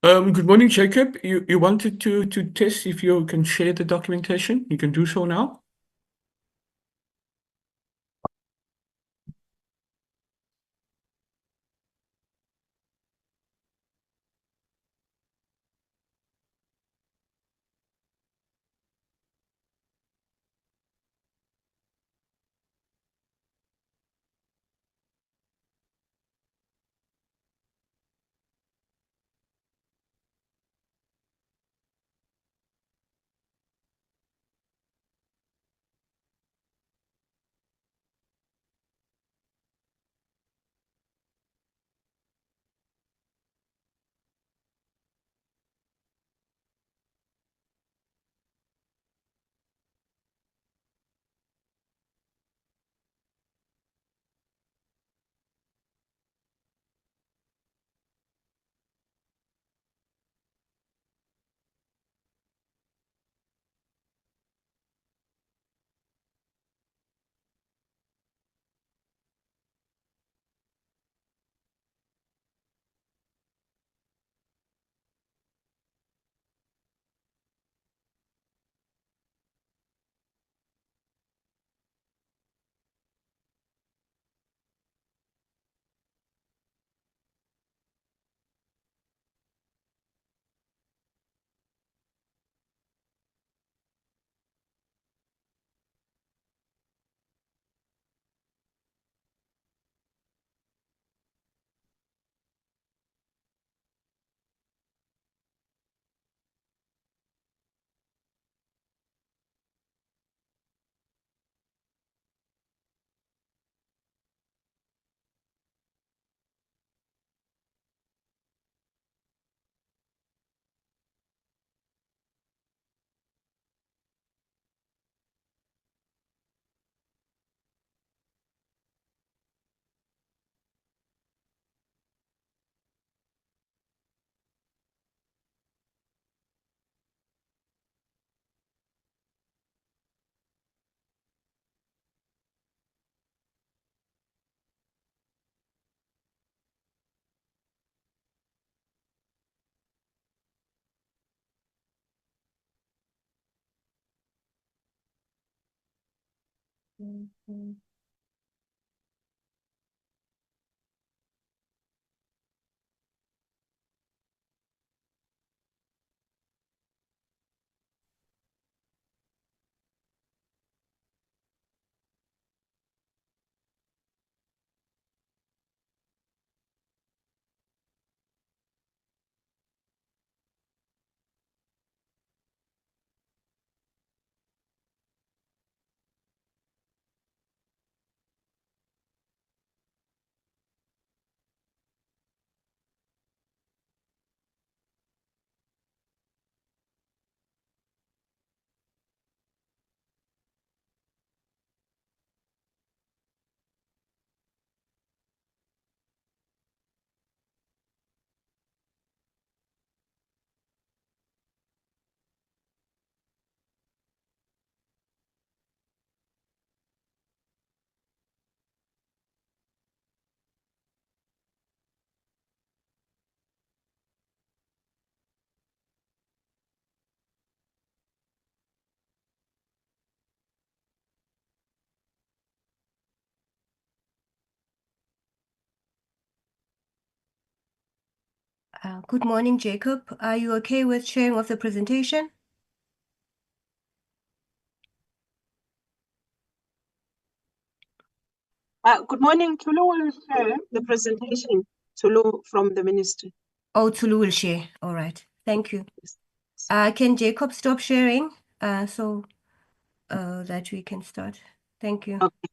Good morning, Jacob. You wanted to test if you can share the documentation. You can do so now. Good morning, Jacob. Are you okay with sharing of the presentation? Good morning. Tulu will share the presentation. Tulu from the ministry. Oh, Tulu will share. All right. Thank you. Can Jacob stop sharing so that we can start? Thank you. Okay.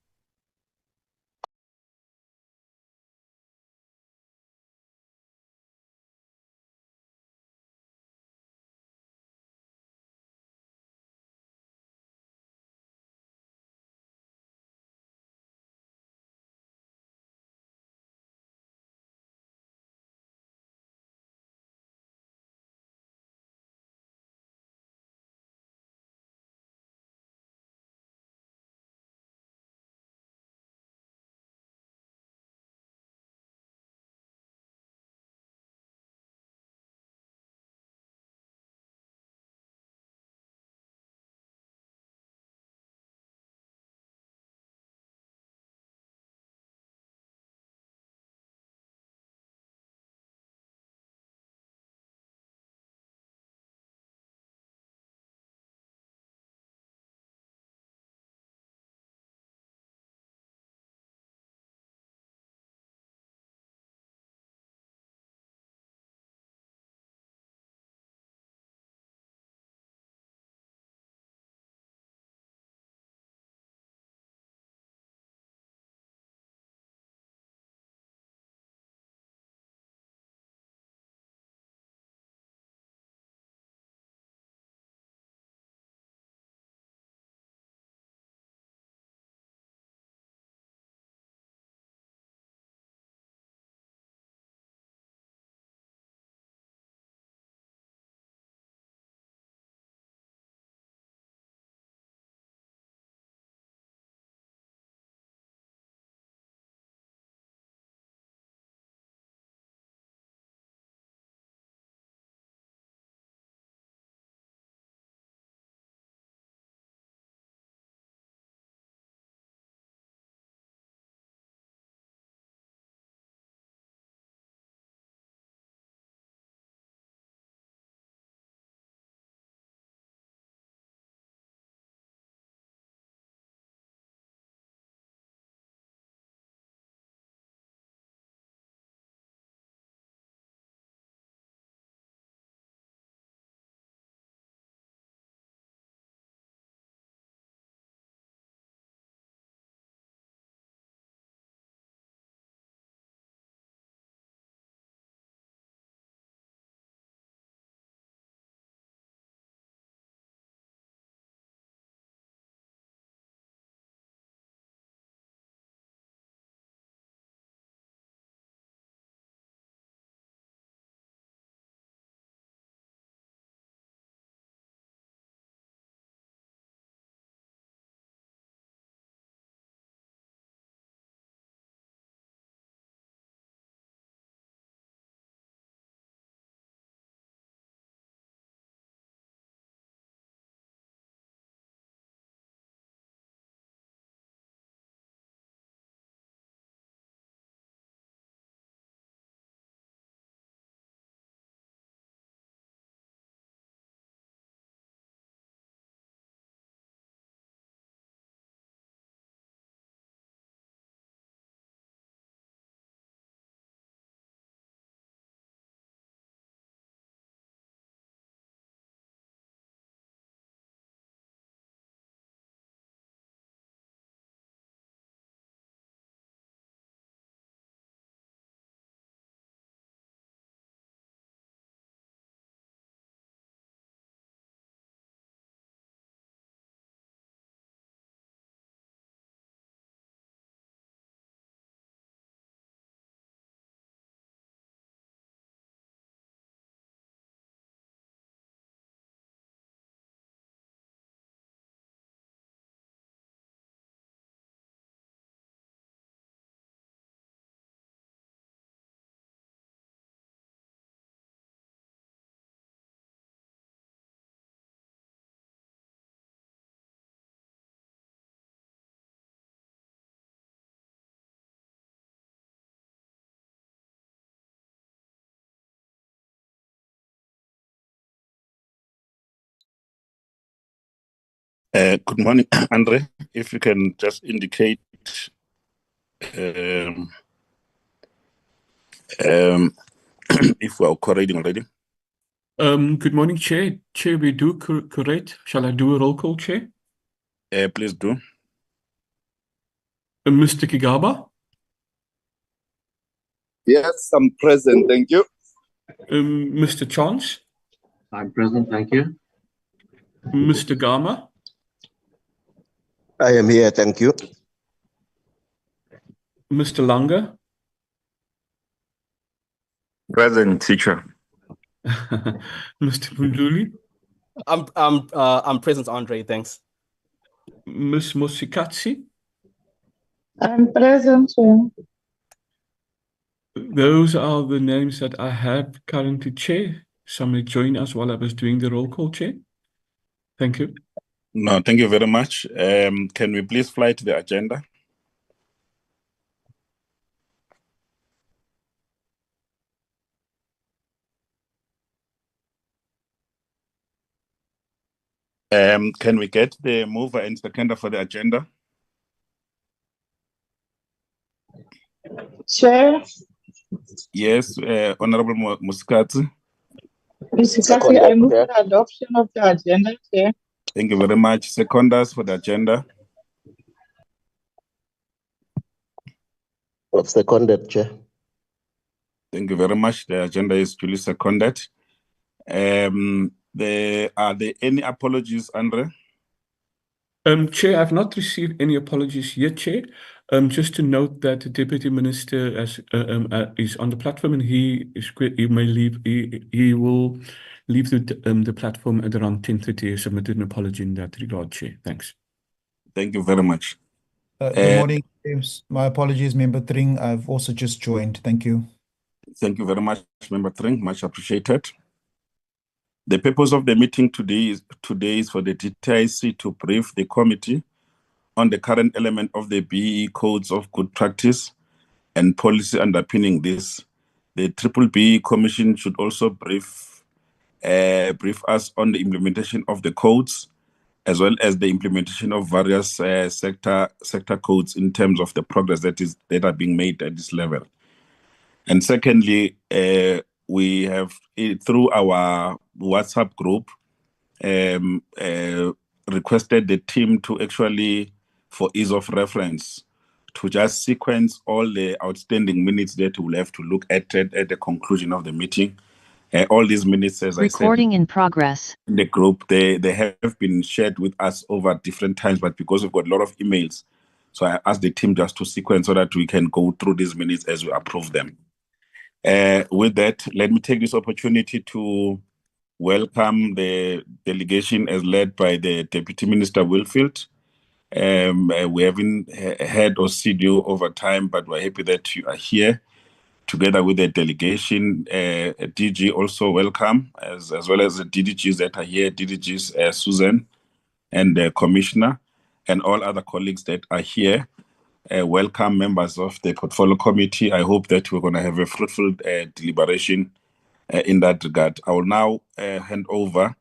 Good morning, Andre. If you can just indicate if we are cooperating already. Good morning, Chair. Chair, we do correct. Shall I do a roll call, Chair? Please do. Mr. Kigaba? Yes, I'm present. Thank you. Mr. Chance? I'm present, thank you. Mr. Gama? I am here, thank you. Mr. Langa? Present, teacher. Mr. Munduli? I'm present, Andre. Thanks. Ms. Mosikatsi? I'm present, Chair. Those are the names that I have currently, Chair. Some may join us while I was doing the roll call, Chair. Thank you. No, thank you very much. Can we please fly to the agenda? Can we get the mover and seconder for the agenda? Chair, Yes, Honorable Musikatsi. Mr. Kasi, I move for the adoption of the agenda, Chair. Thank you very much. Seconders for the agenda. Seconded, Chair. Thank you very much. The agenda is duly seconded. Are there any apologies, Andre? Chair, I've not received any apologies yet, Chair. Just to note that the Deputy Minister is on the platform and he will leave the platform at around 10:30. I submitted an apology in that regard, Chair. Thanks. Thank you very much. Good morning, James. My apologies, Member Tring. I've also just joined. Thank you. Thank you very much, Member Tring. Much appreciated. The purpose of the meeting today is for the DTIC to brief the committee on the current element of the BEE codes of good practice and policy underpinning this. The B-BBEE Commission should also brief us on the implementation of the codes, as well as the implementation of various sector codes in terms of the progress that are being made at this level. And secondly, we have, through our WhatsApp group, requested the team to actually, for ease of reference, to just sequence all the outstanding minutes that we'll have to look at the conclusion of the meeting. All these minutes, as I said, recording in progress. In the group, they have been shared with us over different times, but because we've got a lot of emails, so I asked the team just to sequence so that we can go through these minutes as we approve them. With that, let me take this opportunity to welcome the delegation as led by the Deputy Minister Wilfield. We haven't heard or seen you over time, but we're happy that you are here together with the delegation. DG also welcome, as well as the DDGs that are here, DDGs Susan and the Commissioner, and all other colleagues that are here. Welcome members of the Portfolio Committee. I hope that we're going to have a fruitful deliberation in that regard. I will now hand over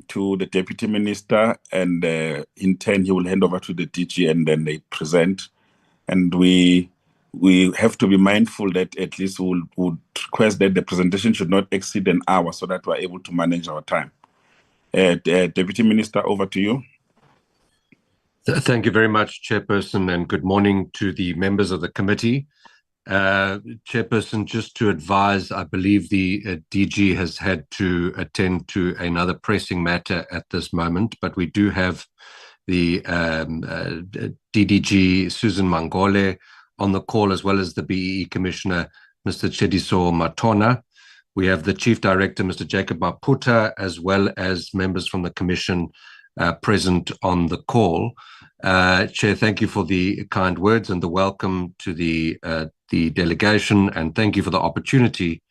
to the Deputy Minister, and in turn he will hand over to the DG, and then they present. And we have to be mindful that at least we would request that the presentation should not exceed an hour so that we're able to manage our time. Deputy Minister, over to you. Thank you very much, Chairperson, and good morning to the members of the committee. Chairperson, just to advise, I believe the DG has had to attend to another pressing matter at this moment, but we do have the DDG Susan Mangole on the call, as well as the BEE Commissioner, Mr. Chediso Matona. We have the Chief Director, Mr. Jacob Maputa, as well as members from the Commission present on the call. Chair, thank you for the kind words and the welcome to the delegation, and thank you for the opportunity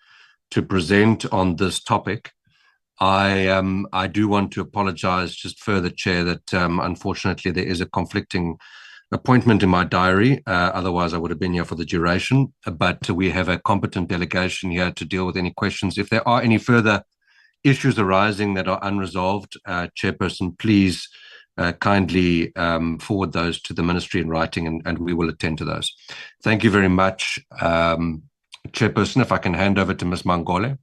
to present on this topic. I do want to apologize just further, Chair, that unfortunately there is a conflicting appointment in my diary. Otherwise, I would have been here for the duration, but we have a competent delegation here to deal with any questions. If there are any further issues arising that are unresolved, Chairperson, please kindly forward those to the ministry in writing, and we will attend to those. Thank you very much. Chairperson, if I can hand over to Ms. Mangole.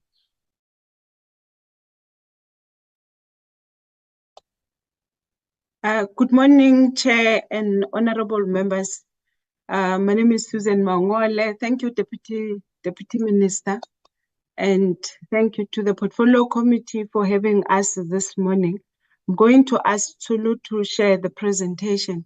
Good morning, Chair and honorable members. My name is Susan Mangole. Thank you, Deputy Minister. And thank you to the Portfolio Committee for having us this morning. I'm going to ask Tulu to share the presentation.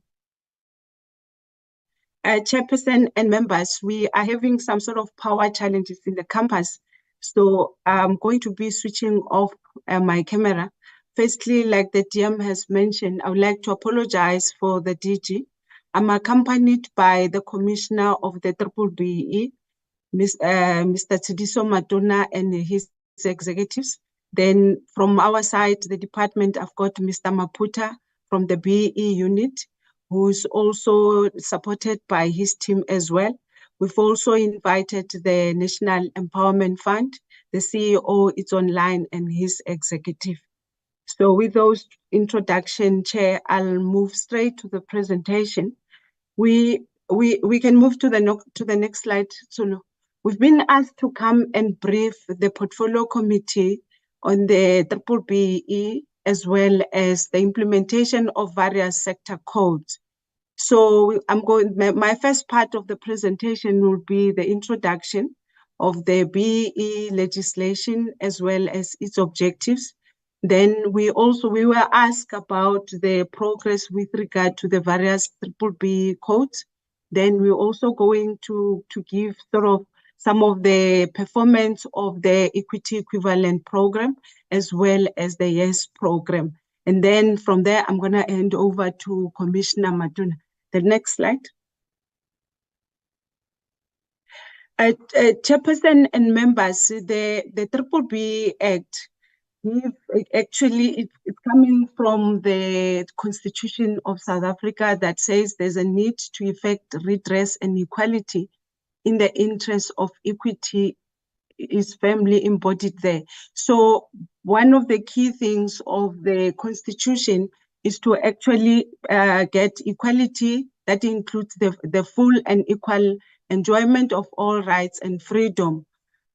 Chairperson and members, we are having some sort of power challenges in the campus. So I'm going to be switching off my camera. Firstly, like the DM has mentioned, I would like to apologize for the DG. I'm accompanied by the Commissioner of the B-BBEE, Mr. Tshidiso Matona and his executives. Then from our side, the department, I've got Mr. Maputa from the BEE unit, who's also supported by his team as well. We've also invited the National Empowerment Fund, the CEO is online, and his executive. So with those introduction, Chair, I'll move straight to the presentation. We can move to the next slide, Sulu. We've been asked to come and brief the Portfolio Committee on the B-BBEE as well as the implementation of various sector codes. So my first part of the presentation will be the introduction of the BEE legislation as well as its objectives. Then we were asked about the progress with regard to the various B-BBEE codes. Then we're also going to give sort of some of the performance of the equity equivalent program as well as the YES program. And then from there, I'm going to hand over to Commissioner Matona. The next slide. Chairperson and members, the B-BBEE Act, actually it's coming from the Constitution of South Africa that says there's a need to effect redress and equality in the interest of equity is firmly embodied there. So one of the key things of the Constitution is to actually get equality that includes the full and equal enjoyment of all rights and freedom.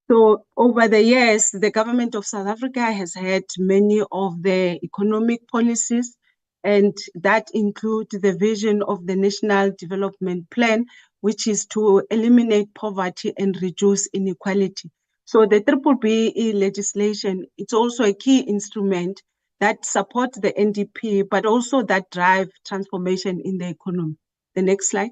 So over the years, the government of South Africa has had many of the economic policies, and that include the vision of the National Development Plan, which is to eliminate poverty and reduce inequality. So the B-BBEE legislation, it's also a key instrument that supports the NDP, but also that drive transformation in the economy. The next slide.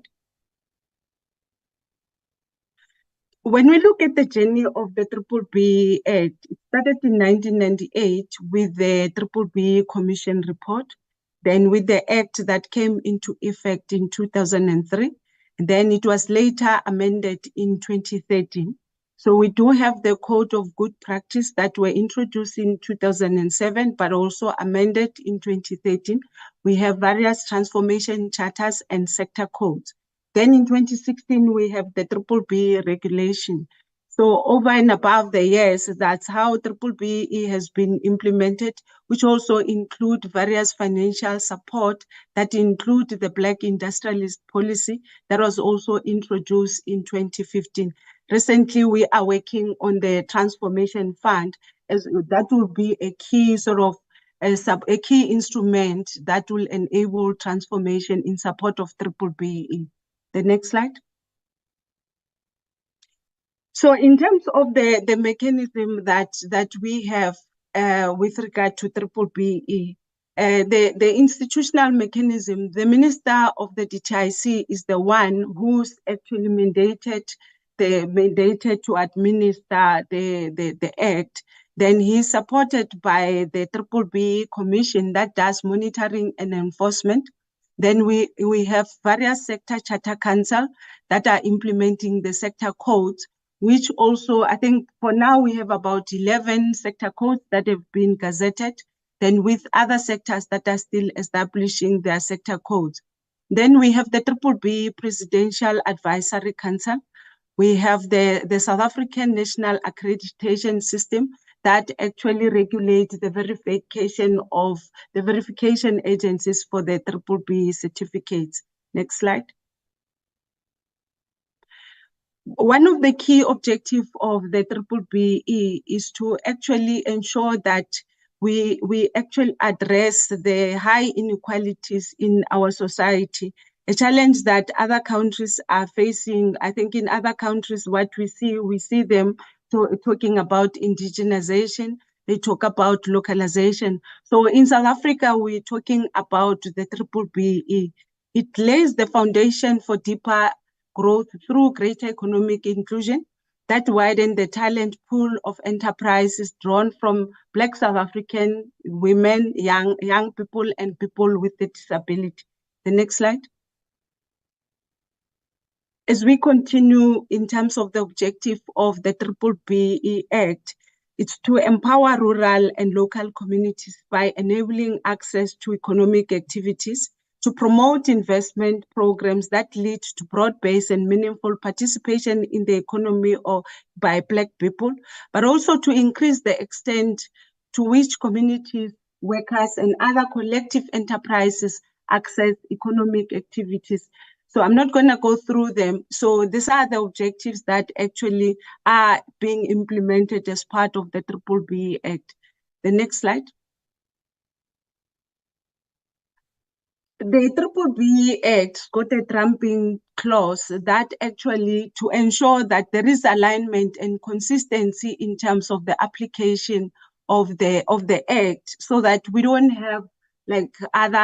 When we look at the journey of the B-BBEE Act, it started in 1998 with the B-BBEE Commission report, then with the Act that came into effect in 2003, and then it was later amended in 2013. So we do have the Code of Good Practice that were introduced in 2007, but also amended in 2013. We have various transformation charters and sector codes. Then in 2016, we have the B-BBEE regulation. So over and above the years, that's how B-BBEE has been implemented, which also include various financial support that include the Black Industrialist Policy that was also introduced in 2015. Recently, we are working on the Transformation Fund, as that will be a key sort of a key instrument that will enable transformation in support of B-BBEE. The next slide. So in terms of the mechanism that we have with regard to B-BBEE, the institutional mechanism, the Minister of the DTIC is the one who's actually mandated to administer the Act. Then he's supported by the B-BBEE Commission that does monitoring and enforcement. Then we have various sector charter council that are implementing the sector codes, which also, I think for now we have about 11 sector codes that have been gazetted, then with other sectors that are still establishing their sector codes. Then we have the B-BBEE Presidential Advisory Council. We have the South African National Accreditation System that actually regulate the verification agencies for the B-BBEE certificates. Next slide. One of the key objectives of the B-BBEE is to actually ensure that we actually address the high inequalities in our society, a challenge that other countries are facing. I think in other countries, what we see them talking about indigenization, they talk about localization. So in South Africa, we're talking about the B-BBEE. It lays the foundation for deeper growth through greater economic inclusion that widen the talent pool of enterprises drawn from Black South African women, young people, and people with a disability. The next slide. As we continue in terms of the objective of the B-BBEE Act, it's to empower rural and local communities by enabling access to economic activities, to promote investment programs that lead to broad-based and meaningful participation in the economy by Black people, but also to increase the extent to which communities, workers, and other collective enterprises access economic activities. So I'm not going to go through them. So these are the objectives that actually are being implemented as part of the B-BBEE Act. The next slide. The B-BBEE Act got a trumping clause that actually to ensure that there is alignment and consistency in terms of the application of the Act, so that we don't have like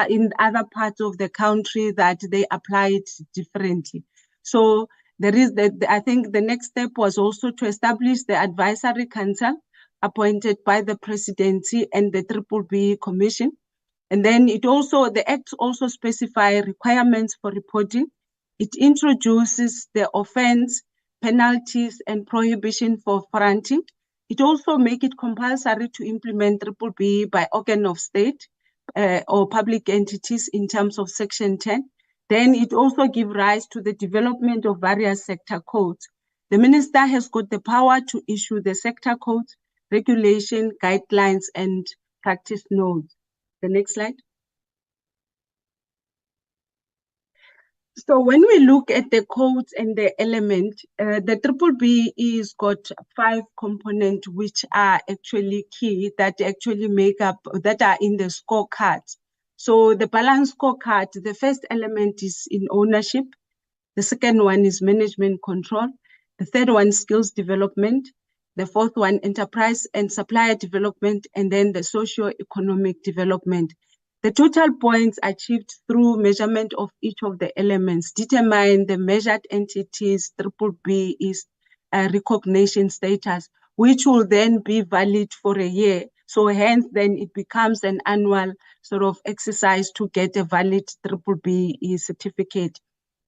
in other parts of the country that they apply it differently. So there is I think the next step was also to establish the advisory council appointed by the presidency and the B-BBEE Commission. And then the Act also specifies requirements for reporting. It introduces the offense, penalties, and prohibition for fronting. It also makes it compulsory to implement B-BBEE by organ of state or public entities in terms of Section 10. Then it also gives rise to the development of various sector codes. The minister has got the power to issue the sector codes, regulation, guidelines, and practice notes. The next slide. So when we look at the codes and the element, the B-BBEE has got 5 components which are actually key, that actually make up, that are in the scorecard. So the balance scorecard, the first element is in ownership. The second one is management control. The third one, skills development. The fourth one, enterprise and supplier development, and then the socio-economic development. The total points achieved through measurement of each of the elements determine the measured entities' B-BBEE's recognition status, which will then be valid for a year. So hence then it becomes an annual sort of exercise to get a valid B-BBEE certificate.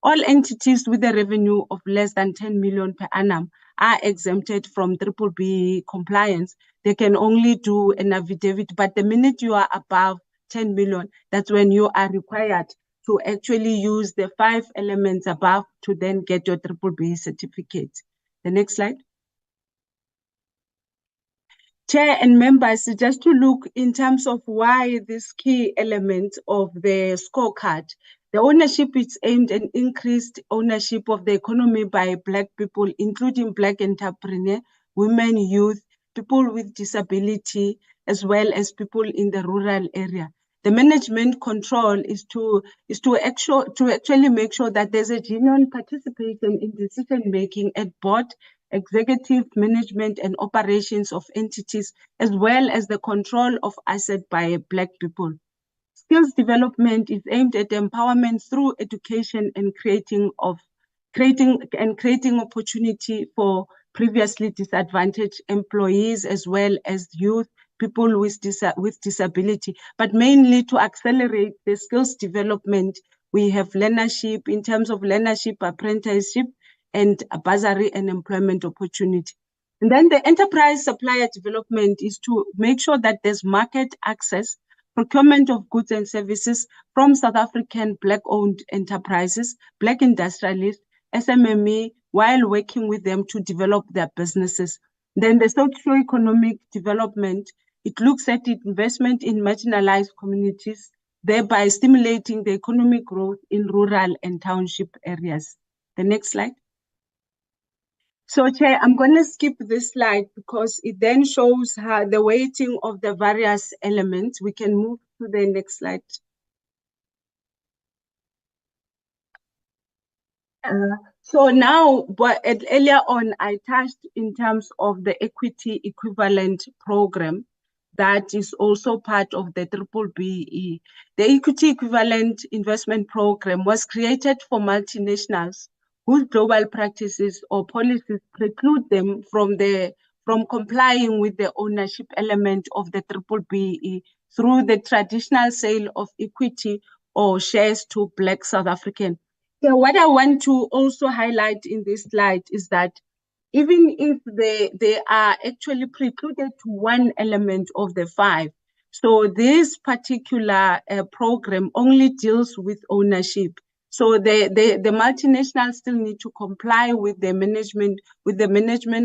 All entities with a revenue of less than 10 million per annum are exempted from B-BBEE compliance. They can only do an affidavit, but the minute you are above 10 million, that's when you are required to actually use the 5 elements above to then get your B-BBEE certificate. The next slide. Chair and members, just to look in terms of why this key element of the scorecard, the ownership is aimed at increased ownership of the economy by Black people, including Black entrepreneurs, women, youth, people with disability, as well as people in the rural area. The management control is to actually make sure that there's a genuine participation in decision-making at board, executive management and operations of entities, as well as the control of assets by Black people. Skills development is aimed at empowerment through education and creating opportunity for previously disadvantaged employees, as well as youth, people with disability, but mainly to accelerate the skills development. We have learnership in terms of learnership, apprenticeship, and bursary and employment opportunity. And then the enterprise supplier development is to make sure that there's market access, procurement of goods and services from South African Black-owned enterprises, Black industrialists, SMME, while working with them to develop their businesses. Then the socio-economic development, it looks at investment in marginalized communities, thereby stimulating the economic growth in rural and township areas. The next slide. So, Chair, I'm going to skip this slide because it then shows how the weighting of the various elements. We can move to the next slide. So now, earlier on, I touched in terms of the equity equivalent program that is also part of the B-BBEE. The equity equivalent investment program was created for multinationals whose global practices or policies preclude them from complying with the ownership element of the B-BBEE through the traditional sale of equity or shares to Black South African. So what I want to also highlight in this slide is that even if they are actually precluded to one element of the 5, so this particular program only deals with ownership. So the multinationals still need to comply with the management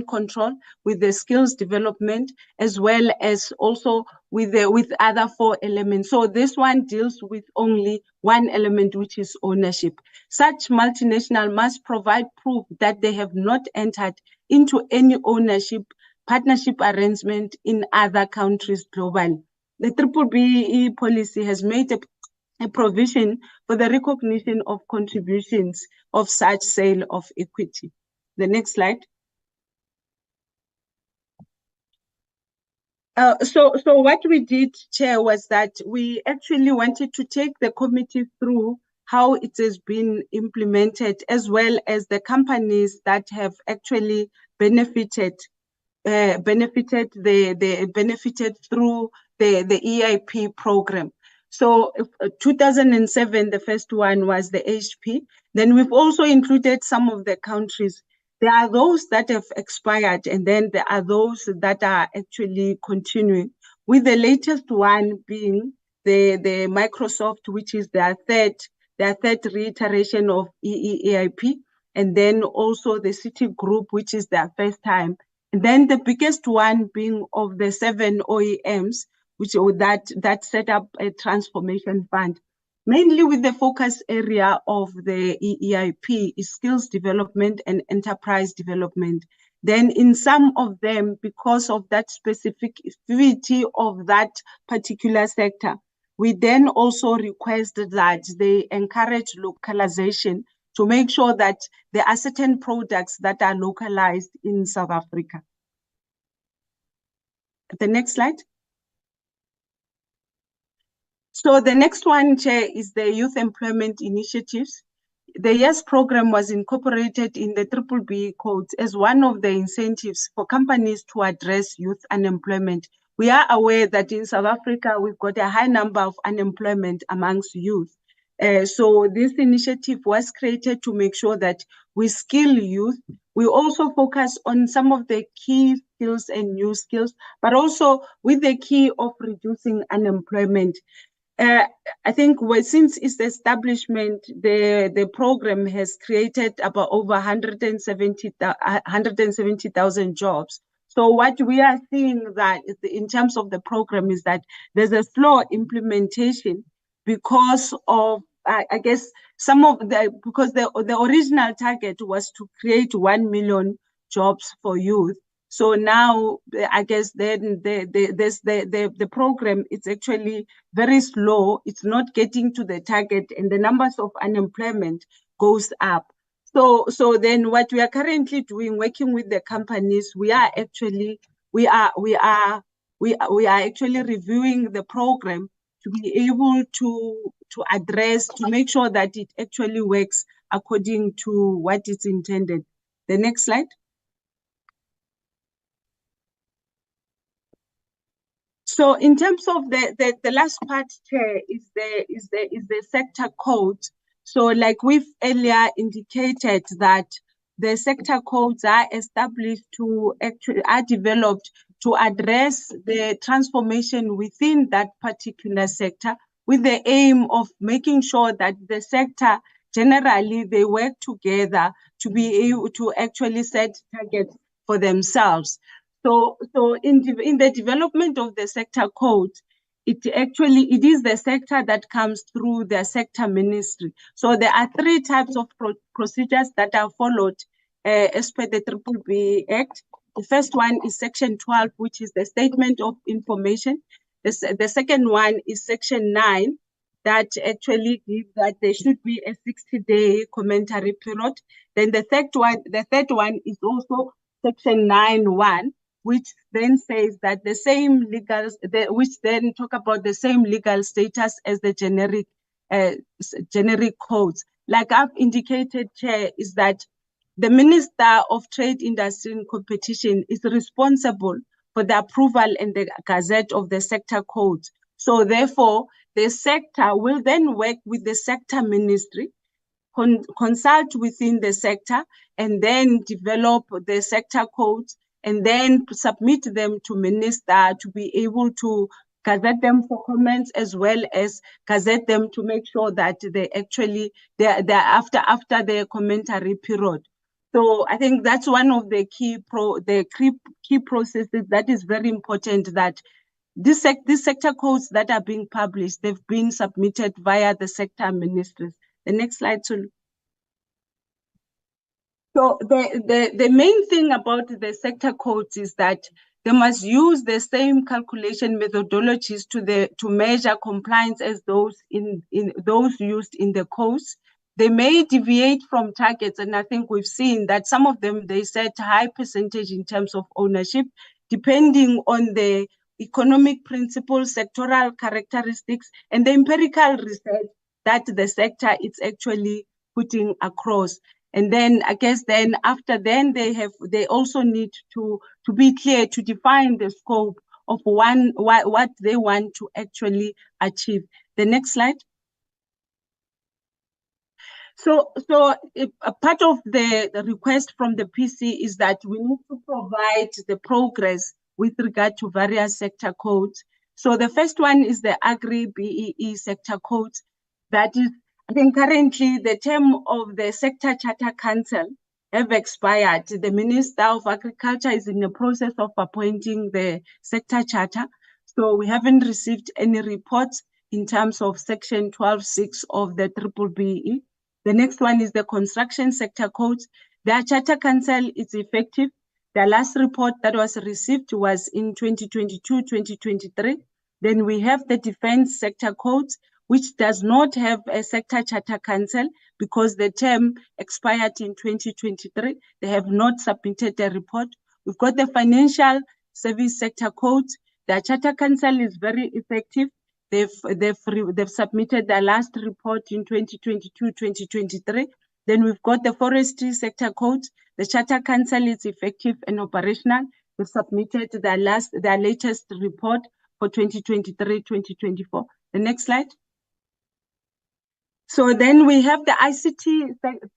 control, with the skills development, as well as also with other 4 elements. So this one deals with only one element, which is ownership. Such multinational must provide proof that they have not entered into any ownership partnership arrangement in other countries globally. The B-BBEE policy has made a provision for the recognition of contributions of such sale of equity. The next slide. So what we did, Chair, was that we actually wanted to take the committee through how it has been implemented, as well as the companies that have actually benefited through the EIP program. So 2007, the first one was the HP. Then we've also included some of the countries. There are those that have expired, and then there are those that are actually continuing, with the latest one being the Microsoft, which is their third reiteration of EIP, and then also the Citigroup, which is their first time. And then the biggest one being of the 7 OEMs, that set up a transformation fund, mainly with the focus area of the EIP is skills development and enterprise development. Then in some of them, because of that specificity of that particular sector, we then also request that they encourage localization to make sure that there are certain products that are localized in South Africa. The next slide. So the next one, Chair, is the Youth Employment Initiatives. The YES program was incorporated in the B-BBEE codes as one of the incentives for companies to address youth unemployment. We are aware that in South Africa, we've got a high number of unemployment amongst youth. So this initiative was created to make sure that we skill youth. We also focus on some of the key skills and new skills, but also with the key of reducing unemployment. I think since its establishment, the program has created about over 170,000 jobs. So what we are seeing that in terms of the program is that there's a slow implementation because of, I guess, because the original target was to create 1 million jobs for youth. So now, I guess then the program is actually very slow. It's not getting to the target, and the numbers of unemployment goes up. So then what we are currently doing, working with the companies, we are actually reviewing the program to be able to address, to make sure that it actually works according to what is intended. The next slide. So in terms of the last part, Chair, is the sector codes. So like we've earlier indicated that the sector codes are established are developed to address the transformation within that particular sector, with the aim of making sure that the sector generally they work together to be able to actually set targets for themselves. So in the development of the sector code, it is the sector that comes through the sector ministry. So there are three types of procedures that are followed as per the B-BBEE Act. The first one is Section 12, which is the Statement of Information. The second one is Section 9, that actually gives that there should be a 60-day commentary period. Then the third one is also Section 9(1), which then says that which then talk about the same legal status as the generic codes. Like I've indicated, Chair, is that the Minister of Trade, Industry and Competition is responsible for the approval and the gazette of the sector codes. So therefore, the sector will then work with the sector ministry, consult within the sector, and then develop the sector codes, and then submit them to minister to be able to gazette them for comments, as well as gazette them to make sure that they're after their commentary period. So I think that's one of the key processes that is very important, that these sector codes that are being published, they've been submitted via the sector ministries. The next slide, Sulu. So the main thing about the sector codes is that they must use the same calculation methodologies to measure compliance as those used in the codes. They may deviate from targets, and I think we've seen that some of them, they set high percentage in terms of ownership, depending on the economic principles, sectoral characteristics, and the empirical research that the sector is actually putting across. And then I guess then after then they also need to be clear to define the scope of what they want to actually achieve. The next slide. So a part of the request from the PC is that we need to provide the progress with regard to various sector codes. So the first one is the Agri-BEE sector codes. That is, I think currently the term of the Sector Charter Council have expired. The Minister of Agriculture is in the process of appointing the Sector Charter. So we haven't received any reports in terms of Section 12(6) of the B-BBEE. The next one is the Construction Sector Codes. Their Charter Council is effective. The last report that was received was in 2022-2023. Then we have the Defense Sector Codes, which does not have a Sector Charter Council because the term expired in 2023. They have not submitted a report. We've got the Financial Service Sector Codes. The Charter Council is very effective. They've submitted their last report in 2022-2023. Then we've got the Forestry Sector Codes. The Charter Council is effective and operational. They've submitted their latest report for 2023-2024. The next slide. So then we have the ICT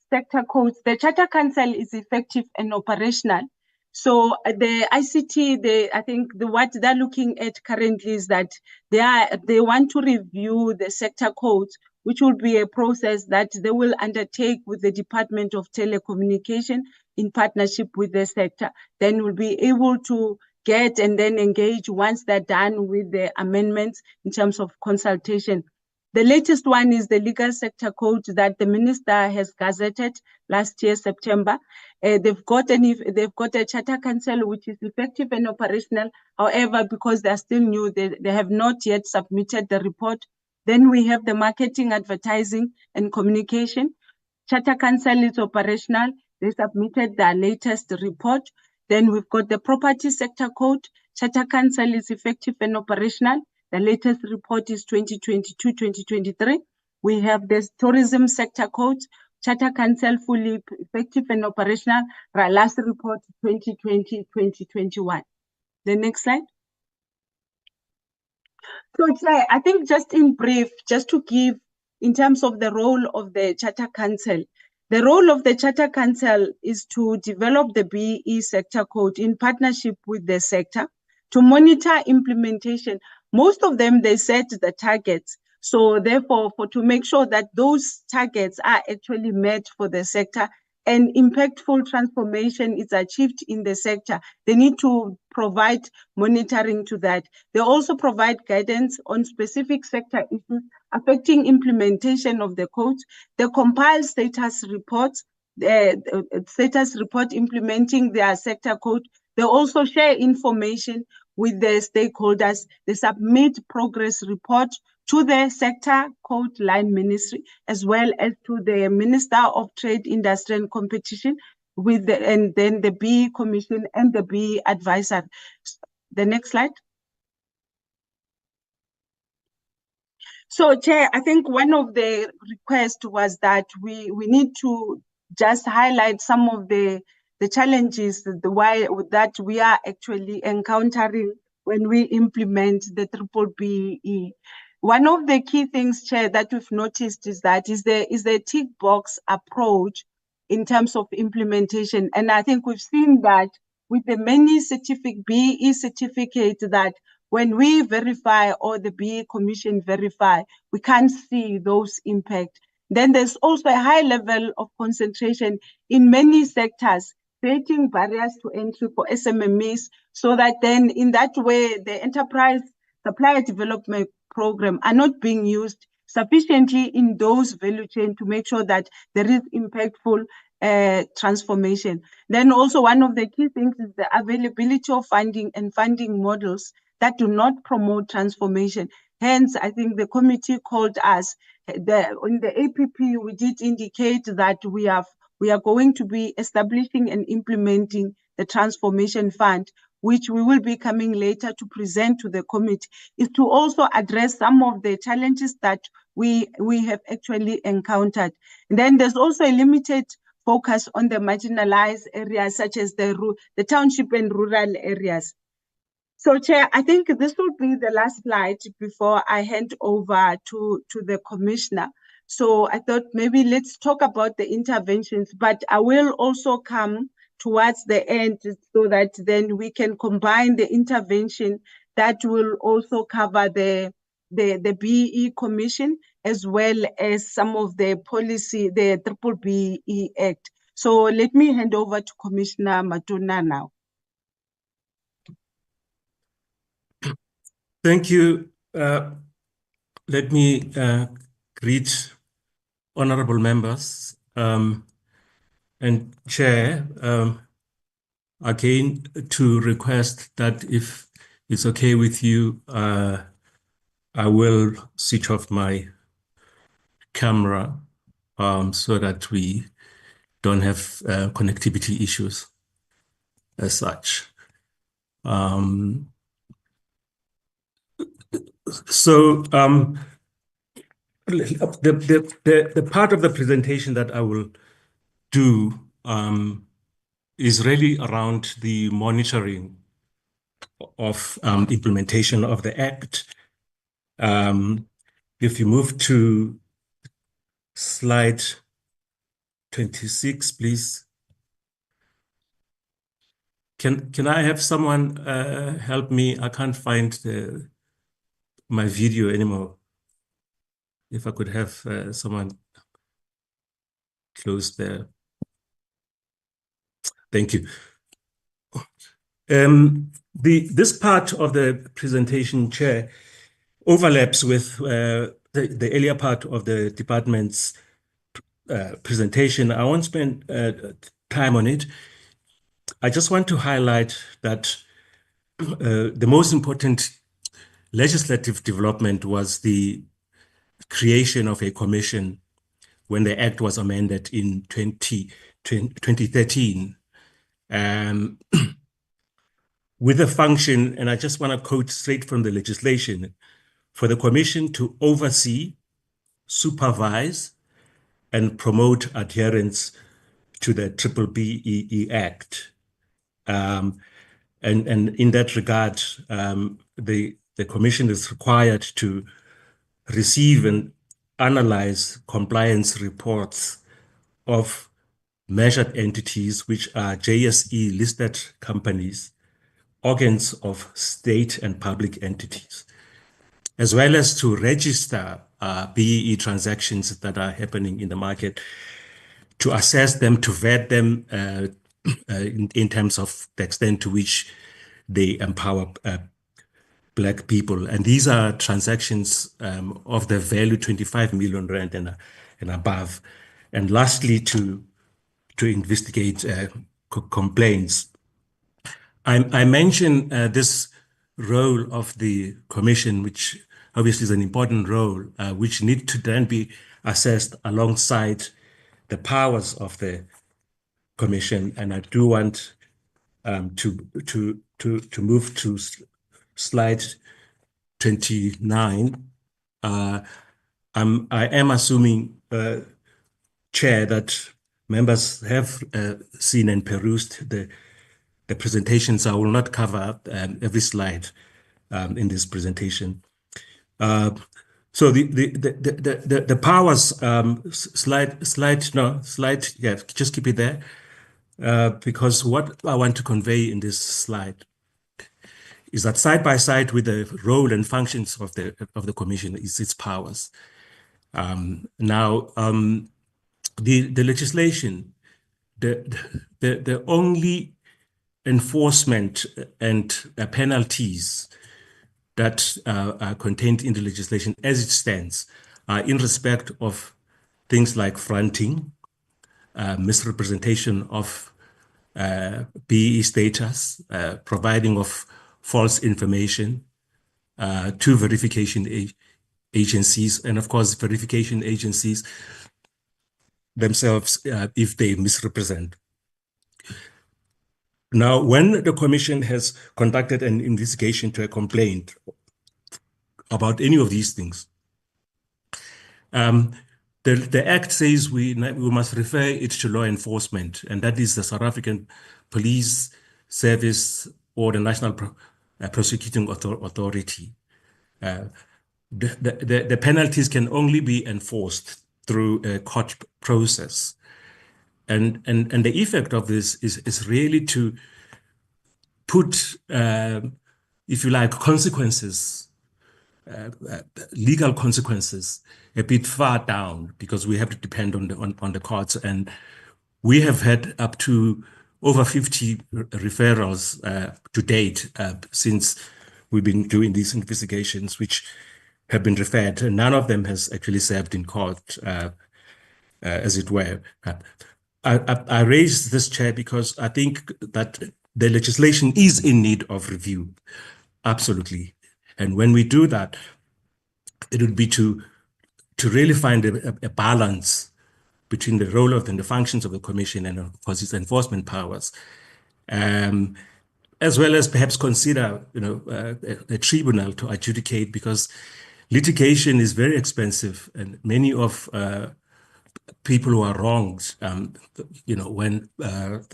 sector codes. The Charter Council is effective and operational. So the ICT, I think what they're looking at currently is that they want to review the sector codes, which will be a process that they will undertake with the Department of Telecommunication in partnership with the sector. Then we'll be able to get and then engage once they're done with the amendments in terms of consultation. The latest one is the legal sector code that the minister has gazetted last year, September. They've got a Charter Council which is effective and operational. However, because they're still new, they have not yet submitted the report. Then we have the Marketing, Advertising and Communication. Charter Council is operational. They submitted their latest report. Then we've got the Property Sector Code. Charter Council is effective and operational. The latest report is 2022-2023. We have the Tourism Sector Code. Charter Council fully effective and operational. Our last report 2020-2021. The next slide. So I think just in brief, just to give in terms of the role of the Charter Council. The role of the Charter Council is to develop the BEE sector code in partnership with the sector, to monitor implementation. Most of them, they set the targets. So therefore, to make sure that those targets are actually met for the sector, and impactful transformation is achieved in the sector, they need to provide monitoring to that. They also provide guidance on specific sector issues affecting implementation of the codes. They compile status reports, status report implementing their sector code. They also share information with the stakeholders. They submit progress report to the sector code line ministry, as well as to the Minister of Trade, Industry and Competition, and then the BEE Commission and the BEE Advisor. The next slide. So, Chair, I think one of the requests was that we need to just highlight some of the challenges that we are actually encountering when we implement the B-BBEE. One of the key things, Chair, that we've noticed is the tick box approach in terms of implementation. And I think we've seen that with the many BEE certificates that when we verify or the BEE Commission verify, we can't see those impacts. Then there's also a high level of concentration in many sectors, creating barriers to entry for SMMEs, so that then in that way, the enterprise supplier development program are not being used sufficiently in those value chain to make sure that there is impactful transformation. Then also one of the key things is the availability of funding and funding models that do not promote transformation. Hence, I think the committee called us. In the APP, we did indicate that we are going to be establishing and implementing the transformation fund, which we will be coming later to present to the committee, is to also address some of the challenges that we have actually encountered. And then there's also a limited focus on the marginalized areas, such as the township and rural areas. So, Chair, I think this will be the last slide before I hand over to the Commissioner. So I thought maybe let's talk about the interventions, but I will also come towards the end so that then we can combine the intervention that will also cover the BEE Commission, as well as some of the policy, the B-BBEE Act. So let me hand over to Commissioner Matona now. Thank you. Let me greet honorable members and Chair again to request that if it's okay with you, I will switch off my camera so that we don't have connectivity issues as such. So the part of the presentation that I will do is really around the monitoring of implementation of the Act. If you move to slide 26, please. Can I have someone help me? I can't find my video anymore. If I could have someone close there. Thank you. This part of the presentation, Chair, overlaps with the earlier part of the department's presentation. I won't spend time on it. I just want to highlight that the most important legislative development was the creation of a commission when the Act was amended in 2013. With a function, and I just want to quote straight from the legislation, for the commission to oversee, supervise, and promote adherence to the B-BBEE Act. And in that regard, the commission is required to receive and analyze compliance reports of measured entities, which are JSE listed companies, organs of state and public entities, as well as to register BEE transactions that are happening in the market. to assess them, to vet them in terms of the extent to which they empower Black people. And these are transactions of the value 25 million rand and above. And lastly, to investigate complaints. I mentioned this role of the commission, which obviously is an important role, which need to then be assessed alongside the powers of the commission. And I do want to move to slide 29. I am assuming, Chair, that members have seen and perused the presentations. I will not cover every slide in this presentation. So the powers slide, yeah, just keep it there, because what I want to convey in this slide is that side by side with the role and functions of the commission is its powers. Now, the legislation, the only enforcement and penalties that are contained in the legislation as it stands are in respect of things like fronting, misrepresentation of BEE status, providing of false information to verification agencies, and of course, verification agencies themselves if they misrepresent. Now, when the commission has conducted an investigation to a complaint about any of these things, the Act says we must refer it to law enforcement, and that is the South African Police Service or the National Prosecuting Authority. The penalties can only be enforced through a court process. And the effect of this is really to put, if you like, consequences, legal consequences, a bit far down, because we have to depend on the courts. And we have had up to over 50 referrals to date since we've been doing these investigations, which have been referred, and none of them has actually served in court, as it were. I raised this, Chair, because I think that the legislation is in need of review, absolutely. And when we do that, it would be to really find a balance between the role of and the functions of the commission and, of course, its enforcement powers, as well as perhaps consider, a tribunal to adjudicate, because litigation is very expensive, and many of people who are wronged, when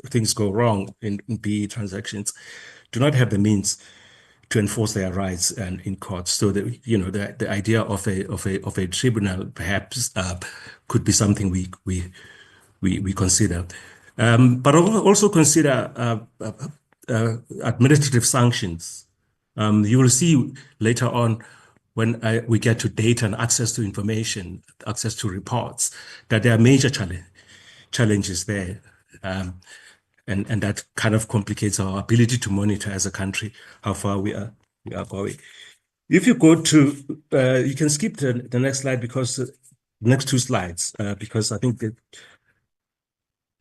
things go wrong in BEE transactions, do not have the means to enforce their rights and in courts. So the idea of a tribunal perhaps could be something we consider, but also consider administrative sanctions. You will see later on, when we get to data and access to information, access to reports, that there are major challenges there. And that kind of complicates our ability to monitor as a country how far we are going. If you go to, you can skip the next slide, because the next two slides, because I think the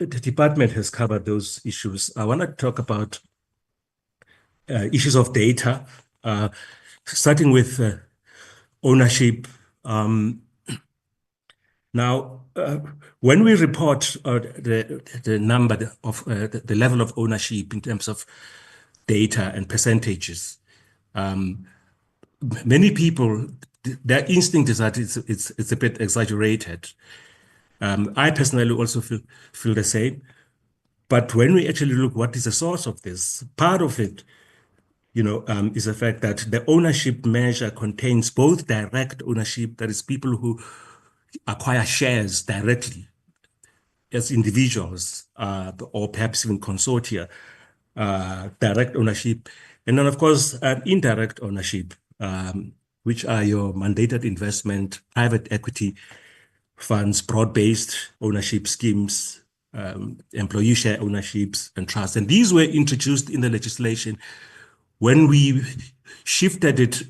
department has covered those issues. I want to talk about issues of data, starting with ownership. Now, when we report the number of the level of ownership in terms of data and percentages, many people, their instinct is that it's a bit exaggerated. I personally also feel the same. But when we actually look what is the source of this, part of it, is the fact that the ownership measure contains both direct ownership, that is people who acquire shares directly as individuals, or perhaps even consortia, direct ownership, and then of course indirect ownership, which are your mandated investment, private equity, funds, broad-based ownership schemes, employee share ownerships and trusts. And these were introduced in the legislation when we shifted it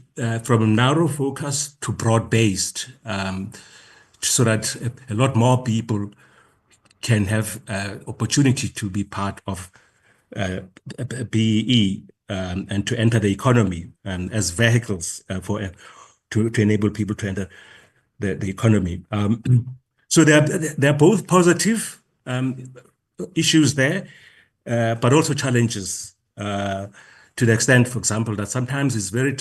from narrow focus to broad-based, so that a lot more people can have opportunity to be part of BEE and to enter the economy as vehicles to enable people to enter the economy. So they're both positive issues there, but also challenges to the extent, for example, that sometimes it's very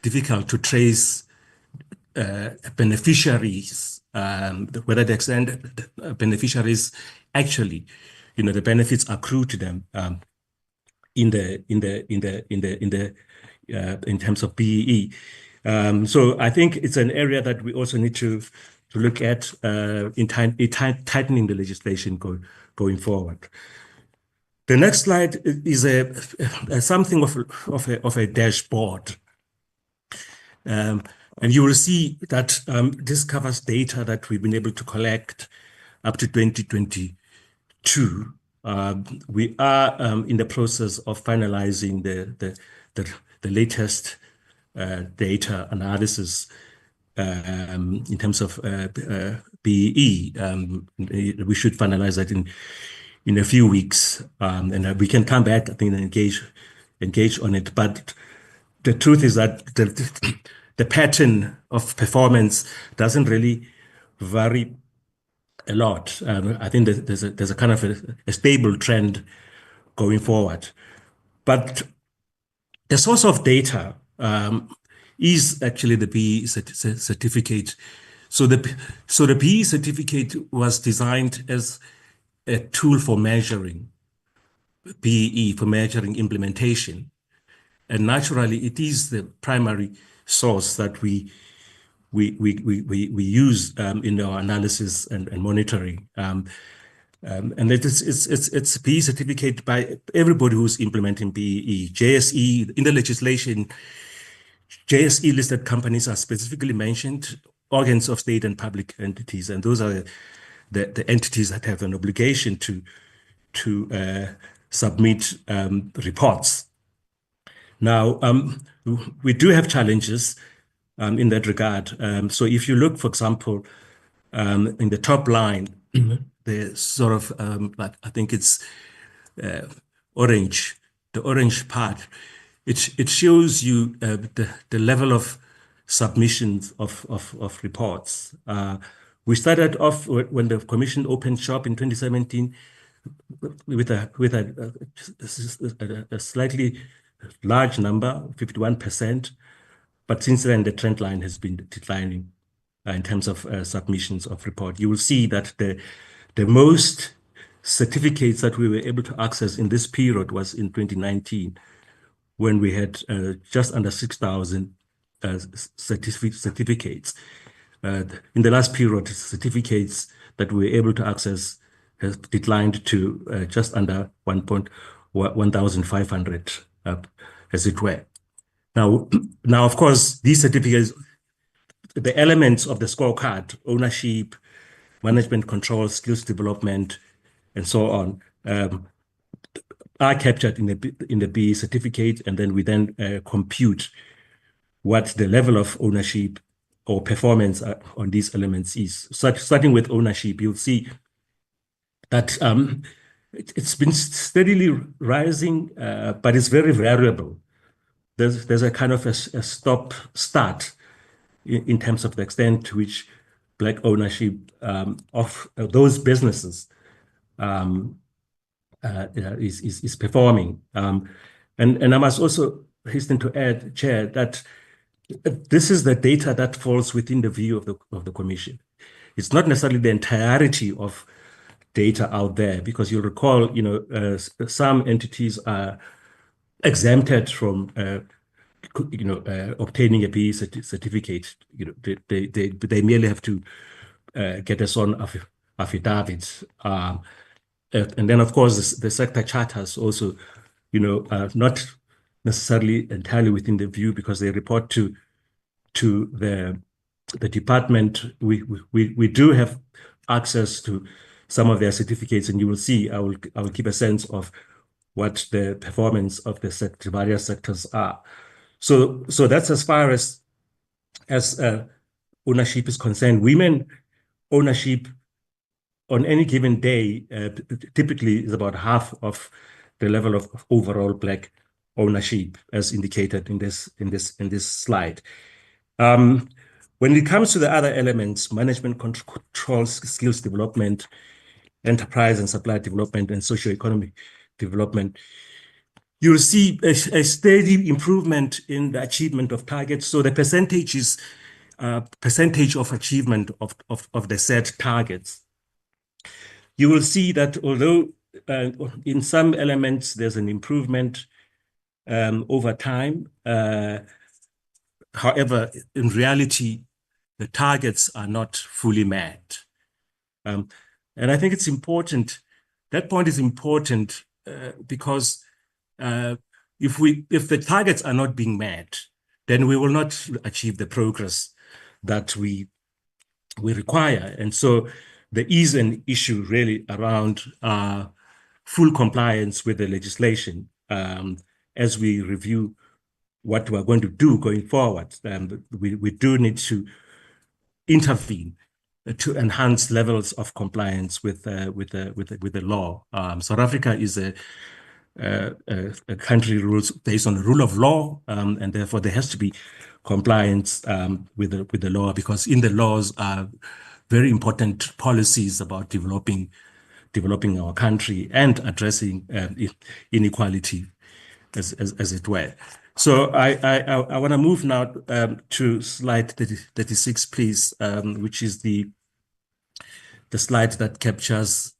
difficult to trace beneficiaries, whether the extent beneficiaries actually, the benefits accrue to them in terms of BEE. So I think it's an area that we also need to look at in tightening the legislation going forward. The next slide is something of a dashboard. And you will see that this covers data that we've been able to collect up to 2022. We are in the process of finalizing the latest data analysis in terms of BEE. We should finalize that in a few weeks, and we can come back, I think, and engage on it. But the truth is that the pattern of performance doesn't really vary a lot. I think that there's a kind of a stable trend going forward. But the source of data is actually the BEE certificate. So the BEE certificate was designed as a tool for measuring BEE, for measuring implementation. And naturally, it is the primary source that we use in our analysis and monitoring. And it's BEE certificate by everybody who's implementing BEE. JSE, in the legislation, JSE listed companies are specifically mentioned, organs of state and public entities, and those are the entities that have an obligation to submit reports. Now, we do have challenges in that regard. So if you look, for example, in the top line, the sort of, I think it's orange, the orange part, it shows you the level of submissions of reports. We started off when the Commission opened shop in 2017 with a slightly large number, 51%. But since then, the trend line has been declining in terms of submissions of report. You will see that the most certificates that we were able to access in this period was in 2019, when we had just under 6,000 certificates. In the last period, certificates that we were able to access has declined to just under 1,500, as it were. Now, of course, these certificates, the elements of the scorecard, ownership, management control, skills development, and so on, are captured in the BEE certificate, and then we compute what the level of ownership or performance on these elements is. Starting with ownership, you'll see that it's been steadily rising, but it's very variable. There's a kind of a stop-start in terms of the extent to which Black ownership of those businesses is performing. And I must also hasten to add, Chair, that this is the data that falls within the view of the Commission. It's not necessarily the entirety of data out there, because you'll recall, some entities are exempted from, obtaining a BEE certificate. They merely have to get a sworn affidavit. And then, of course, the sector charters also, are not necessarily entirely within the view, because they report to the the department, we do have access to some of their certificates, and you will see, I will keep a sense of what the performance of the various sectors are. So that's as far as ownership is concerned. Women ownership on any given day typically is about half of the level of overall Black ownership, as indicated in this slide. When it comes to the other elements, management control, skills development, enterprise and supply development, and socioeconomic development, you'll see a steady improvement in the achievement of targets. So the percentage is percentage of achievement of the set targets. You will see that although in some elements there's an improvement over time, however, in reality, the targets are not fully met. And I think it's important, that point is important because if the targets are not being met, then we will not achieve the progress that we require. And so there is an issue really around full compliance with the legislation as we review what we're going to do going forward. We do need to intervene to enhance levels of compliance with the law. South Africa is a country rules based on the rule of law, and therefore there has to be compliance with the law, because in the laws are very important policies about developing our country and addressing inequality, as it were. So I want to move now to slide 36, please, which is the slide that captures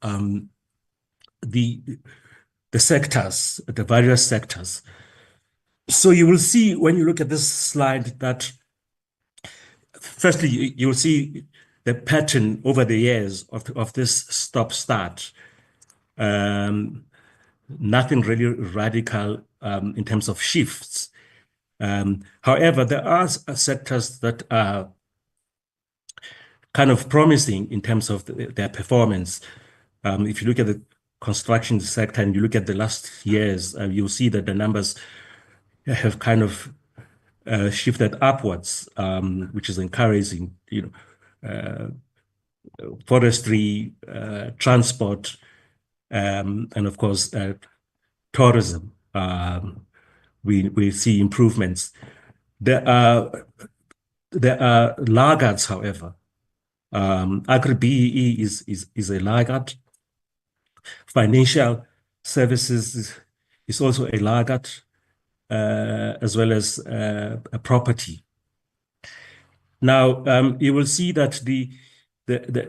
the sectors, the various sectors. So you will see when you look at this slide that, firstly, you will see the pattern over the years of this stop-start. Nothing really radical in terms of shifts. However, there are sectors that are kind of promising in terms of their performance. If you look at the construction sector and you look at the last years, you'll see that the numbers have kind of shifted upwards, which is encouraging. Forestry, transport, and of course tourism. We see improvements. There are laggards, however. Agri-BEE is a laggard. Financial services is also a laggard, as well as a property. Now, you will see that the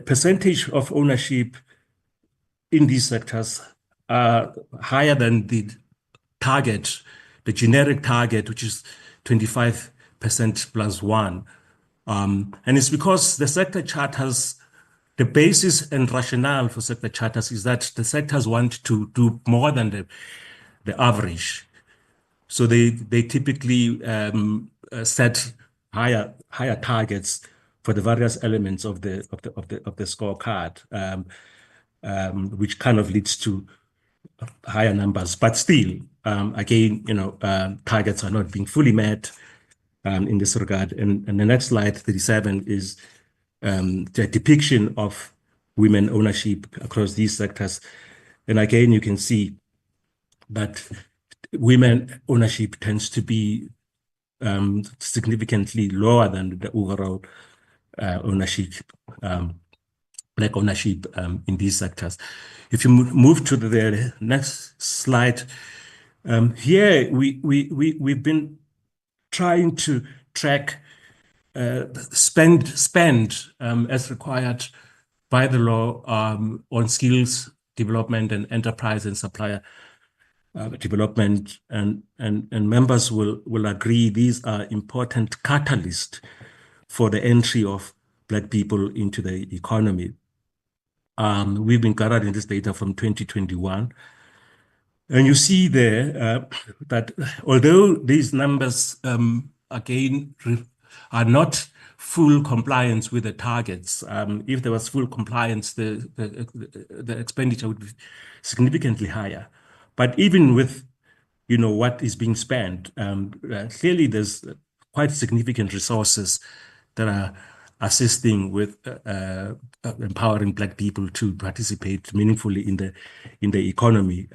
percentage of ownership in these sectors are higher than the target, the generic target, which is 25% plus 1. And it's because the sector charters, the basis and rationale for sector charters is that the sectors want to do more than the average. So they typically set higher targets for the various elements of the scorecard, which kind of leads to higher numbers. But still, again, targets are not being fully met in this regard. And the next slide, 37, is the depiction of women ownership across these sectors. And again, you can see that women ownership tends to be significantly lower than the overall ownership, Black ownership in these sectors. If you move to the next slide, here we've been trying to track spend as required by the law on skills development and enterprise and supplier development, and members will agree these are important catalysts for the entry of Black people into the economy. We've been gathering this data from 2021. And you see there that although these numbers, again, are not full compliance with the targets. If there was full compliance, the expenditure would be significantly higher. But even with, what is being spent, clearly there's quite significant resources that are assisting with empowering Black people to participate meaningfully in the economy.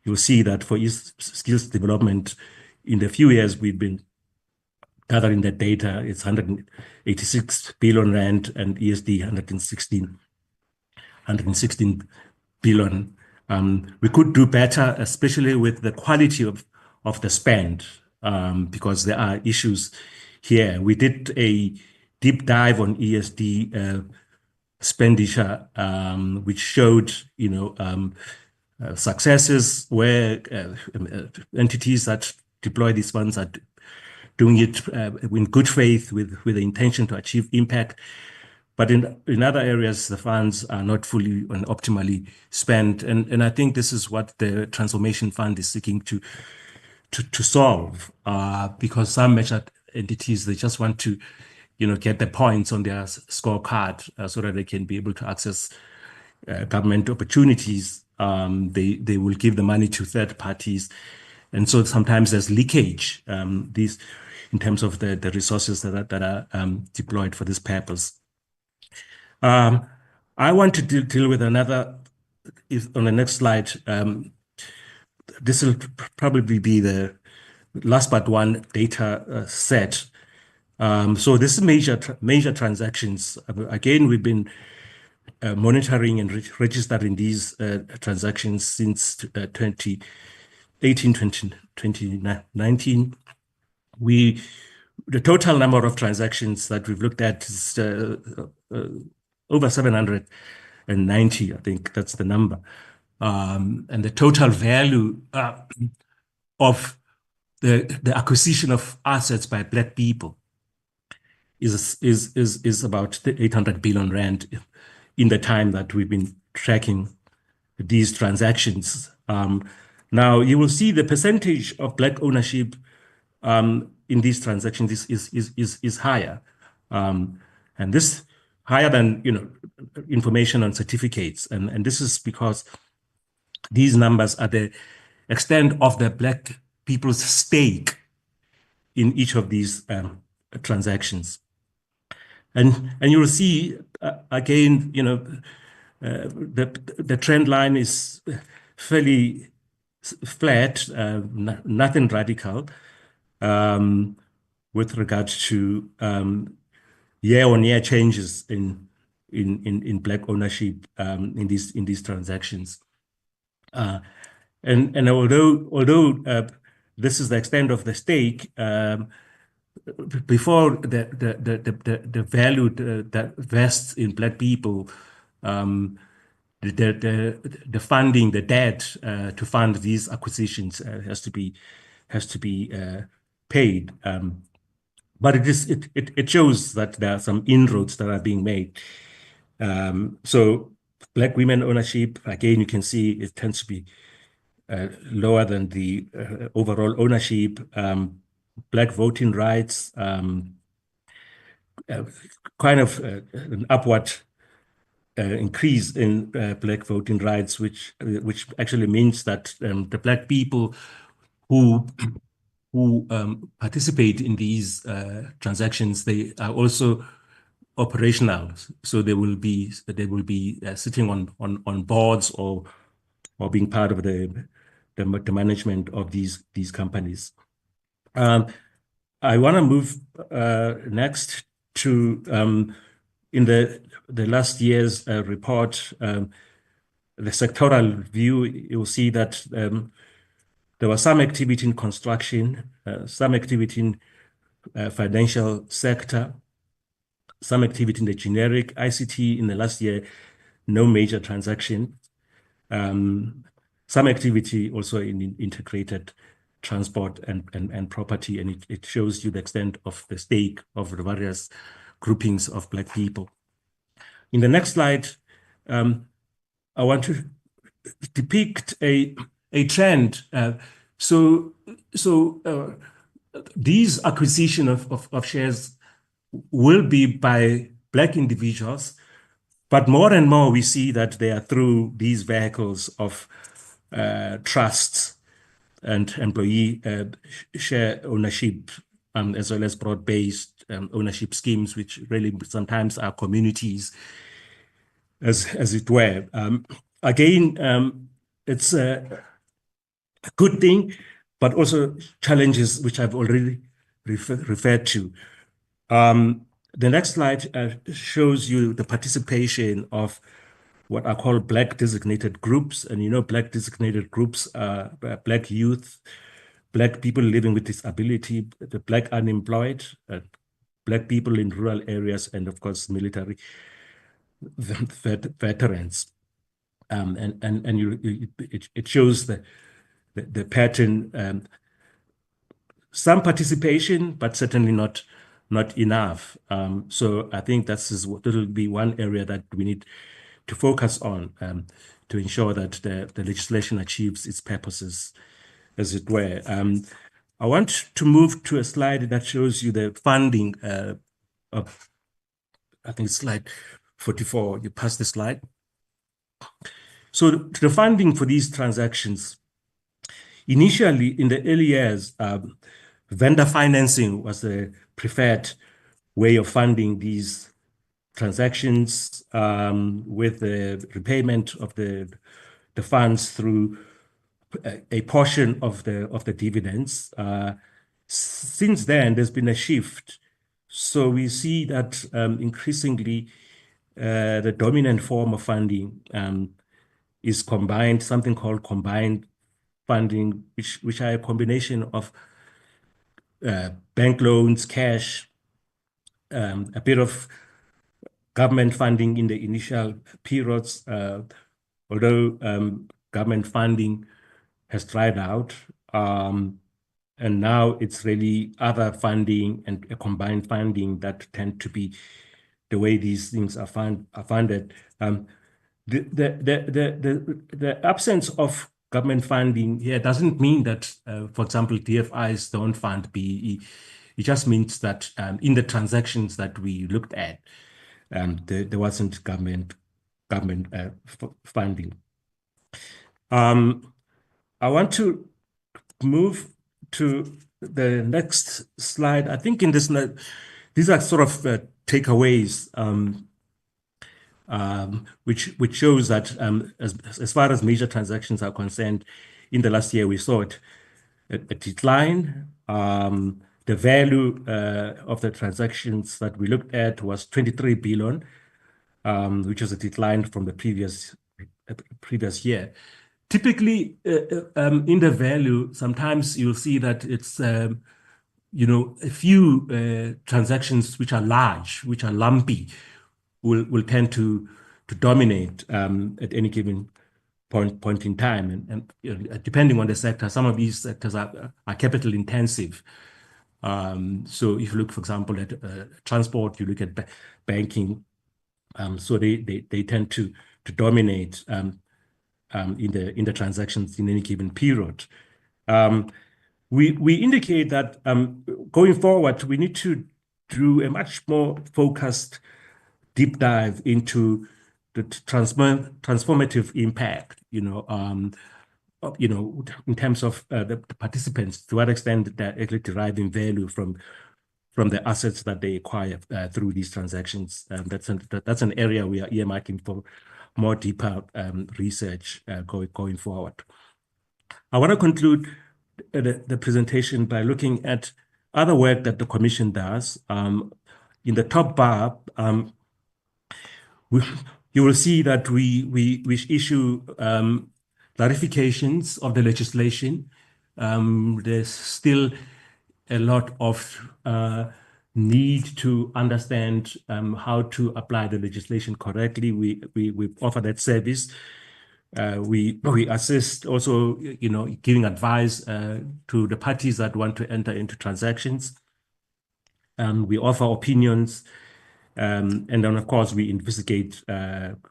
You'll see that for skills development, in the few years we've been gathering that data, it's 186 billion rand and ESD 116 billion. We could do better, especially with the quality of the spend, because there are issues here. We did a deep dive on ESD expenditure, which showed, successes where entities that deploy these funds are doing it in good faith with the intention to achieve impact. But in other areas, the funds are not fully and optimally spent. And I think this is what the Transformation Fund is seeking to solve, because some measured entities, they just want to, get the points on their scorecard so that they can be able to access government opportunities. They will give the money to third parties. And so sometimes there's leakage in terms of the resources that are deployed for this purpose. I want to deal with another, on the next slide. This will probably be the last but one data set. So this is major transactions. Again, we've been monitoring and registering these transactions since 2018, 2019. The total number of transactions that we've looked at is over 790, I think that's the number. And the total value of the acquisition of assets by Black people is about 800 billion rand in the time that we've been tracking these transactions. Now you will see the percentage of Black ownership in these transactions is higher, and this higher than information on certificates, and this is because these numbers are the extent of the Black people's stake in each of these transactions. And you will see again, the trend line is fairly flat, nothing radical with regards to year-on-year changes in Black ownership in these transactions. And although this is the extent of the stake, before the value that vests in Black people, the funding, the debt to fund these acquisitions has to be paid. But it shows that there are some inroads that are being made. So Black women ownership, again, you can see it tends to be lower than the overall ownership. Black voting rights, kind of an upward increase in Black voting rights, which actually means that the Black people who participate in these transactions, they are also operational. So they will be sitting on boards or being part of the management of these companies. I want to move next to in the last year's report, the sectoral view. You'll see that there was some activity in construction, some activity in financial sector, some activity in the generic ICT in the last year, no major transaction. Some activity also in integrated transport and property, and it shows you the extent of the stake of the various groupings of Black people. In the next slide, I want to depict a trend. So these acquisition of shares will be by Black individuals, but more and more we see that they are through these vehicles of trusts and employee share ownership, as well as broad-based ownership schemes, which really sometimes are communities, as it were. Again, it's a good thing, but also challenges which I've already referred to. The next slide shows you the participation of what I call Black designated groups. And you know, Black designated groups are Black youth, Black people living with disability, the Black unemployed, Black people in rural areas, and of course, military veterans. It shows the pattern, some participation, but certainly not enough. So I think that'll be one area that we need to focus on to ensure that the legislation achieves its purposes, as it were. I want to move to a slide that shows you the funding of, I think it's slide 44. You pass the slide. So the funding for these transactions, initially in the early years, vendor financing was the preferred way of funding these transactions, with the repayment of the funds through a portion of the dividends. Since then, there's been a shift. So we see that increasingly the dominant form of funding is combined, something called combined funding, which are a combination of bank loans, cash, a bit of government funding in the initial periods, although government funding has dried out. And now it's really other funding and a combined funding that tend to be the way these things are funded. The absence of government funding here doesn't mean that, for example, DFIs don't fund BEE. It just means that in the transactions that we looked at, there wasn't government funding. I want to move to the next slide. I think in this, these are sort of takeaways, which shows that as far as major transactions are concerned, in the last year we saw a decline. The value of the transactions that we looked at was 23 billion, which was a decline from the previous year. Typically, in the value, sometimes you'll see that it's a few transactions which are large, which are lumpy, will tend to dominate at any given point in time, and depending on the sector, some of these sectors are capital intensive. So if you look, for example, at transport, you look at banking, so they tend to dominate in the transactions in any given period. We indicate that going forward, we need to do a much more focused deep dive into the transformative impact, in terms of the participants, to what extent they're actually deriving value from the assets that they acquire through these transactions. That's an area we are earmarking for more deeper research going forward. I want to conclude the presentation by looking at other work that the Commission does. In the top bar, you will see that we issue clarifications of the legislation. There's still a lot of need to understand how to apply the legislation correctly. We offer that service. We assist also, giving advice to the parties that want to enter into transactions. We offer opinions, and then of course we investigate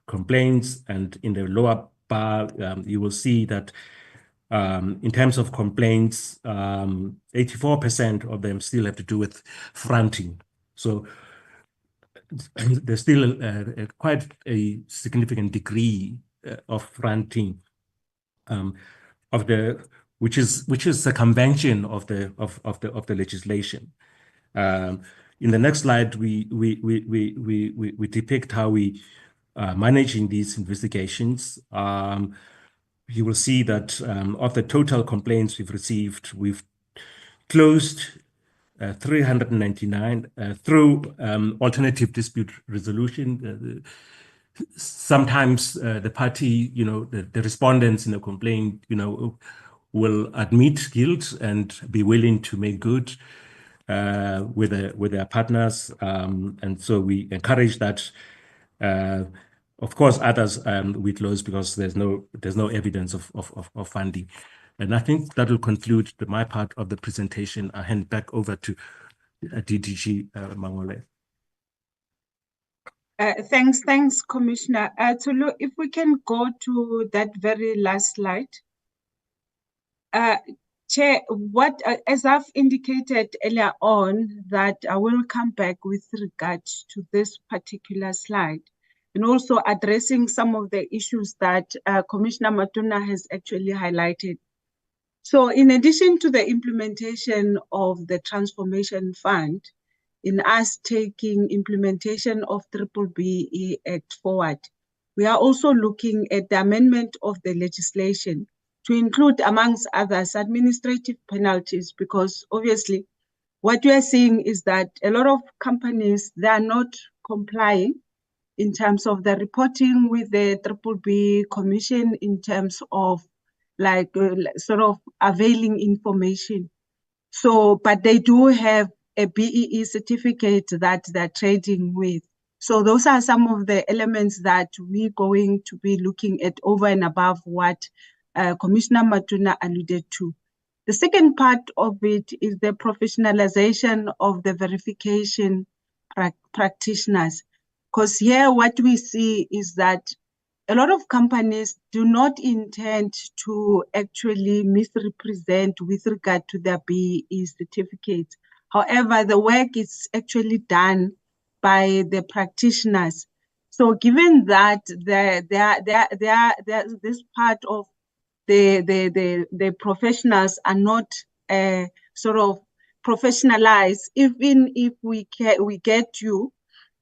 complaints. And in the lower bar, you will see that In terms of complaints, 84% of them still have to do with fronting. So there's still quite a significant degree of fronting, which is circumvention of the legislation. In the next slide, we depict how we are managing these investigations. You will see that of the total complaints we've received, we've closed 399 through alternative dispute resolution. Sometimes the party, the respondents in the complaint, will admit guilt and be willing to make good with their partners, and so we encourage that. Of course, others we close because there's no evidence of funding. And I think that will conclude my part of the presentation. I hand back over to DTG Mangole. Thanks, Commissioner. Tulu, if we can go to that very last slide. Chair, as I've indicated earlier on, that I will come back with regards to this particular slide, and also addressing some of the issues that Commissioner Matona has actually highlighted. So in addition to the implementation of the Transformation Fund, in us taking implementation of B-BBEE Act forward, we are also looking at the amendment of the legislation to include, amongst others, administrative penalties, because obviously what we are seeing is that a lot of companies, they are not complying in terms of the reporting with the B-BBEE Commission in terms of sort of availing information. So, but they do have a BEE certificate that they're trading with. So those are some of the elements that we're going to be looking at over and above what Commissioner Matona alluded to. The second part of it is the professionalization of the verification practitioners. Because here what we see is that a lot of companies do not intend to actually misrepresent with regard to their BEE certificates. However, the work is actually done by the practitioners. So given that this part of the professionals are not sort of professionalized, even if we get you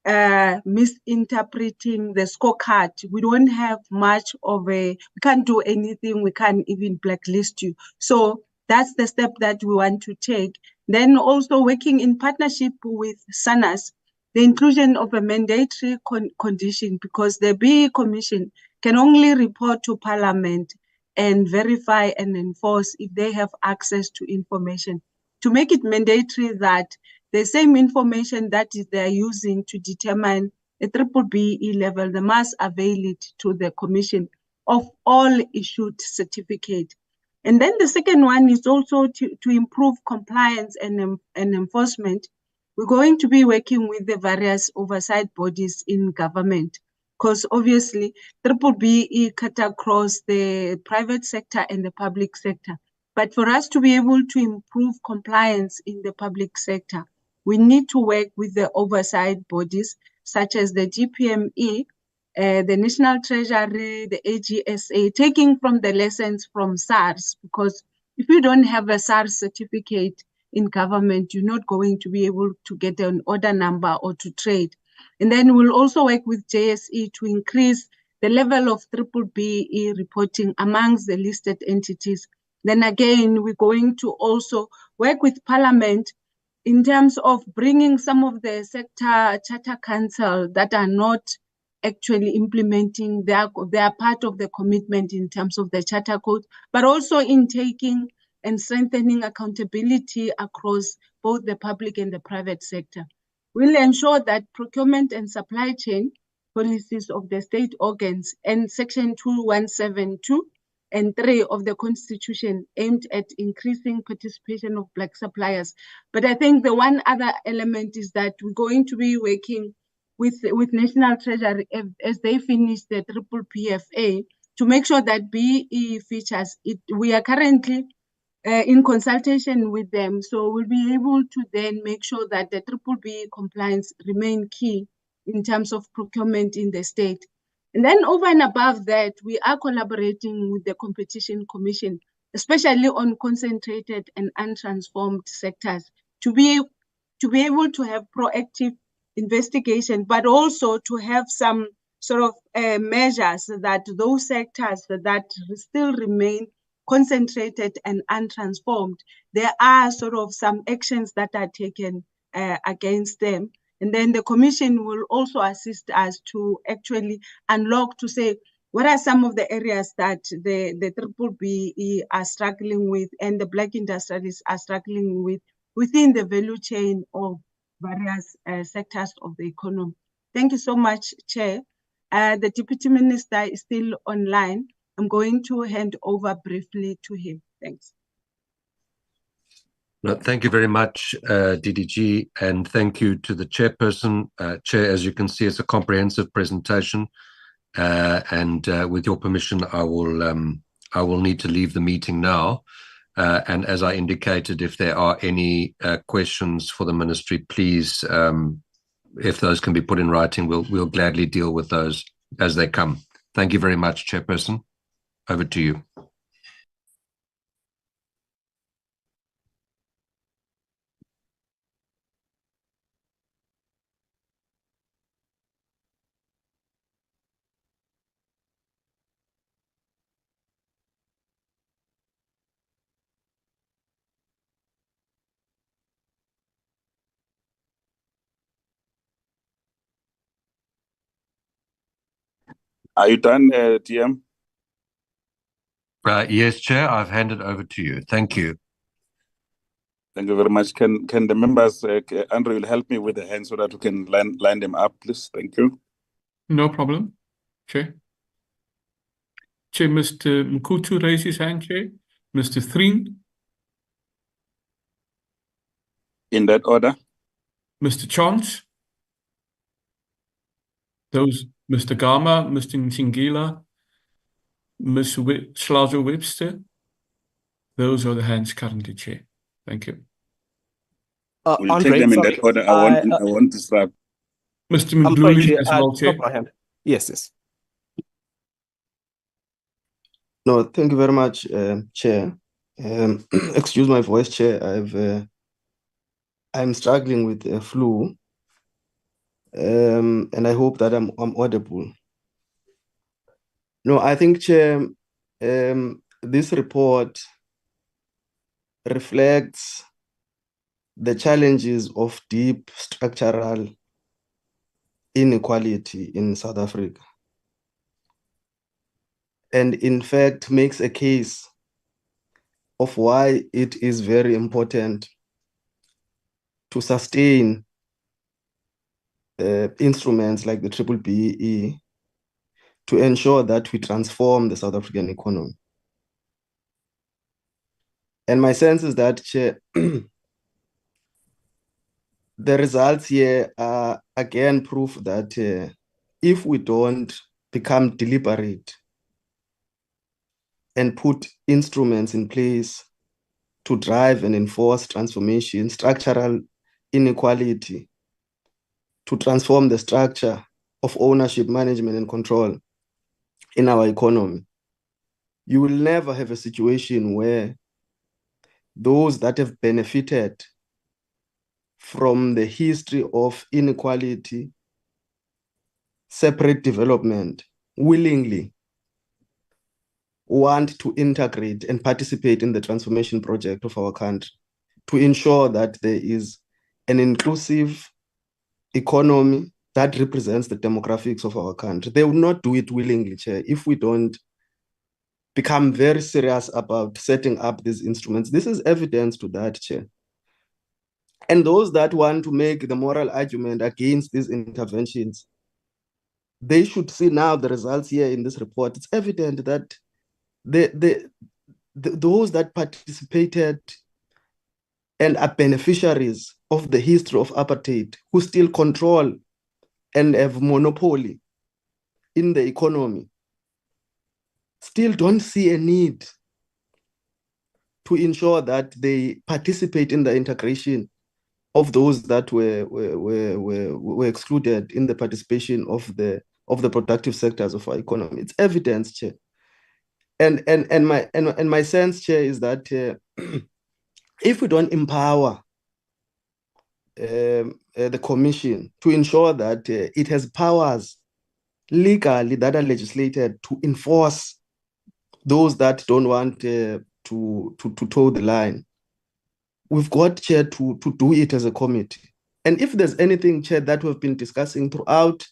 misinterpreting the scorecard, we don't have much of we can't do anything, we can't even blacklist you. So that's the step that we want to take. Then also working in partnership with SANAS, the inclusion of a mandatory condition, because the BEE Commission can only report to Parliament and verify and enforce if they have access to information. To make it mandatory that the same information that they're using to determine a B-BBEE level, they must avail it to the Commission of all issued certificate. And then the second one is also to improve compliance and enforcement. We're going to be working with the various oversight bodies in government, because obviously B-BBEE cut across the private sector and the public sector. But for us to be able to improve compliance in the public sector, we need to work with the oversight bodies such as the GPME, the National Treasury, the AGSA, taking from the lessons from SARS, because if you don't have a SARS certificate in government, you're not going to be able to get an order number or to trade. And then we'll also work with JSE to increase the level of B-BBEE reporting amongst the listed entities. Then again, we're going to also work with Parliament in terms of bringing some of the sector charter council that are not actually implementing their part of the commitment in terms of the charter code, but also in taking and strengthening accountability across both the public and the private sector. We'll ensure that procurement and supply chain policies of the state organs and Section 2172 and 3 of the Constitution aimed at increasing participation of Black suppliers. But I think the one other element is that we're going to be working with National Treasury as they finish the PPPFA to make sure that BEE features it. We are currently in consultation with them, so we'll be able to then make sure that the BBBEE compliance remain key in terms of procurement in the state. And then over and above that, we are collaborating with the Competition Commission, especially on concentrated and untransformed sectors, to be able to have proactive investigation, but also to have some sort of measures that those sectors that still remain concentrated and untransformed, there are sort of some actions that are taken against them. And then the commission will also assist us to actually unlock, to say, what are some of the areas that the BBBEE are struggling with and the Black industrialists are struggling with within the value chain of various sectors of the economy. Thank you so much, Chair. The Deputy Minister is still online. I'm going to hand over briefly to him. Thanks. No, thank you very much, DDG, and thank you to the chairperson. Chair, as you can see, it's a comprehensive presentation, and with your permission, I will need to leave the meeting now. And as I indicated, if there are any questions for the ministry, please, if those can be put in writing, we'll gladly deal with those as they come. Thank you very much, Chairperson. Over to you. Are you done, TM? Yes, Chair, I've handed over to you. Thank you. Thank you very much. Can the members, Andrew, will help me with the hands so that we can line them up, please? Thank you. No problem, Chair. Chair, Mr. Mkutu raised his hand, Chair. Mr. Threen. In that order. Mr. Chance. Those, Mr. Gama, Mr. Ntingila, Ms. Slazo-Webster. Those are the hands currently, Chair. Thank you. We'll Andre, take them in sorry, that order. I want to start. Mr. I'm sorry, Mdluli Chair, as well, Chair. my hand. Yes. No, thank you very much, Chair. Excuse my voice, Chair. I'm struggling with a flu, and I hope that I'm audible. No, I think, Chair, this report reflects the challenges of deep structural inequality in South Africa, and in fact makes a case of why it is very important to sustain instruments like the BBBEE to ensure that we transform the South African economy. And my sense is that, Chair, the results here are again proof that if we don't become deliberate and put instruments in place to drive and enforce transformation, structural inequality, to transform the structure of ownership, management, and control in our economy, you will never have a situation where those that have benefited from the history of inequality, separate development, willingly want to integrate and participate in the transformation project of our country to ensure that there is an inclusive economy that represents the demographics of our country. They will not do it willingly, Chair, if we don't become very serious about setting up these instruments. This is evidence to that, Chair. And those that want to make the moral argument against these interventions, they should see now the results here in this report. It's evident that those that participated and are beneficiaries of the history of apartheid, who still control and have monopoly in the economy, still don't see a need to ensure that they participate in the integration of those that were excluded in the participation of the productive sectors of our economy. It's evidence, Chair. And my sense, Chair, is that if we don't empower the Commission to ensure that it has powers legally that are legislated to enforce those that don't want to toe the line, we've got, Chair, to do it as a committee. And if there's anything, Chair, that we've been discussing throughout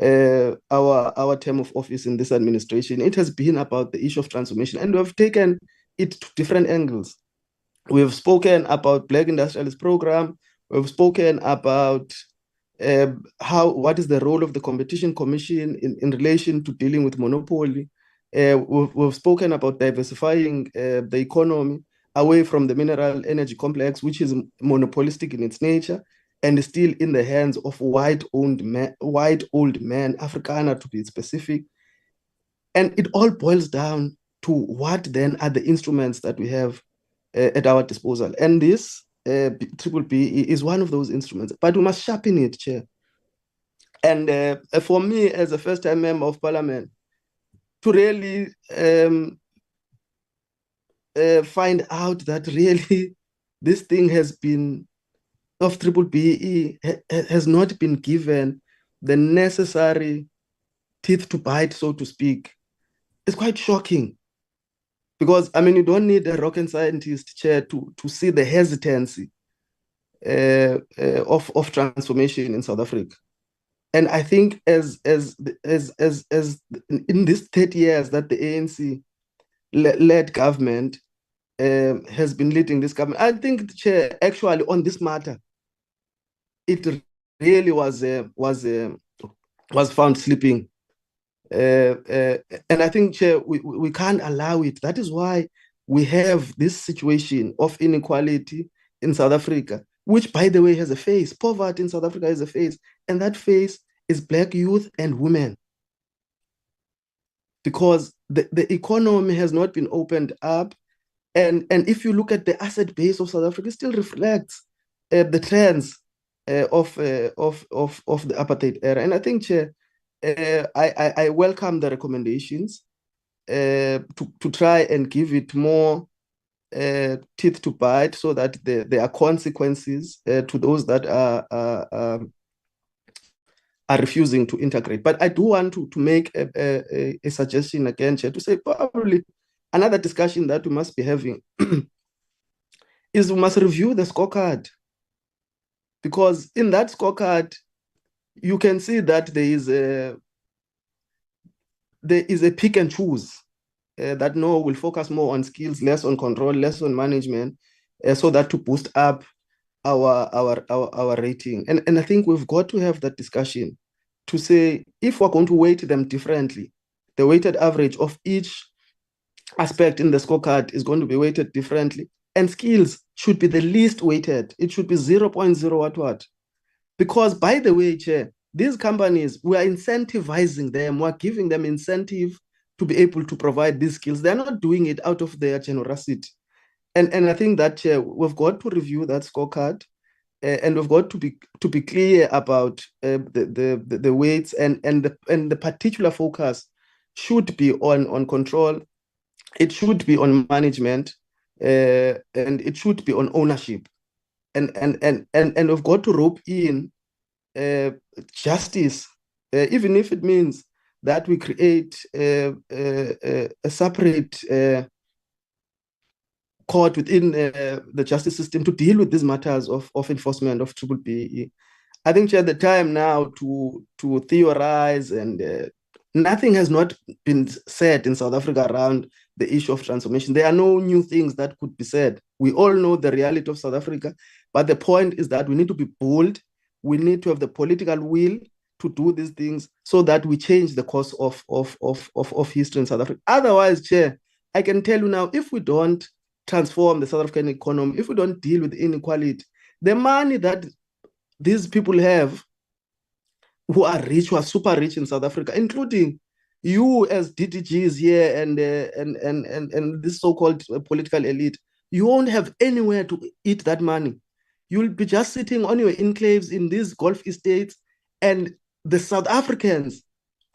our term of office in this administration, it has been about the issue of transformation, and we've taken it to different angles. We've spoken about Black Industrialist Program. We've spoken about what is the role of the Competition Commission in relation to dealing with monopoly. We've spoken about diversifying the economy away from the mineral energy complex, which is monopolistic in its nature and is still in the hands of white old men, Afrikaner to be specific. And it all boils down to what then are the instruments that we have at our disposal. And this B-BBEE is one of those instruments, but we must sharpen it, Chair. And for me, as a first-time member of Parliament, to really find out that really this thing has been, of B-BBEE, has not been given the necessary teeth to bite, so to speak, is quite shocking. Because, I mean, you don't need a rocket scientist, Chair, to see the hesitancy of transformation in South Africa. And I think as in these 30 years that the ANC led government has been leading this government, I think, Chair, actually on this matter, it really was found sleeping. And I think, Chair, we can't allow it. That is why we have this situation of inequality in South Africa, which, by the way, has a face. Poverty in South Africa has a face, and that face is Black youth and women. Because the economy has not been opened up, and if you look at the asset base of South Africa, it still reflects the trends of the apartheid era. And I think, Chair, I welcome the recommendations to try and give it more teeth to bite, so that there are consequences to those that are refusing to integrate. But I do want to make a suggestion again, Chair, to say probably another discussion that we must be having is we must review the scorecard. Because in that scorecard, you can see that there is a pick and choose that will focus more on skills, less on control, less on management, so that to boost up our rating. And I think we've got to have that discussion to say, if we're going to weight them differently, the weighted average of each aspect in the scorecard is going to be weighted differently, and skills should be the least weighted. It should be 0.0 what. Because, by the way, Chair, these companies, we are incentivizing them, we're giving them incentive to be able to provide these skills. They're not doing it out of their generosity. And I think that, Chair, we've got to review that scorecard, and we've got to be clear about the weights, and the particular focus should be on control, it should be on management, and it should be on ownership. And we've got to rope in justice, even if it means that we create a separate court within the justice system to deal with these matters of enforcement of B-BBEE. I think, Chair, the time now to theorize, and nothing has not been said in South Africa around the issue of transformation. There are no new things that could be said. We all know the reality of South Africa, but the point is that we need to be bold. We need to have the political will to do these things so that we change the course of history in South Africa. Otherwise, Chair, I can tell you now, if we don't transform the South African economy, if we don't deal with inequality, the money that these people have who are rich, who are super rich in South Africa, including You as DTGs here and this so-called political elite, you won't have anywhere to eat that money. You'll be just sitting on your enclaves in these Gulf estates, and the South Africans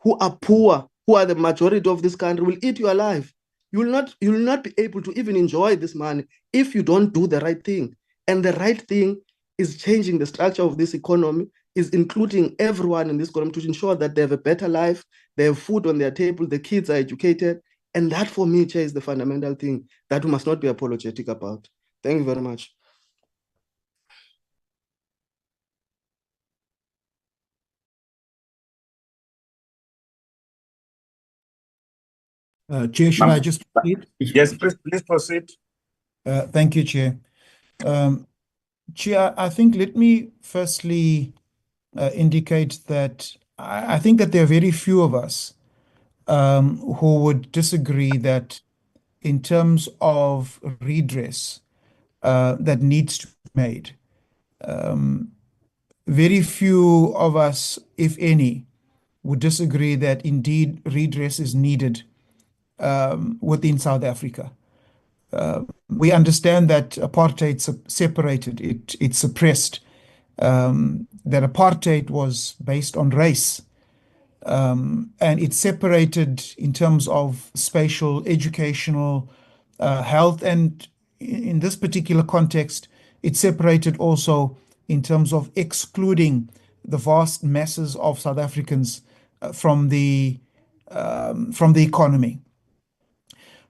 who are poor, who are the majority of this country, will eat you alive. You will not be able to even enjoy this money if you don't do the right thing. And the right thing is changing the structure of this economy, is including everyone in this economy to ensure that they have a better life, they have food on their table, the kids are educated. And that, for me, Chair, is the fundamental thing that we must not be apologetic about. Thank you very much. Chair, should I just proceed? Yes, please proceed. Thank you, Chair. Chair, I think let me firstly indicate that I think that there are very few of us who would disagree that in terms of redress that needs to be made, very few of us, if any, would disagree that indeed redress is needed within South Africa. We understand that apartheid separated, it suppressed, that apartheid was based on race, and it separated in terms of spatial, educational, health, and in this particular context, it separated also in terms of excluding the vast masses of South Africans from the economy.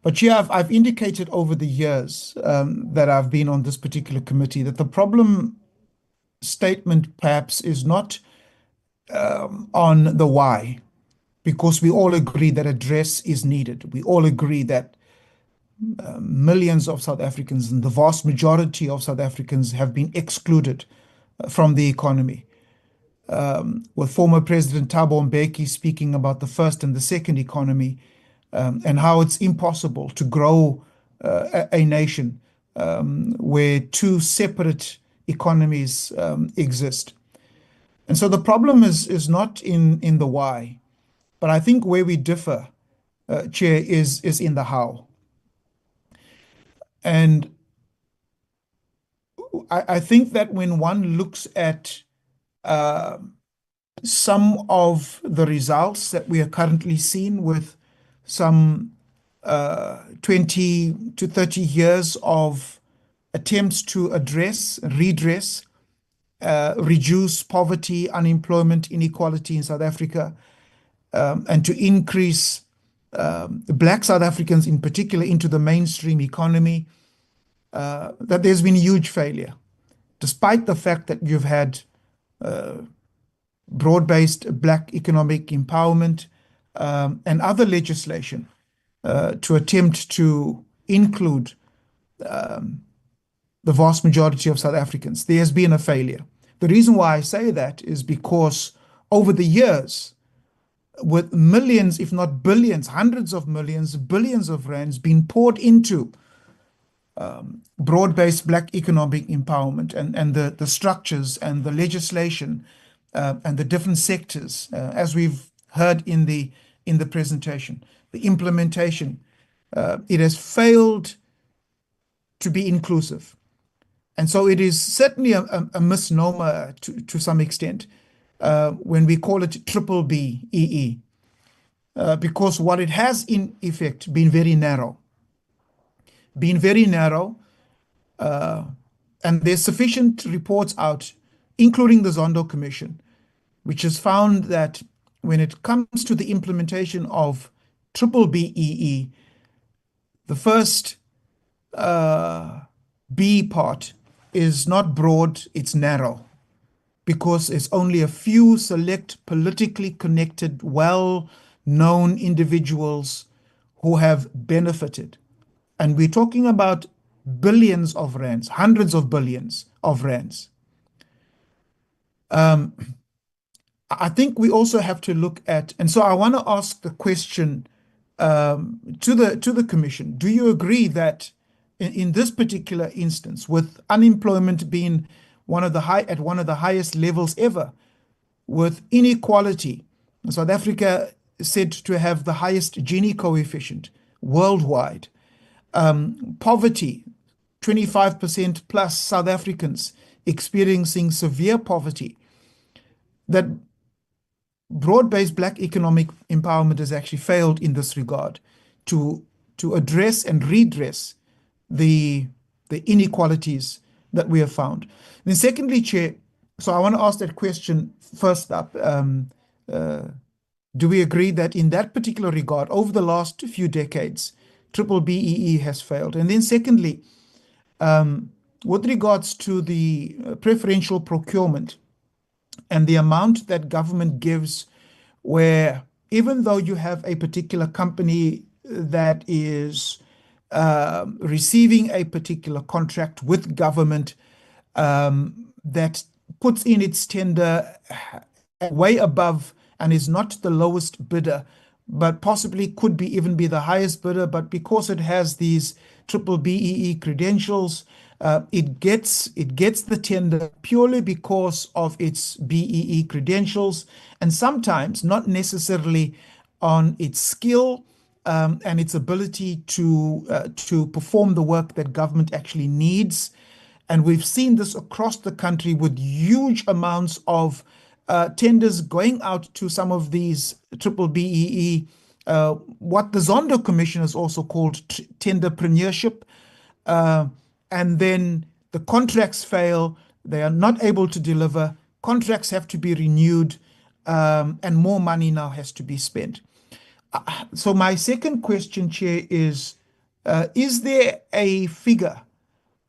But yeah, I've indicated over the years that I've been on this particular committee that the problem statement perhaps is not on the why, because we all agree that address is needed. We all agree that millions of South Africans and the vast majority of South Africans have been excluded from the economy. With former President Thabo Mbeki speaking about the first and the second economy, and how it's impossible to grow a nation where two separate economies exist. And so the problem is not in the why, but I think where we differ, Chair, is in the how. And I think that when one looks at some of the results that we are currently seeing with some 20 to 30 years of attempts to redress, reduce poverty, unemployment, inequality in South Africa, and to increase Black South Africans in particular into the mainstream economy, that there's been huge failure, despite the fact that you've had broad-based Black economic empowerment and other legislation to attempt to include the vast majority of South Africans. There has been a failure. The reason why I say that is because over the years, with millions, if not billions, hundreds of millions, billions of rands being poured into broad-based Black economic empowerment and the structures and the legislation and the different sectors, as we've heard in the presentation, the implementation, it has failed to be inclusive. And so it is certainly a misnomer to some extent when we call it B-BBEE, because what it has in effect been very narrow. And there's sufficient reports out, including the Zondo Commission, which has found that when it comes to the implementation of B-BBEE, the first B part is not broad, it's narrow, because it's only a few select politically connected, well-known individuals who have benefited. And we're talking about billions of rands, hundreds of billions of rands. I think we also have to look at, and so I want to ask the question to the Commission. Do you agree that in this particular instance, with unemployment being at one of the highest levels ever, with inequality, South Africa said to have the highest Gini coefficient worldwide. Poverty, 25% plus South Africans experiencing severe poverty. That broad-based Black economic empowerment has actually failed in this regard to address and redress the inequalities that we have found. Then secondly, Chair, so I want to ask that question first up. Do we agree that in that particular regard, over the last few decades, B-BBEE has failed? And then secondly, with regards to the preferential procurement and the amount that government gives, where even though you have a particular company that is receiving a particular contract with government that puts in its tender way above and is not the lowest bidder, but possibly could be even be the highest bidder, but because it has these B-BBEE credentials, it gets the tender purely because of its BEE credentials, and sometimes not necessarily on its skill and its ability to perform the work that government actually needs. And we've seen this across the country with huge amounts of tenders going out to some of these B-BBEE, what the Zondo Commission has also called tenderpreneurship. And then the contracts fail, they are not able to deliver, contracts have to be renewed, and more money now has to be spent. So my second question, Chair, is there a figure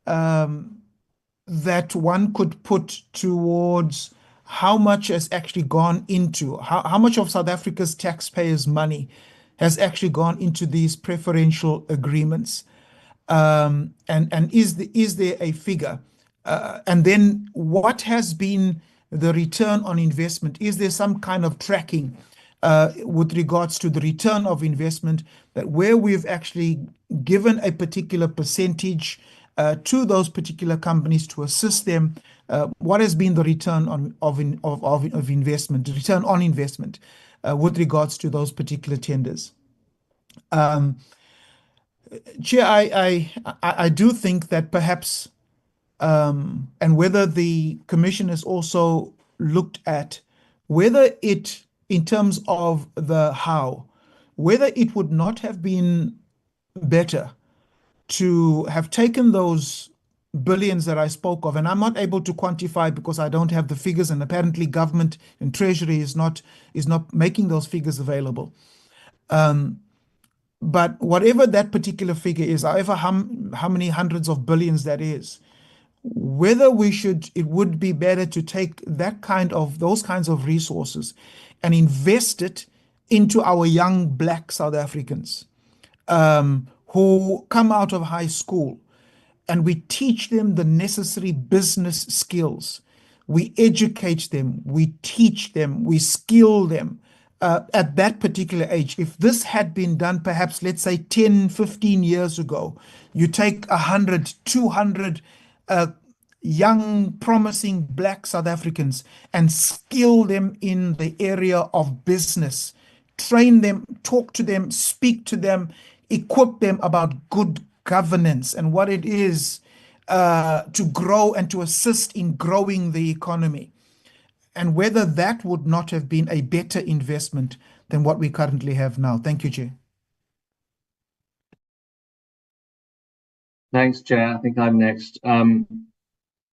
that one could put towards how much has actually gone into, how much of South Africa's taxpayers' money has actually gone into these preferential agreements? And is there a figure? And then what has been the return on investment? Is there some kind of tracking with regards to the return of investment, that where we've actually given a particular percentage to those particular companies to assist them, what has been the return of investment, the return on investment with regards to those particular tenders? Chair, I do think that perhaps, and whether the Commission has also looked at whether it, in terms of the how, whether it would not have been better to have taken those billions that I spoke of, and I'm not able to quantify because I don't have the figures, and apparently government and Treasury is not making those figures available. But whatever that particular figure is, however how many hundreds of billions that is, whether it would be better to take those kinds of resources and invest it into our young Black South Africans who come out of high school, and we teach them the necessary business skills. We educate them, we teach them, we skill them at that particular age. If this had been done perhaps, let's say 10, 15 years ago, you take 100, 200 young, promising Black South Africans and skill them in the area of business, train them, talk to them, speak to them, equip them about good governance and what it is to grow and to assist in growing the economy, and whether that would not have been a better investment than what we currently have now. Thank you, Chair. Thanks, Chair. I think I'm next.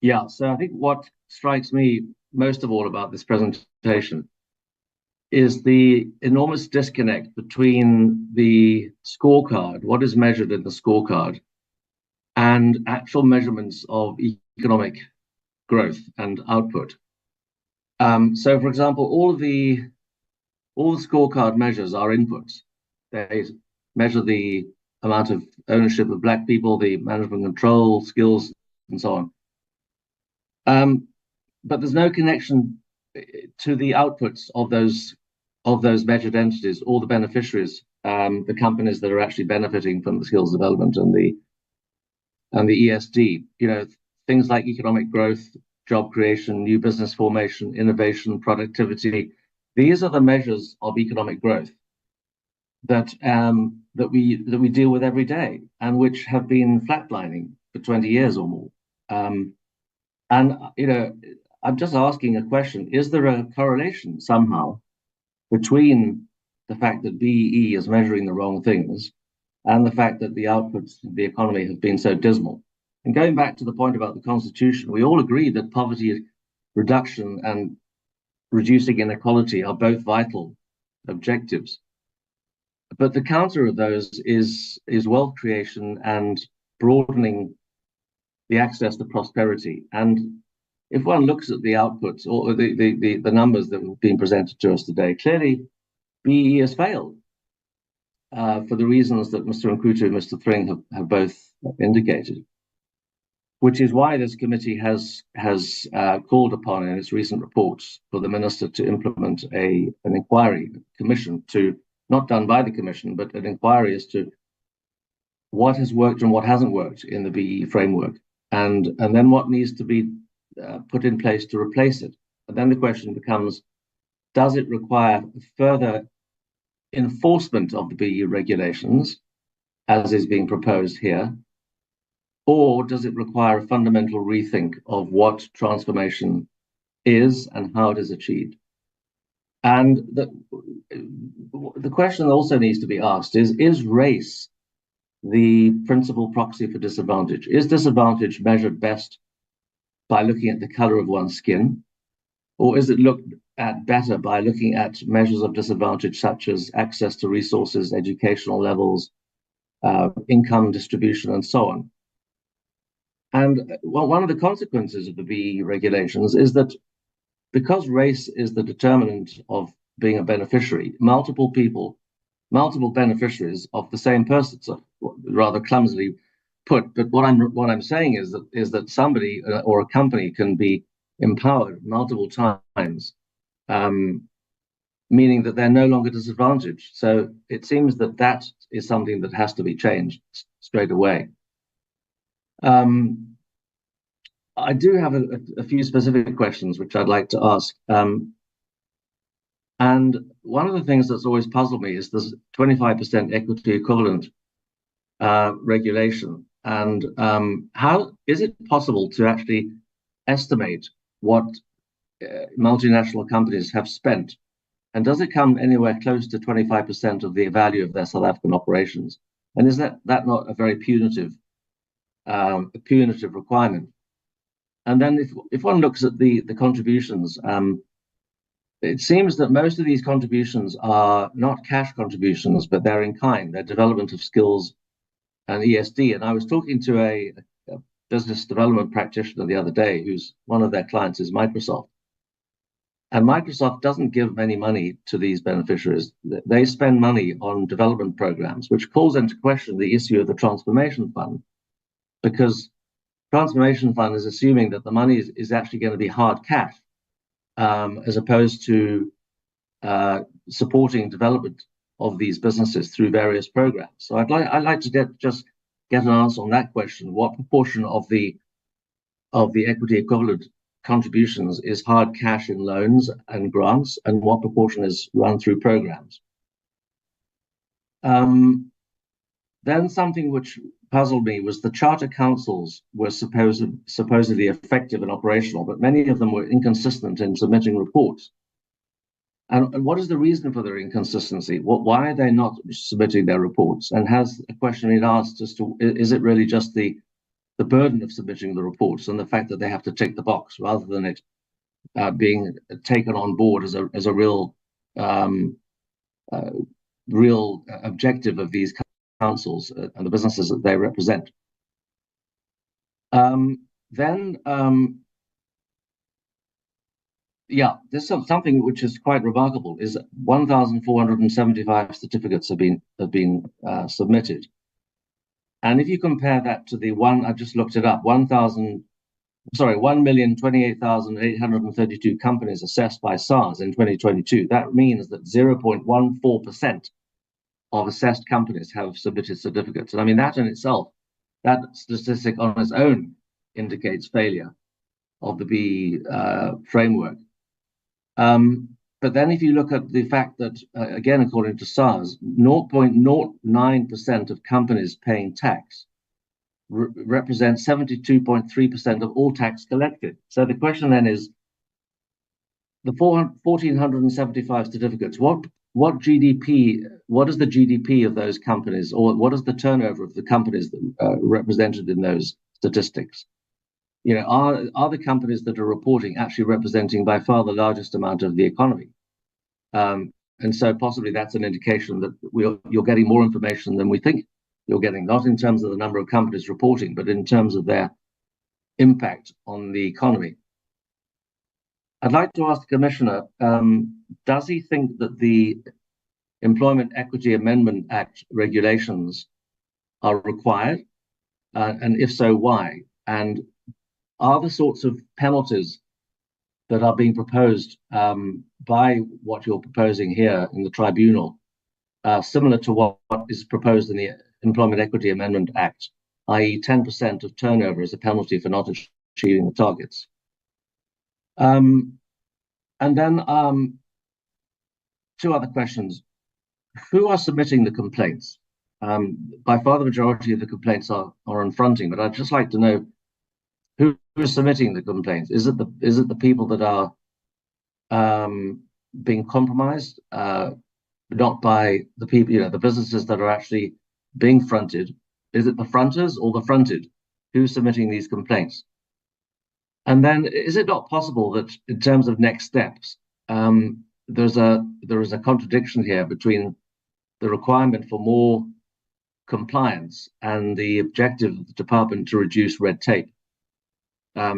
Yeah, so I think what strikes me most of all about this presentation is the enormous disconnect between the scorecard, what is measured in the scorecard, and actual measurements of economic growth and output. So, for example, all the scorecard measures are inputs. They measure the amount of ownership of Black people, the management control skills, and so on. But there's no connection to the outputs of those measured entities, or the beneficiaries, the companies that are actually benefiting from the skills development and the ESD. You know, things like economic growth, job creation, new business formation, innovation, productivity. These are the measures of economic growth. that we deal with every day, and which have been flatlining for 20 years or more. And I'm just asking a question: is there a correlation somehow between the fact that BEE is measuring the wrong things and the fact that the outputs of the economy have been so dismal? And going back to the point about the Constitution, we all agree that poverty reduction and reducing inequality are both vital objectives. But the counter of those is wealth creation and broadening the access to prosperity. And if one looks at the outputs or the numbers that have been presented to us today, clearly BEE has failed for the reasons that Mr. Nkutu and Mr. Thring have both indicated, which is why this committee has called upon in its recent reports for the minister to implement an inquiry commission, to not done by the commission, but an inquiry as to what has worked and what hasn't worked in the BEE framework, and then what needs to be put in place to replace it. And then the question becomes, does it require further enforcement of the BEE regulations, as is being proposed here, or does it require a fundamental rethink of what transformation is and how it is achieved? And the question that also needs to be asked is race the principal proxy for disadvantage? Is disadvantage measured best by looking at the color of one's skin? Or is it looked at better by looking at measures of disadvantage such as access to resources, educational levels, income distribution, and so on? And one of the consequences of the BEE regulations is that because race is the determinant of being a beneficiary, multiple people, multiple beneficiaries of the same person, so rather clumsily put. But what I'm saying is that somebody or a company can be empowered multiple times, meaning that they're no longer disadvantaged. So it seems that is something that has to be changed straight away. I do have a few specific questions which I'd like to ask. And one of the things that's always puzzled me is this 25% equity equivalent regulation. And how is it possible to actually estimate what multinational companies have spent? And does it come anywhere close to 25% of the value of their South African operations? And is that not a very punitive requirement? And then if one looks at the contributions, it seems that most of these contributions are not cash contributions, but they're in kind. They're development of skills and ESD. And I was talking to a business development practitioner the other day, who's one of their clients is Microsoft. And Microsoft doesn't give any money to these beneficiaries. They spend money on development programs, which calls into question the issue of the transformation fund, because transformation fund is assuming that the money is actually going to be hard cash, as opposed to supporting development of these businesses through various programs. So I'd like to get an answer on that question. What proportion of the equity equivalent contributions is hard cash in loans and grants, and what proportion is run through programs? Then something which puzzled me was the charter councils were supposedly effective and operational, but many of them were inconsistent in submitting reports. And what is the reason for their inconsistency? Why are they not submitting their reports? And has a question been asked as to, is it really just the burden of submitting the reports and the fact that they have to tick the box rather than it being taken on board as a real objective of these councils and the businesses that they represent? There's something which is quite remarkable, is 1,475 certificates have been submitted. And if you compare that to the one, I just looked it up, 1,028,832 companies assessed by SARS in 2022, that means that 0.14% of assessed companies have submitted certificates. And I mean, that in itself, that statistic on its own indicates failure of the BEE framework. But then if you look at the fact that, again, according to SARS, 0.09% of companies paying tax represent 72.3% of all tax collected. So the question then is, the 1,475 certificates, what GDP, what is the GDP of those companies, or what is the turnover of the companies that, represented in those statistics? You know, are the companies that are reporting actually representing by far the largest amount of the economy? And so possibly that's an indication that you're getting more information than we think you're getting, not in terms of the number of companies reporting, but in terms of their impact on the economy. I'd like to ask the Commissioner, does he think that the Employment Equity Amendment Act regulations are required? And if so, why? And are the sorts of penalties that are being proposed by what you're proposing here in the tribunal similar to what is proposed in the Employment Equity Amendment Act, i.e. 10% of turnover as a penalty for not achieving the targets? And then two other questions. Who are submitting the complaints? By far the majority of the complaints are on fronting, but I'd just like to know who is submitting the complaints. Is it the people that are being compromised, not by the people, you know, the businesses that are actually being fronted? Is it the fronters or the fronted? Who's submitting these complaints? And then, is it not possible that, in terms of next steps, there is a contradiction here between the requirement for more compliance and the objective of the department to reduce red tape?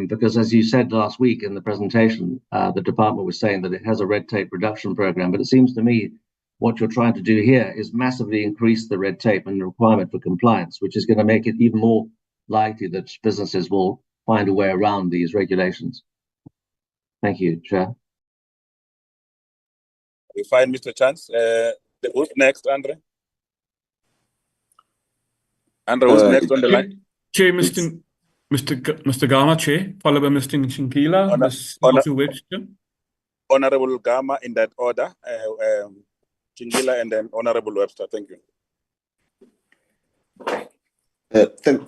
Because, as you said last week in the presentation, the department was saying that it has a red tape reduction program, but it seems to me what you're trying to do here is massively increase the red tape and the requirement for compliance, which is going to make it even more likely that businesses will find a way around these regulations. Thank you, Chair. We find Mr. Chance. Who's next, Andre? Andre, who's next on the line? Chair, Mr. Gama, Chair, followed by Mr. Nchingila, Ms. Webster. Honorable Gama in that order, Chingila, and then Honorable Webster. Thank you.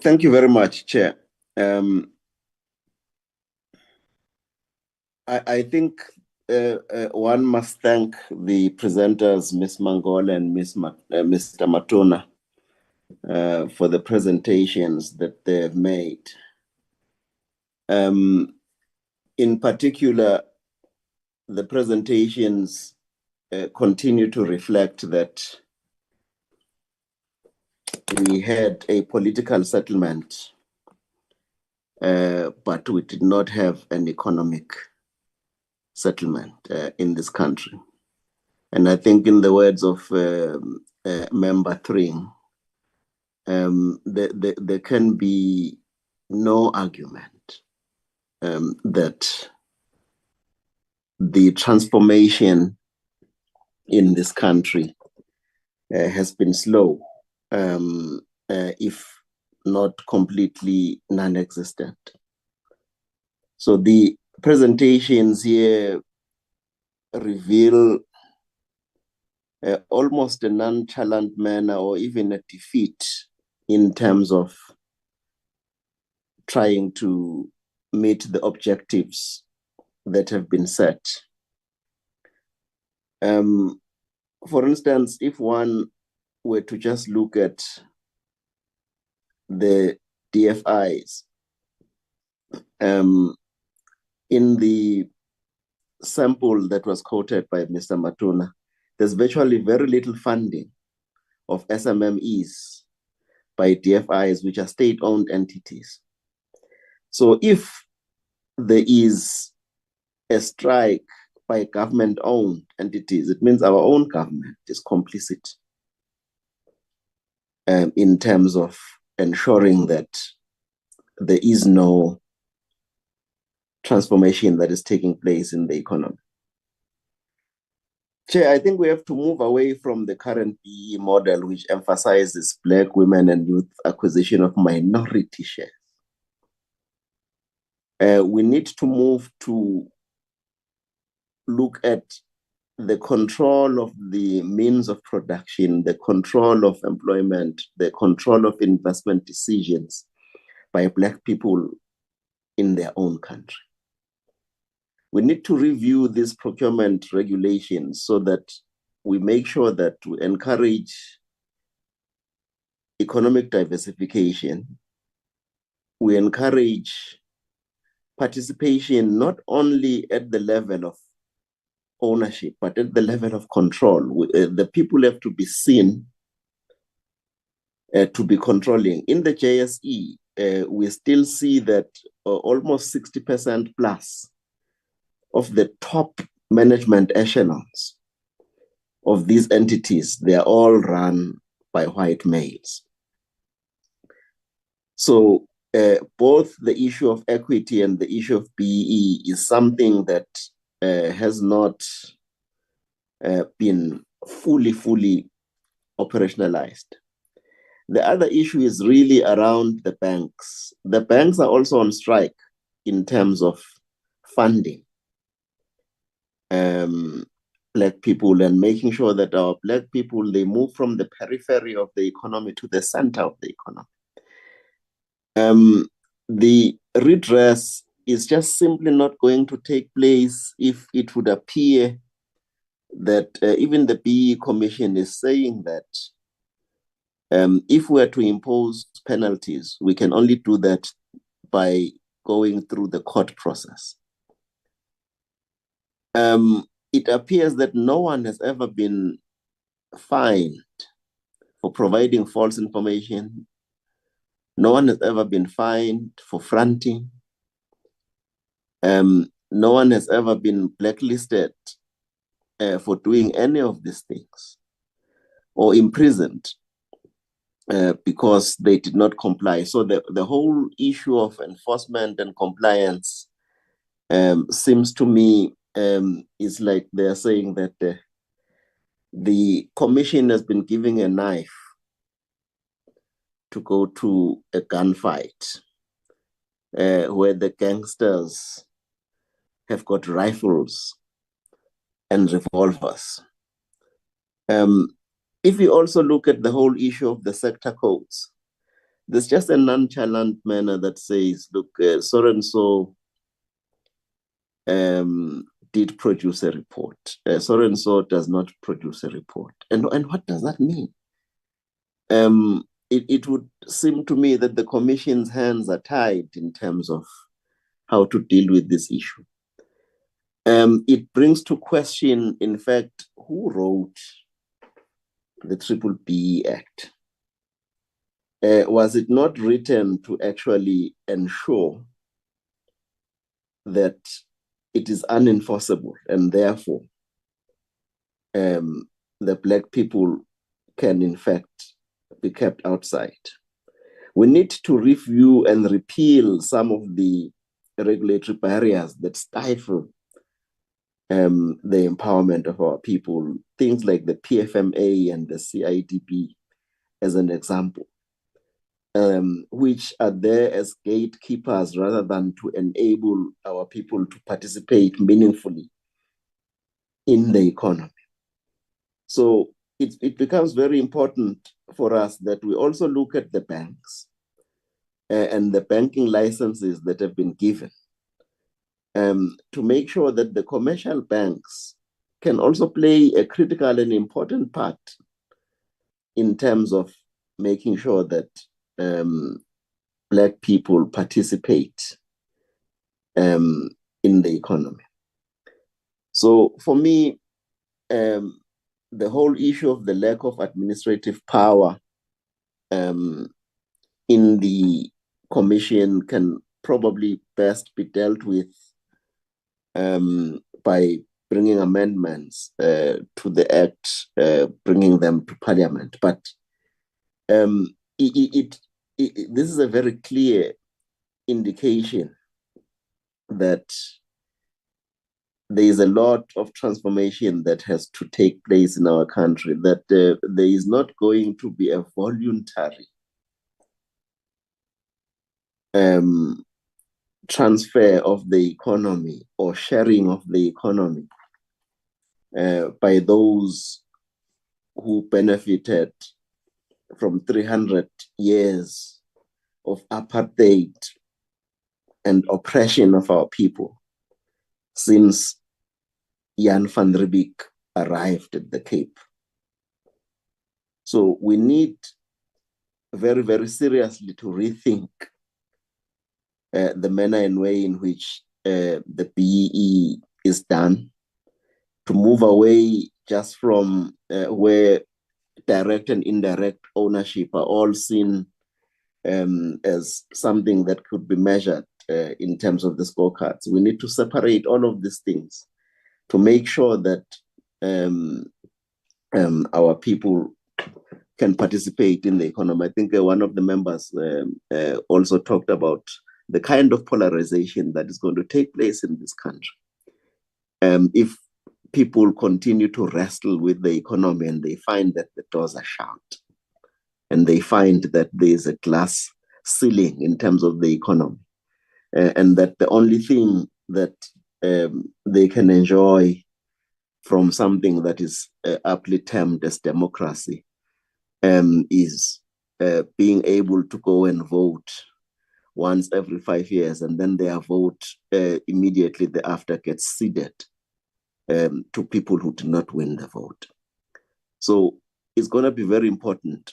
Thank you very much, Chair. I think one must thank the presenters, Ms. Mangol and Mr. Matona, for the presentations that they've made. In particular, the presentations continue to reflect that we had a political settlement, but we did not have an economic settlement in this country. And I think, in the words of Member 3, there can be no argument that the transformation in this country has been slow, if not completely non-existent. So the presentations here reveal almost a nonchalant manner, or even a defeat, in terms of trying to meet the objectives that have been set. For instance, if one were to just look at the DFIs, in the sample that was quoted by Mr. Matuna, there's virtually very little funding of SMMEs by DFIs, which are state-owned entities. So if there is a strike by government-owned entities, it means our own government is complicit in terms of ensuring that there is no transformation that is taking place in the economy. Chair, I think we have to move away from the current BEE model, which emphasizes Black women and youth acquisition of minority shares. We need to move to look at the control of the means of production, the control of employment, the control of investment decisions by Black people in their own country. We need to review these procurement regulations so that we make sure that we encourage economic diversification. We encourage participation not only at the level of ownership, but at the level of control. The people have to be seen to be controlling. In the JSE, we still see that almost 60% plus of the top management echelons of these entities, they are all run by white males. So both the issue of equity and the issue of BEE is something that has not been fully operationalized. The other issue is really around the banks. The banks are also on strike in terms of funding Black people and making sure that our Black people, they move from the periphery of the economy to the center of the economy. The redress is just simply not going to take place if it would appear that even the BEE Commission is saying that if we are to impose penalties, we can only do that by going through the court process. It appears that no one has ever been fined for providing false information. No one has ever been fined for fronting. No one has ever been blacklisted for doing any of these things or imprisoned because they did not comply. So the whole issue of enforcement and compliance seems to me is like they're saying that the commission has been giving a knife to go to a gunfight where the gangsters have got rifles and revolvers. If you also look at the whole issue of the sector codes, there's just a nonchalant manner that says, look, so-and-so did produce a report. So-and-so does not produce a report. And what does that mean? It would seem to me that the commission's hands are tied in terms of how to deal with this issue. It brings to question, in fact, who wrote the B-BBEE Act? Was it not written to actually ensure that it is unenforceable and therefore the Black people can in fact be kept outside? We need to review and repeal some of the regulatory barriers that stifle the empowerment of our people, things like the PFMA and the CIDP as an example, which are there as gatekeepers rather than to enable our people to participate meaningfully in the economy. So it becomes very important for us that we also look at the banks and the banking licenses that have been given to make sure that the commercial banks can also play a critical and important part in terms of making sure that Black people participate in the economy. So for me, the whole issue of the lack of administrative power in the commission can probably best be dealt with by bringing amendments to the Act, bringing them to Parliament. But this is a very clear indication that there is a lot of transformation that has to take place in our country, that there is not going to be a voluntary transfer of the economy or sharing of the economy by those who benefited from 300 years of apartheid and oppression of our people since Jan van Riebeeck arrived at the Cape. So we need very, very seriously to rethink the manner and way in which the BEE is done, to move away just from where direct and indirect ownership are all seen as something that could be measured in terms of the scorecards. We need to separate all of these things to make sure that our people can participate in the economy. I think one of the members also talked about the kind of polarization that is going to take place in this country. If people continue to wrestle with the economy and they find that the doors are shut, and they find that there is a glass ceiling in terms of the economy, and that the only thing that they can enjoy from something that is aptly termed as democracy is being able to go and vote once every 5 years, and then their vote immediately thereafter gets ceded to people who did not win the vote. So it's going to be very important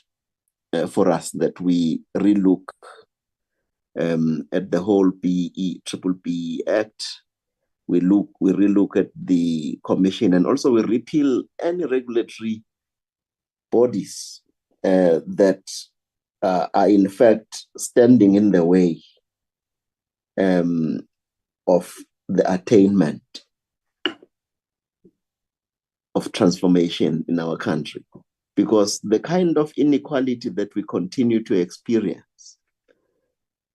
for us that we relook at the whole B-BBEE Act. We relook at the commission, and also we repeal any regulatory bodies that are in fact standing in the way of the attainment of transformation in our country. Because the kind of inequality that we continue to experience,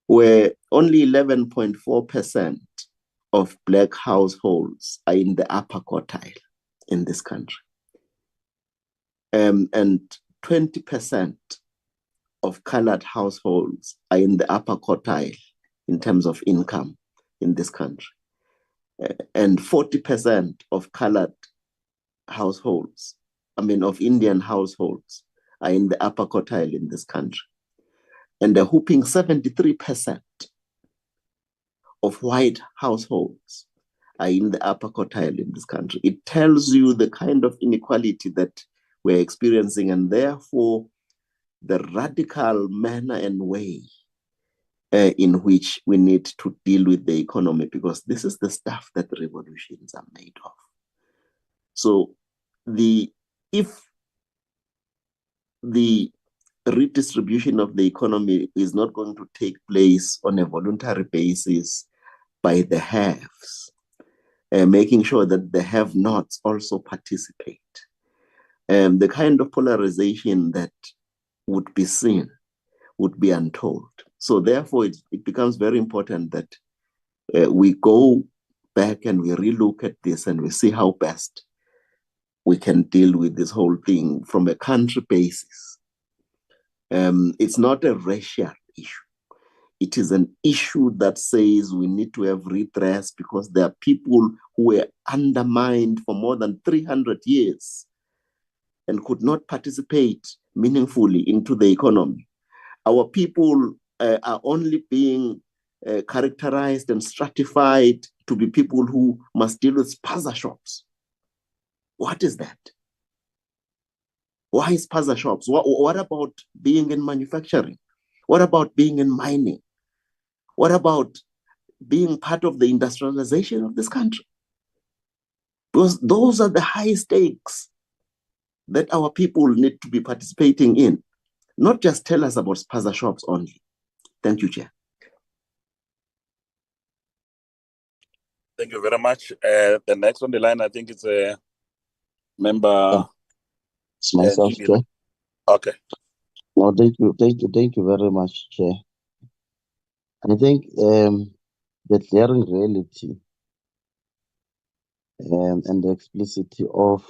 where only 11.4% of Black households are in the upper quartile in this country, and 20% of colored households are in the upper quartile in terms of income in this country, and 40% of colored households, of Indian households, are in the upper quartile in this country. And a whooping 73% of white households are in the upper quartile in this country. It tells you the kind of inequality that we're experiencing, and therefore the radical manner and way in which we need to deal with the economy, because this is the stuff that revolutions are made of. So if the redistribution of the economy is not going to take place on a voluntary basis by the haves, making sure that the have-nots also participate, the kind of polarization that would be seen would be untold. So therefore, it becomes very important that we go back and we relook at this and we see how best we can deal with this whole thing from a country basis. It's not a racial issue. It is an issue that says we need to have redress because there are people who were undermined for more than 300 years and could not participate meaningfully into the economy. Our people are only being characterized and stratified to be people who must deal with spaza shops. What is that? Why spaza shops? What about being in manufacturing? What about being in mining? What about being part of the industrialization of this country? Because those are the high stakes that our people need to be participating in, not just tell us about spaza shops only. Thank you, Chair. Thank you very much. The next on the line, I think it's a member. It's myself, Chair. Okay. No, thank you very much, Chair. I think the glaring reality and the explicitity of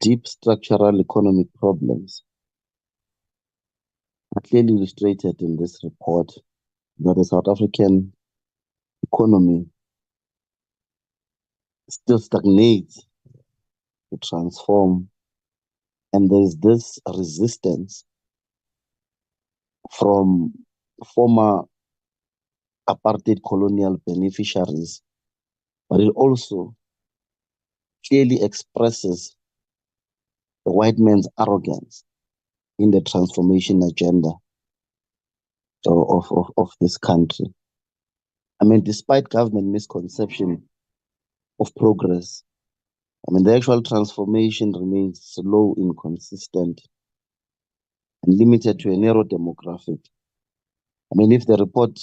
deep structural economic problems are clearly illustrated in this report, that the South African economy still stagnates to transform. And there's this resistance from former apartheid colonial beneficiaries, but it also clearly expresses the white man's arrogance in the transformation agenda of this country. I mean, despite government misconception of progress, I mean, the actual transformation remains slow, inconsistent, and limited to a narrow demographic. I mean, if the report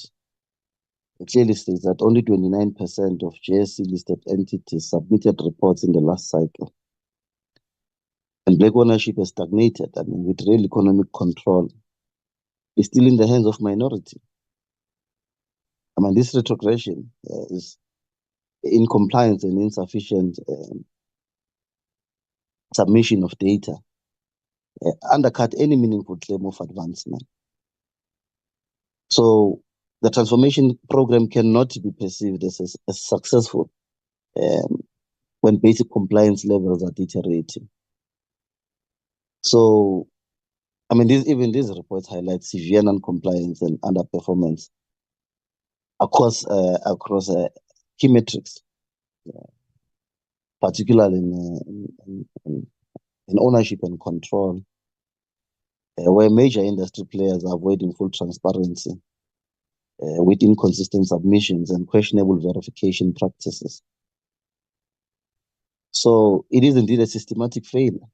clearly states that only 29% of JSE-listed entities submitted reports in the last cycle, and black ownership has stagnated, I mean, with real economic control, is still in the hands of minority. I mean, this retrogression is in compliance and insufficient submission of data undercut any meaningful claim of advancement. So the transformation program cannot be perceived as successful when basic compliance levels are deteriorating. So, I mean, even these reports highlight severe non-compliance and underperformance across key metrics, particularly in ownership and control, where major industry players are avoiding full transparency with inconsistent submissions and questionable verification practices. So it is indeed a systematic failure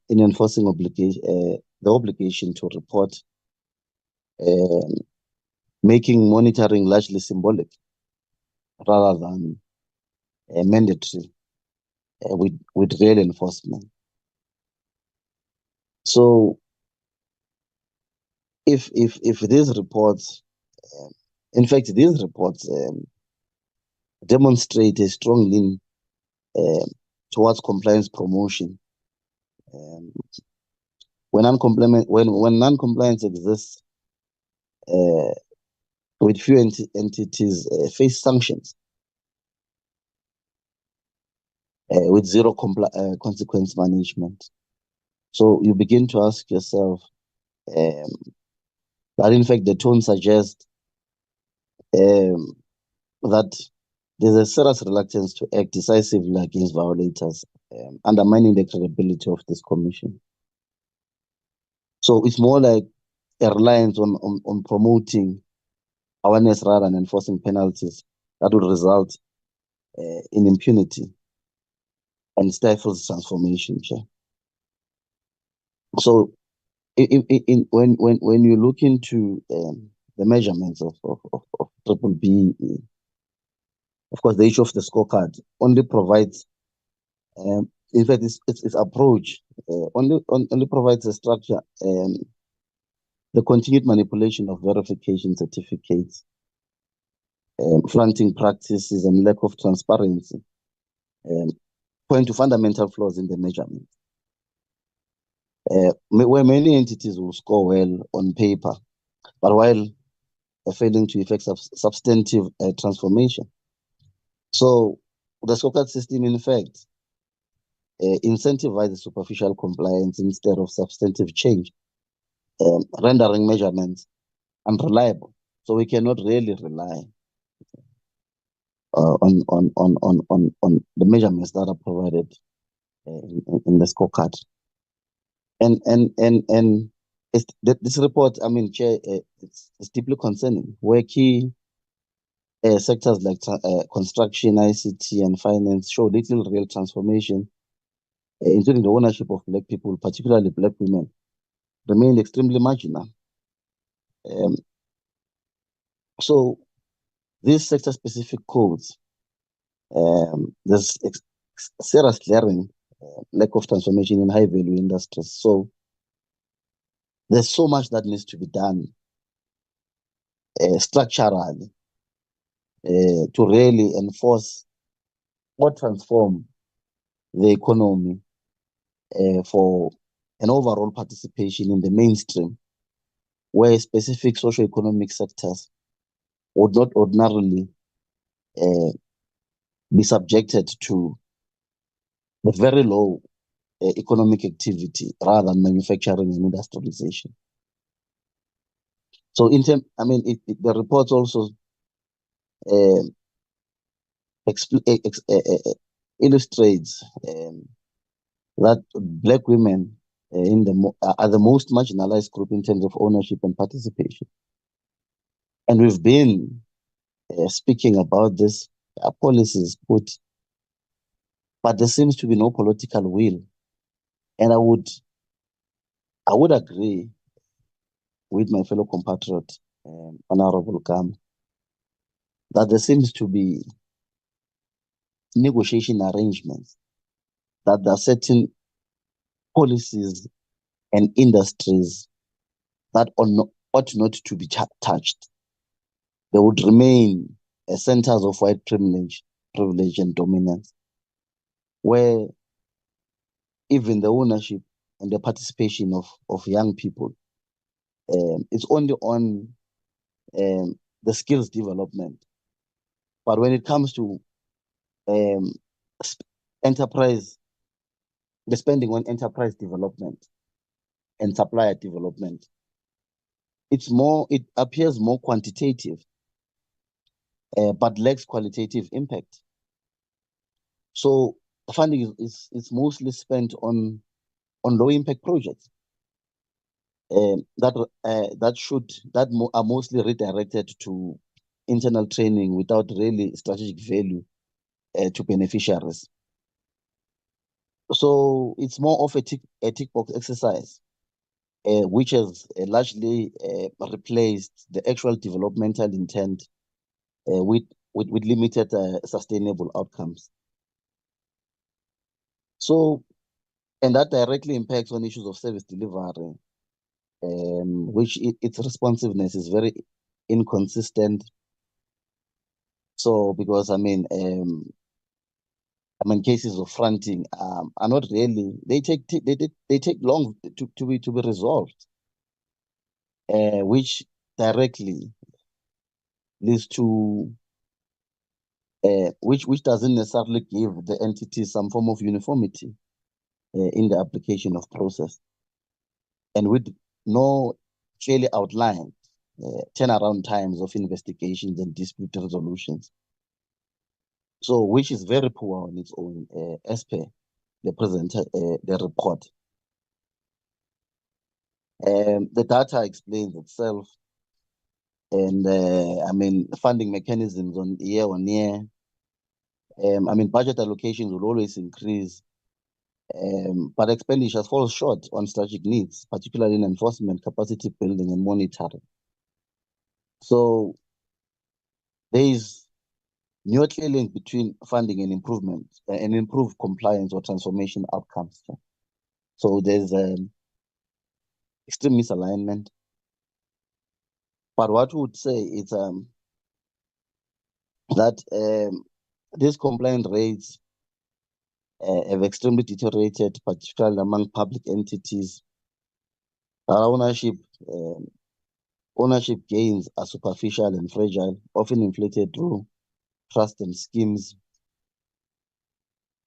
in enforcing the obligation to report, making monitoring largely symbolic rather than mandatory with real enforcement. So if these reports, in fact, these reports demonstrate a strong lean towards compliance promotion. When non-compliance exists, with few entities face sanctions with zero consequence management. So you begin to ask yourself that in fact the tone suggests that there's a serious reluctance to act decisively against violators, undermining the credibility of this commission. So it's more like a reliance on promoting awareness rather than enforcing penalties that would result in impunity and stifles transformation. So when you look into the measurements of B-BBEE, of course, the issue of the scorecard only provides, in fact, its approach only provides a structure, the continued manipulation of verification certificates, fronting practices, and lack of transparency point to fundamental flaws in the measurement. Where many entities will score well on paper, but while failing to effect substantive transformation. So the scorecard system, in fact, incentivizes superficial compliance instead of substantive change, rendering measurements unreliable. So we cannot really rely on the measurements that are provided in the scorecard. And this report, I mean, Chair, it's deeply concerning, where key sectors like construction, ICT, and finance show little real transformation, including the ownership of Black people, particularly Black women, remained extremely marginal. So these sector-specific codes, there's serious glaring lack of transformation in high-value industries. So there's so much that needs to be done structurally to really enforce or transform the economy for an overall participation in the mainstream, where specific socioeconomic sectors would not ordinarily be subjected to a very low economic activity rather than manufacturing and industrialization. So in terms, I mean, the report also illustrates that Black women are the most marginalized group in terms of ownership and participation. And we've been speaking about this policies put, but there seems to be no political will. And I would agree with my fellow compatriot, Honorable Kam, that there seems to be negotiation arrangements, that there are certain policies and industries that ought not to be touched. They would remain centers of white privilege and dominance, where even the ownership and the participation of young people, it's only on the skills development. But when it comes to enterprise, the spending on enterprise development and supplier development, it appears more quantitative, but lacks qualitative impact. So funding is mostly spent on low impact projects that are mostly redirected to internal training without really strategic value to beneficiaries. So it's more of a tick box exercise, which has largely replaced the actual developmental intent with limited sustainable outcomes. So, and that directly impacts on issues of service delivery, which its responsiveness is very inconsistent. So, because cases of fronting are not really, they take long to be resolved, which directly leads to which doesn't necessarily give the entity some form of uniformity in the application of process, and with no clearly outlined turnaround times of investigations and dispute resolutions. So, which is very poor on its own, as per the report. The data explains itself, and funding mechanisms on year. Budget allocations will always increase, but expenditures fall short on strategic needs, particularly in enforcement, capacity building, and monitoring. So there is no clear link between funding and improvement and improved compliance or transformation outcomes. So there's extreme misalignment. But what we would say is that these compliance rates have extremely deteriorated, particularly among public entities. Our ownership gains are superficial and fragile, often inflated through trust and schemes.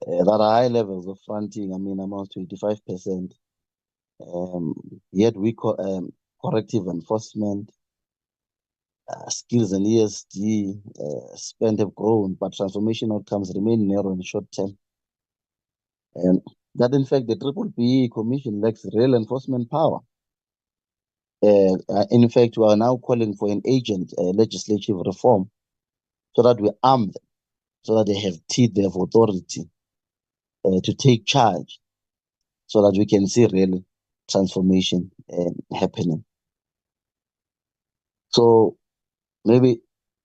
There are high levels of fronting, amounts to 85%. Yet we corrective enforcement, skills and ESG spend have grown, but transformation outcomes remain narrow and short term. And that, in fact, the B-BBEE Commission lacks real enforcement power. In fact, we are now calling for an agent legislative reform so that we arm them, so that they have teeth, they have authority to take charge, so that we can see real transformation happening. So maybe,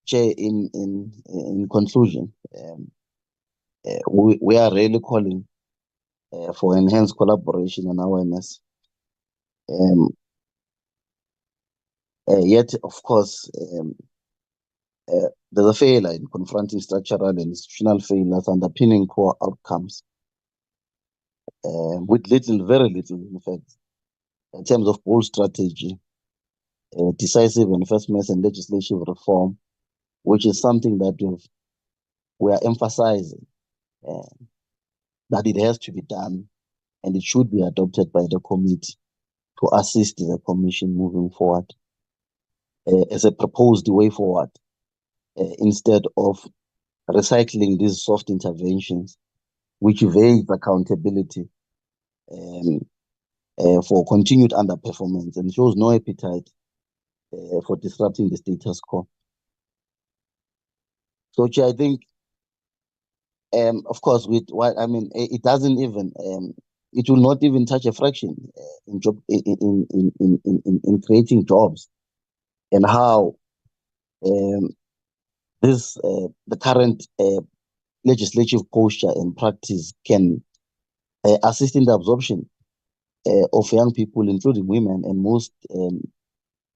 Chair, in conclusion, we are really calling for enhanced collaboration and awareness. Yet, of course, there's a failure in confronting structural and institutional failures underpinning poor outcomes, with very little, in fact, in terms of bold strategy, decisive enforcement and legislative reform, which is something that we've we are emphasizing that it has to be done and it should be adopted by the committee to assist the commission moving forward as a proposed way forward instead of recycling these soft interventions which evade accountability for continued underperformance and shows no appetite for disrupting the status quo. So, Chair, I think, of course, with what I mean, it doesn't even, it will not even touch a fraction in job in creating jobs, and how this the current legislative posture and practice can assist in the absorption of young people, including women and most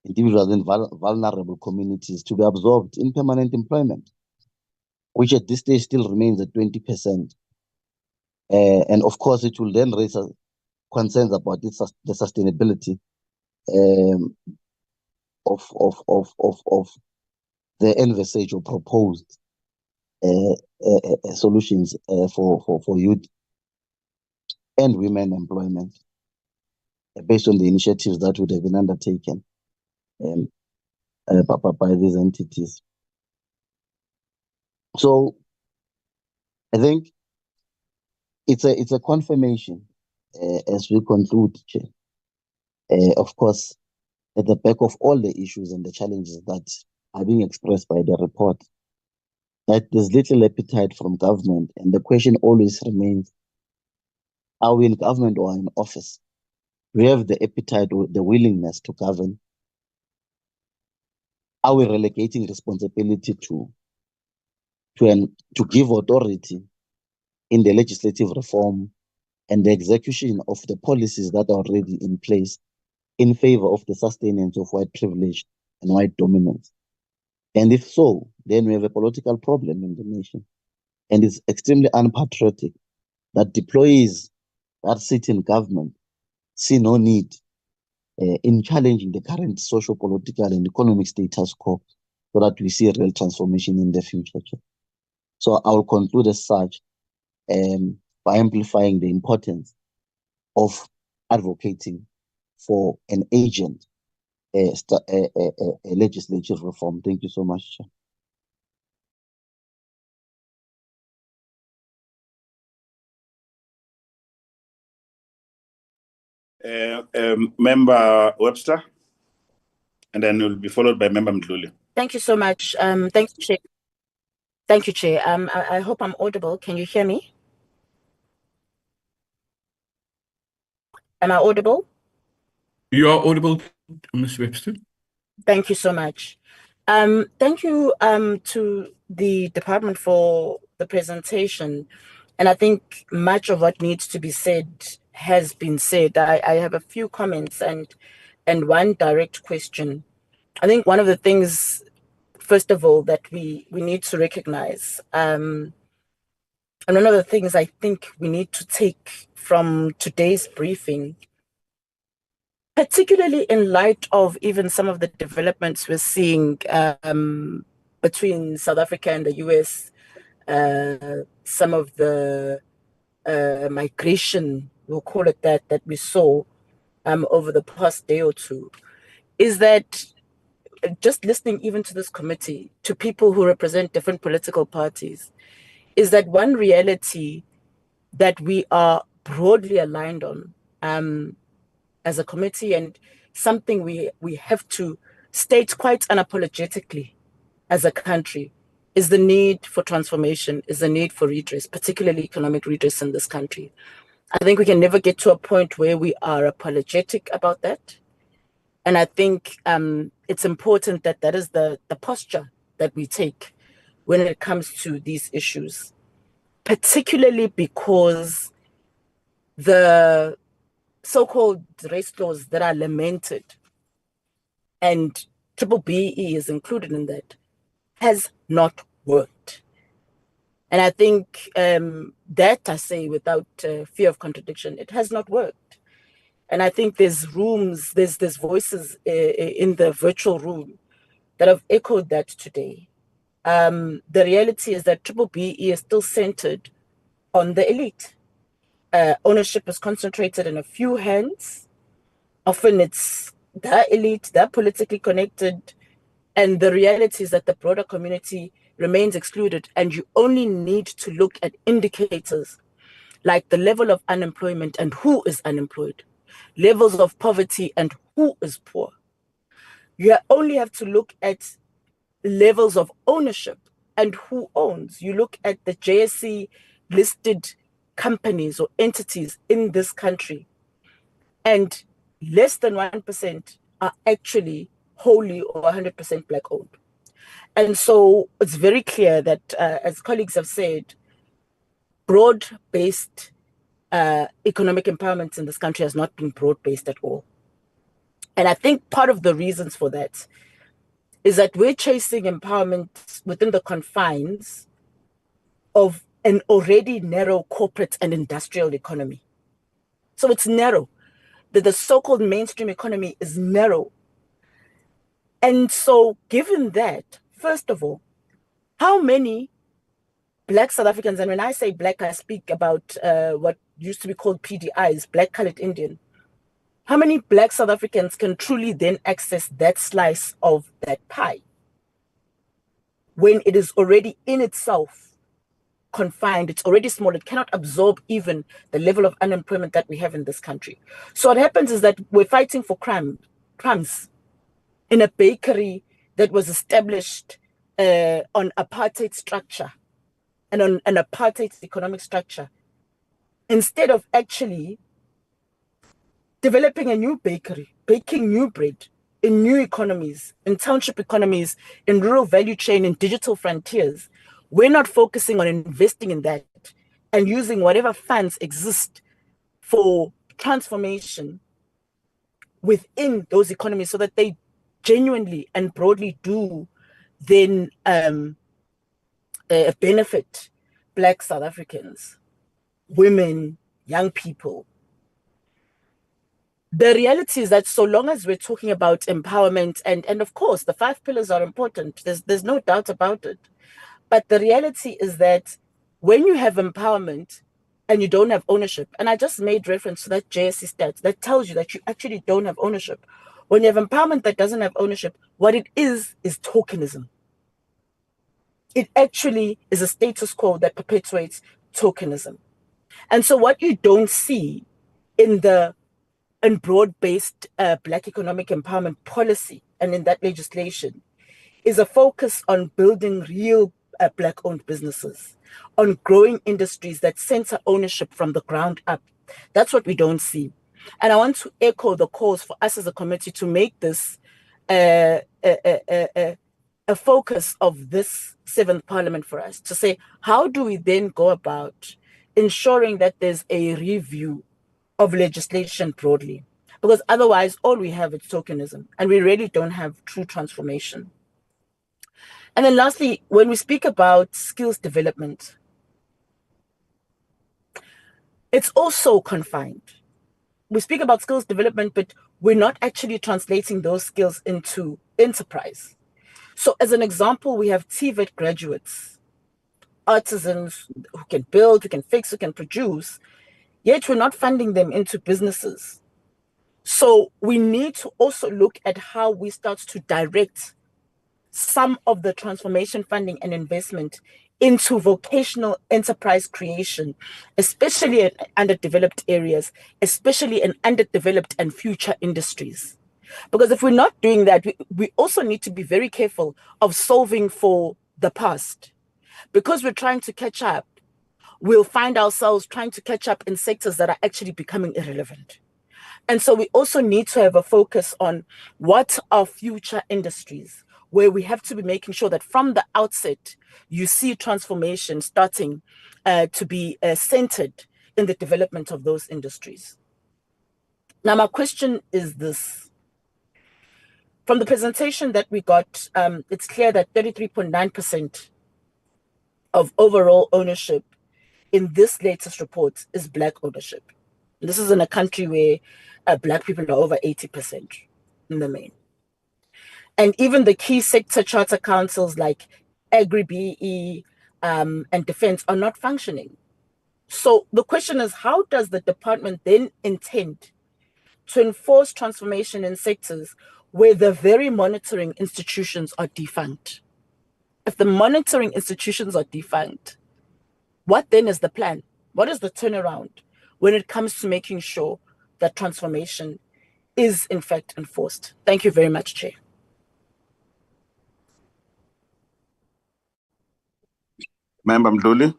individuals in vulnerable communities, to be absorbed in permanent employment, which at this stage still remains at 20%. And of course, it will then raise concerns about the sustainability of the envisaged or proposed solutions for youth and women employment based on the initiatives that would have been undertaken by these entities. So I think it's a confirmation as we conclude, Chair. Of course, at the back of all the issues and the challenges that are being expressed by the report, that there's little appetite from government, and the question always remains: are we in government or in office? Do we have the appetite or the willingness to govern? Are we relegating responsibility to give authority in the legislative reform and the execution of the policies that are already in place in favor of the sustenance of white privilege and white dominance? And if so, then we have a political problem in the nation. And it's extremely unpatriotic that deployees that sit in government see no need in challenging the current social, political, and economic status quo so that we see a real transformation in the future. So I will conclude as such by amplifying the importance of advocating for an agent legislative reform. Thank you so much, Chair. Member Webster, and then will be followed by Member Mdluli. Thank you so much. Thank you, Chair. Thank you, Chair. I hope I'm audible. Can you hear me? Am I audible? You are audible, Ms. Webster. Thank you so much. Thank you to the department for the presentation. And I think much of what needs to be said has been said. I have a few comments and one direct question. I think one of the things, first of all, that we need to recognize, and one of the things I think we need to take from today's briefing, particularly in light of even some of the developments we're seeing between South Africa and the US, some of the migration, we'll call it that we saw over the past day or two, is that just listening even to this committee, to people who represent different political parties, is that one reality that we are broadly aligned on as a committee, and something we have to state quite unapologetically as a country, is the need for transformation, is the need for redress, particularly economic redress in this country. I think we can never get to a point where we are apologetic about that. And I think it's important that that is the posture that we take when it comes to these issues, particularly because the so-called race laws that are lamented, and B-BBEE is included in that, has not worked. And I think that I say without fear of contradiction, it has not worked. And I think there's voices in the virtual room that have echoed that today. the reality is that B-BBEE is still centered on the elite. Ownership is concentrated in a few hands. Often it's the elite, they're politically connected, and the reality is that the broader community remains excluded, and you only need to look at indicators like the level of unemployment and who is unemployed, levels of poverty and who is poor. You only have to look at levels of ownership and who owns. You look at the JSE listed companies or entities in this country, and less than 1% are actually wholly or 100% Black owned. And so it's very clear that, as colleagues have said, broad-based economic empowerment in this country has not been broad-based at all. And I think part of the reasons for that is that we're chasing empowerment within the confines of an already narrow corporate and industrial economy. So it's narrow. The so-called mainstream economy is narrow. And so given that, first of all, how many Black South Africans, and when I say Black, I speak about what used to be called PDIs, Black Colored Indian, how many Black South Africans can truly then access that slice of that pie when it is already in itself confined, it's already small, it cannot absorb even the level of unemployment that we have in this country. So what happens is that we're fighting for crumbs in a bakery that was established on apartheid structure and on an apartheid economic structure, instead of actually developing a new bakery, baking new bread in new economies, in township economies, in rural value chain, in digital frontiers. We're not focusing on investing in that and using whatever funds exist for transformation within those economies so that they genuinely and broadly do then benefit Black South Africans, women, young people. The reality is that so long as we're talking about empowerment, and of course the 5 pillars are important, there's no doubt about it. But the reality is that when you have empowerment and you don't have ownership, and I just made reference to that JSE stats that tells you that you actually don't have ownership. When you have empowerment that doesn't have ownership, what it is tokenism. It actually is a status quo that perpetuates tokenism. And so what you don't see in broad-based Black economic empowerment policy and in that legislation is a focus on building real Black-owned businesses, on growing industries that center ownership from the ground up. That's what we don't see. And I want to echo the calls for us as a committee to make this a focus of this 7th Parliament for us, to say, how do we then go about ensuring that there's a review of legislation broadly? Because otherwise, all we have is tokenism, and we really don't have true transformation. And then lastly, when we speak about skills development, it's also confined. We speak about skills development, but we're not actually translating those skills into enterprise. So as an example, we have TVET graduates, artisans who can build, who can fix, who can produce, yet we're not funding them into businesses. So we need to also look at how we start to direct some of the transformation funding and investment into vocational enterprise creation, especially in underdeveloped areas, especially in underdeveloped and future industries. Because if we're not doing that, we also need to be very careful of solving for the past. Because we're trying to catch up, we'll find ourselves trying to catch up in sectors that are actually becoming irrelevant. And so we also need to have a focus on what are future industries, where we have to be making sure that from the outset, you see transformation starting to be centered in the development of those industries. Now, my question is this. From the presentation that we got, it's clear that 33.9% of overall ownership in this latest report is Black ownership. This is in a country where Black people are over 80% in the main. And even the key sector charter councils like agri-BEE, and defense are not functioning. So the question is, how does the department then intend to enforce transformation in sectors where the very monitoring institutions are defunct? If the monitoring institutions are defunct, what then is the plan? What is the turnaround when it comes to making sure that transformation is in fact enforced? Thank you very much, Chair. Member Mduli.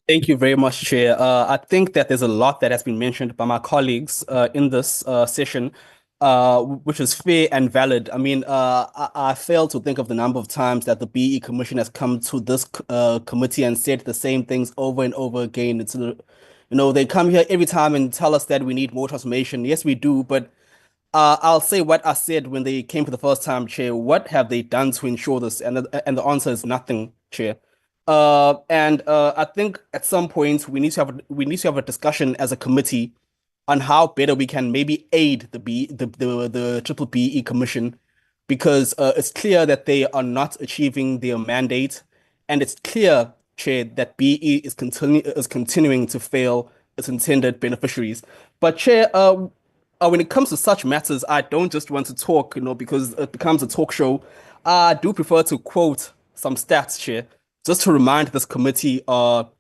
Thank you very much, Chair. I think that there's a lot that has been mentioned by my colleagues in this session, which is fair and valid. I mean, I fail to think of the number of times that the BE Commission has come to this committee and said the same things over and over again. It's, they come here every time and tell us that we need more transformation. Yes, we do, but I'll say what I said when they came for the first time, Chair. What have they done to ensure this? And the answer is nothing, Chair. I think at some point we need to have a discussion as a committee on how better we can maybe aid the Triple BE Commission, because it's clear that they are not achieving their mandate, and it's clear, Chair, that BE is continuing to fail its intended beneficiaries. But Chair, when it comes to such matters, I don't just want to talk, because it becomes a talk show. I do prefer to quote some stats, Chair, just to remind this committee of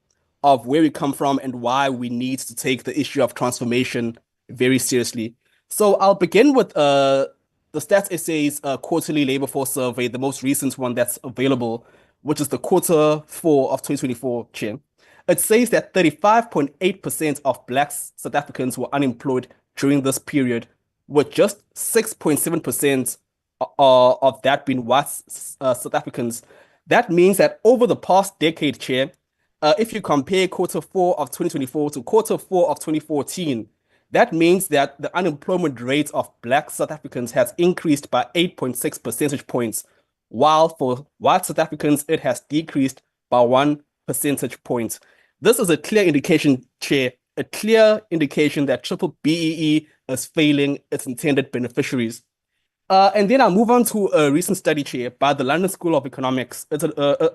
where we come from and why we need to take the issue of transformation very seriously. So I'll begin with the Stats SA's quarterly labor force survey, the most recent one that's available, which is the quarter 4 of 2024, Chair. It says that 35.8% of Black South Africans were unemployed during this period, with just 6.7% of that being white South Africans. That means that over the past decade, Chair, if you compare quarter 4 of 2024 to quarter 4 of 2014, that means that the unemployment rate of Black South Africans has increased by 8.6 percentage points, while for white South Africans, it has decreased by 1 percentage point. This is a clear indication, Chair, a clear indication that Triple BEE is failing its intended beneficiaries. And then I'll move on to a recent study, Chair, by the London School of Economics. It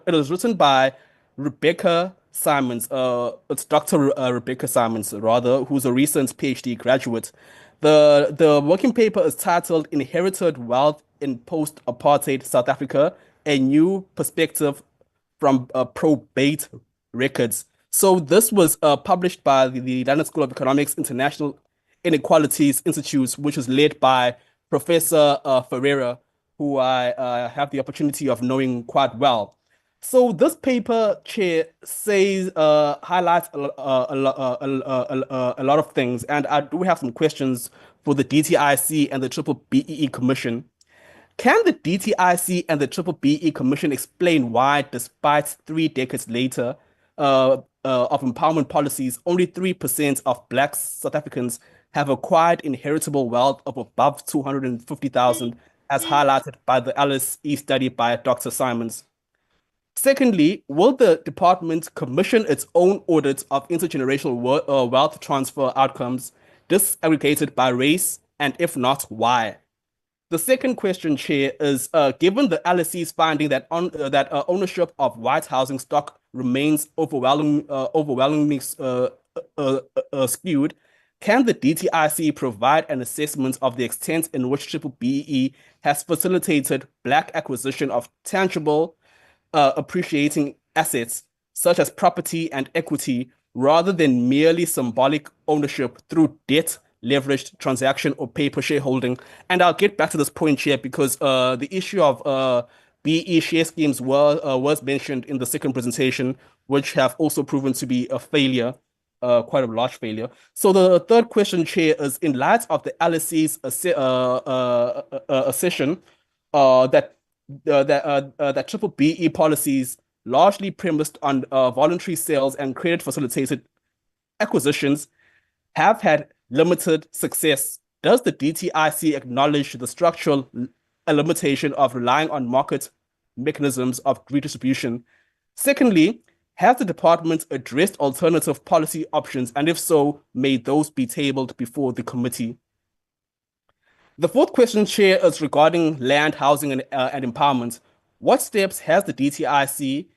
was written by Rebecca Simons. It's Dr. Rebecca Simons, rather, who's a recent PhD graduate. The working paper is titled "Inherited Wealth in Post-Apartheid South Africa: A New Perspective from Probate Records." So this was published by the London School of Economics International Inequalities Institute, which is led by Professor Ferreira, who I have the opportunity of knowing quite well. So this paper, Chair, says highlights a lot of things, and I do have some questions for the DTIC and the Triple BEE Commission. Can the DTIC and the Triple BEE Commission explain why, despite 3 decades later of empowerment policies, only 3% of Black South Africans have acquired inheritable wealth of above 250,000, as highlighted by the LSE study by Dr. Simons? Secondly, will the department commission its own audit of intergenerational wealth transfer outcomes disaggregated by race, and if not, why? The second question, Chair, is given the LSE's finding that ownership of white housing stock remains overwhelmingly skewed, can the DTIC provide an assessment of the extent in which Triple BEE has facilitated Black acquisition of tangible, appreciating assets such as property and equity, rather than merely symbolic ownership through debt, leveraged transaction, or paper shareholding? And I'll get back to this point, Chair, because the issue of BE share schemes was mentioned in the second presentation, which have also proven to be a failure, quite a large failure. So the third question, Chair, is in light of the LSE's assertion that Triple BE policies largely premised on voluntary sales and credit facilitated acquisitions have had limited success, does the DTIC acknowledge the structural limitation of relying on market mechanisms of redistribution? Secondly, has the department addressed alternative policy options, and if so, may those be tabled before the committee? The fourth question, Chair, is regarding land, housing, and empowerment. What steps has the DTIC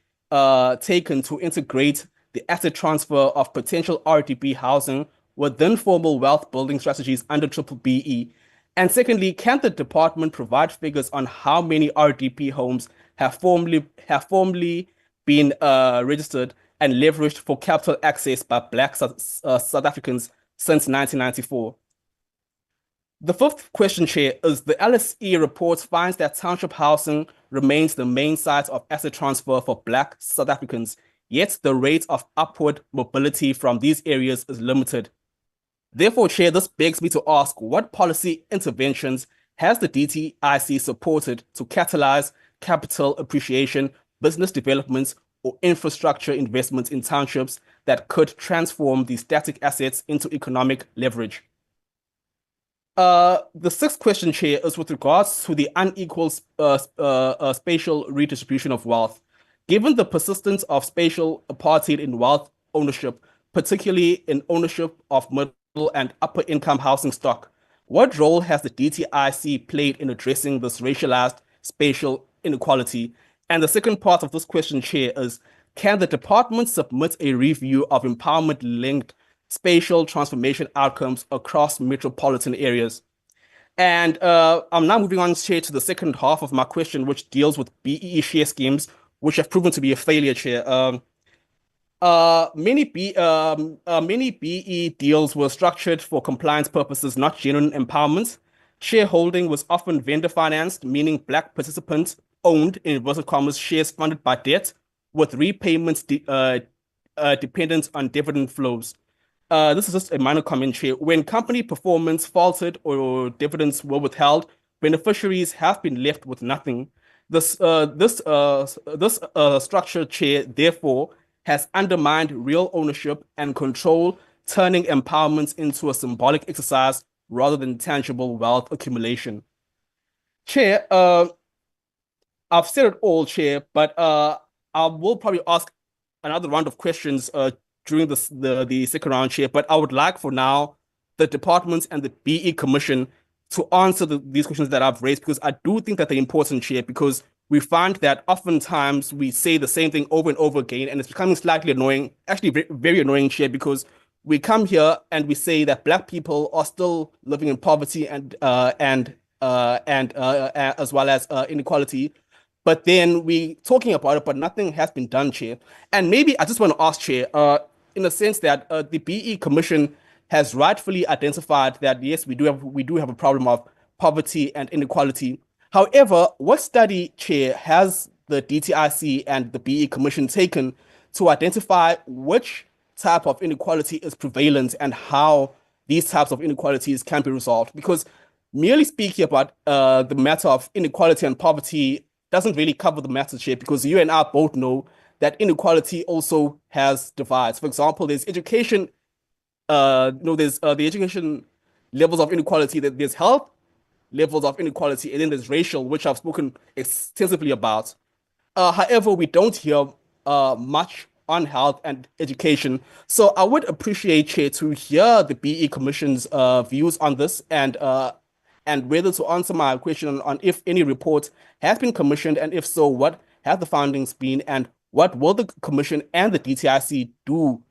taken to integrate the asset transfer of potential RDP housing within formal wealth building strategies under B-BBEE? And secondly, can the department provide figures on how many RDP homes have formally been registered and leveraged for capital access by Black South Africans since 1994? The fifth question, Chair, is the LSE report finds that township housing remains the main site of asset transfer for Black South Africans, yet the rate of upward mobility from these areas is limited. Therefore, Chair, this begs me to ask, what policy interventions has the DTIC supported to catalyze capital appreciation, business developments, or infrastructure investments in townships that could transform these static assets into economic leverage? The sixth question, Chair, is with regards to the unequal spatial redistribution of wealth. Given the persistence of spatial apartheid in wealth ownership, particularly in ownership of middle and upper income housing stock, what role has the DTIC played in addressing this racialized spatial inequality? And the second part of this question, Chair, is can the department submit a review of empowerment-linked spatial transformation outcomes across metropolitan areas? And I'm now moving on, Chair, to the second half of my question, which deals with BEE share schemes, which have proven to be a failure, Chair. Many BEE deals were structured for compliance purposes, not genuine empowerment. Shareholding was often vendor financed, meaning Black participants owned, in inverted commas, shares funded by debt, with repayments dependent on dividend flows. This is just a minor comment here. When company performance faltered or dividends were withheld, beneficiaries have been left with nothing. This structure, Chair, therefore, has undermined real ownership and control, turning empowerment into a symbolic exercise rather than tangible wealth accumulation. Chair, I've said it all, Chair, but I will probably ask another round of questions during the second round, Chair, but I would like for now the departments and the BE Commission to answer these questions that I've raised, because I do think that they're important, Chair, because we find that oftentimes we say the same thing over and over again, and it's becoming slightly annoying, actually very, very annoying, Chair, because we come here and we say that Black people are still living in poverty and as well as inequality. But then we talking about it, but nothing has been done, Chair. And maybe I just want to ask, Chair, in the sense that the BE Commission has rightfully identified that yes, we do have a problem of poverty and inequality. However, what study, Chair, has the DTIC and the BE Commission taken to identify which type of inequality is prevalent and how these types of inequalities can be resolved? Because merely speaking about the matter of inequality and poverty doesn't really cover the matter, Chair, because you and I both know that inequality also has divides. For example, there's education, there's the education levels of inequality, there's health levels of inequality, and then there's racial, which I've spoken extensively about. However, we don't hear much on health and education. So I would appreciate, Chair, to hear the BE Commission's views on this and whether to answer my question on if any report has been commissioned, and if so, what have the findings been, and what will the Commission and the DTIC do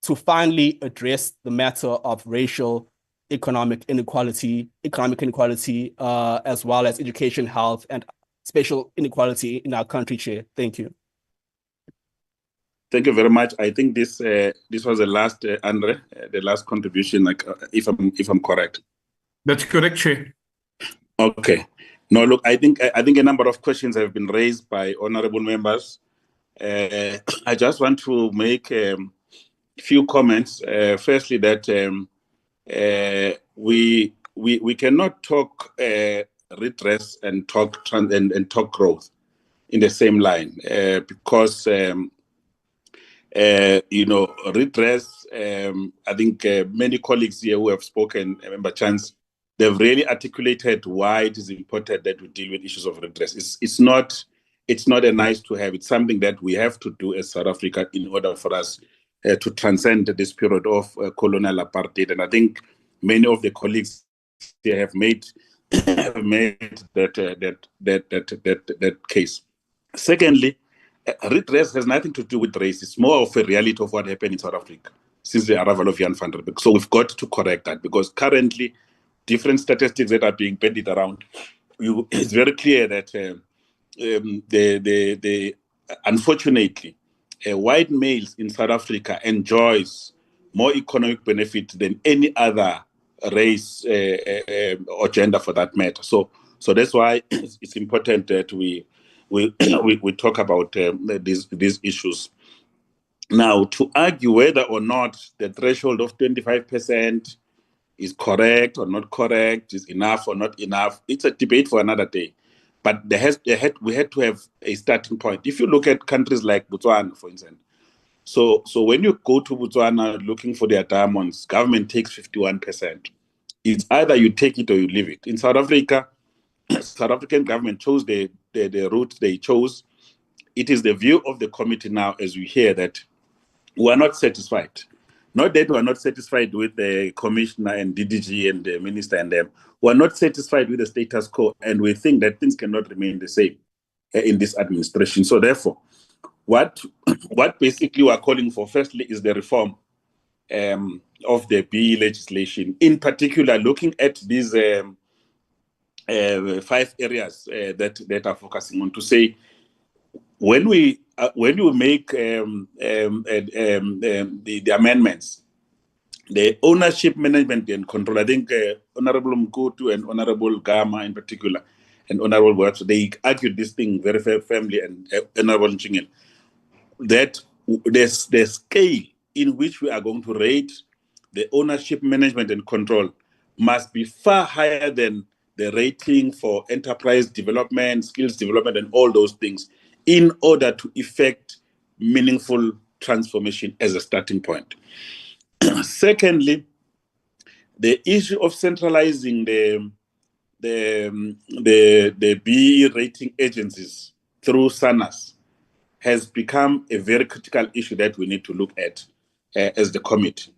to finally address the matter of racial economic inequality, as well as education, health, and spatial inequality in our country, Chair? Thank you. Thank you very much. I think this was the last, Andre, the last contribution, like if I'm correct. That's correct, Chair. Okay. No, look, I think a number of questions have been raised by honorable members. I just want to make a few comments. Firstly, that we cannot talk redress and talk talk growth in the same line, because redress. I think many colleagues here who have spoken, Member Chance, they've really articulated why it is important that we deal with issues of redress. It's not a nice to have. It's something that we have to do as South Africa in order for us to transcend this period of colonial apartheid. And I think many of the colleagues here have made that case. Secondly, redress has nothing to do with race. It's more of a reality of what happened in South Africa since the arrival of Jan van Riebeeck. So we've got to correct that, because currently different statistics that are being bandied around, it's very clear that unfortunately, white males in South Africa enjoys more economic benefit than any other race or gender, for that matter. So that's why it's important that we talk about these issues. Now, to argue whether or not the threshold of 25% is correct or not correct, is enough or not enough, it's a debate for another day. But we had to have a starting point. If you look at countries like Botswana, for instance, so when you go to Botswana looking for their diamonds, government takes 51%. It's either you take it or you leave it. In South Africa, South African government chose the route they chose. It is the view of the committee now, as we hear, that we are not satisfied. Not that we are not satisfied with the commissioner and DDG and the minister and them. We are not satisfied with the status quo, and we think that things cannot remain the same in this administration. So therefore, what basically we are calling for, firstly, is the reform of the BEE legislation, in particular looking at these 5 areas that are focusing on, to say, when you make the amendments, the ownership, management, and control, I think Honorable Mkutu and Honorable Gama in particular, and Honorable Watts, they argued this thing very firmly, and Honorable Nchingel, that there's the scale in which we are going to rate the ownership, management, and control must be far higher than the rating for enterprise development, skills development, and all those things, in order to effect meaningful transformation as a starting point. Secondly, the issue of centralizing the BEE rating agencies through SANAS has become a very critical issue that we need to look at as the committee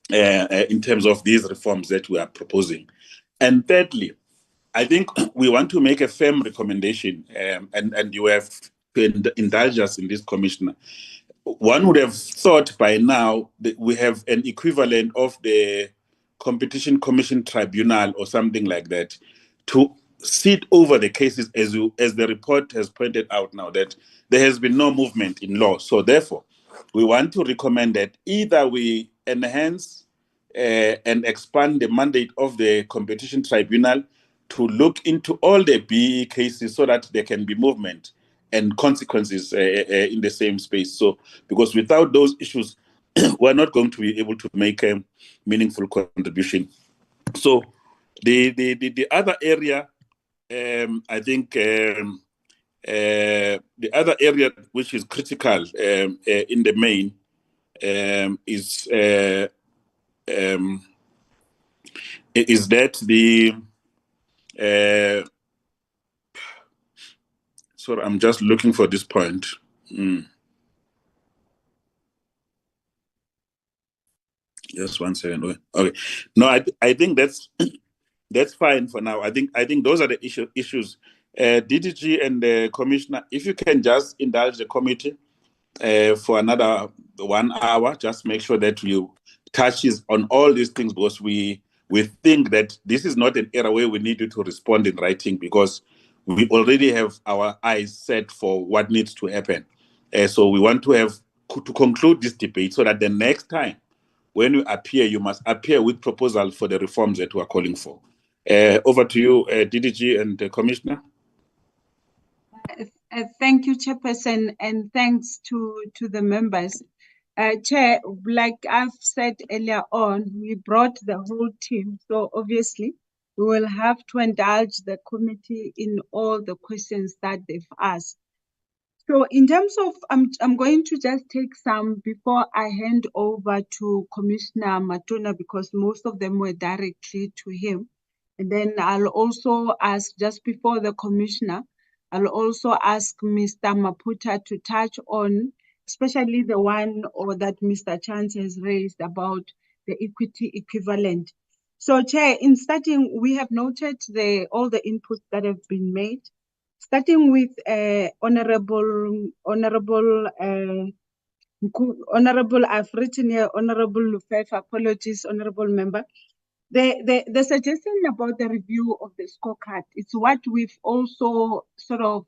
in terms of these reforms that we are proposing. And thirdly, I think we want to make a firm recommendation, and you have to indulge us in this, Commissioner. One would have thought by now that we have an equivalent of the Competition Commission Tribunal or something like that to sit over the cases, as the report has pointed out now, that there has been no movement in law. So therefore, we want to recommend that either we enhance and expand the mandate of the Competition Tribunal to look into all the BEE cases so that there can be movement and consequences in the same space. So, because without those issues, we're not going to be able to make a meaningful contribution. So, the other area, I think, the other area which is critical in the main is that the sorry, I'm just looking for this point. Just 1 second. Okay. No, I think that's fine for now. I think those are the issues. DTG and the Commissioner, if you can just indulge the committee for another 1 hour, just make sure that you touches on all these things, because we think that this is not an era where we need you to respond in writing, because we already have our eyes set for what needs to happen. So we want to conclude this debate so that the next time when you appear, you must appear with proposals for the reforms that we are calling for. Over to you, DDG and the Commissioner. Thank you, Chairperson, and thanks to the members. Chair, like I've said earlier on, we brought the whole team, so obviously we will have to indulge the committee in all the questions that they've asked. So in terms of, I'm going to just take some before I hand over to Commissioner Matona, because most of them were directly to him. And then I'll also ask, just before the Commissioner, I'll also ask Mr. Maputa to touch on, especially the one that Mr. Chance has raised about the equity equivalent. So Chair, in starting, we have noted all the inputs that have been made. starting with Honorable, I've written here, Honorable Lufefa, apologies, Honorable Member. The suggestion about the review of the scorecard, it's what we've also sort of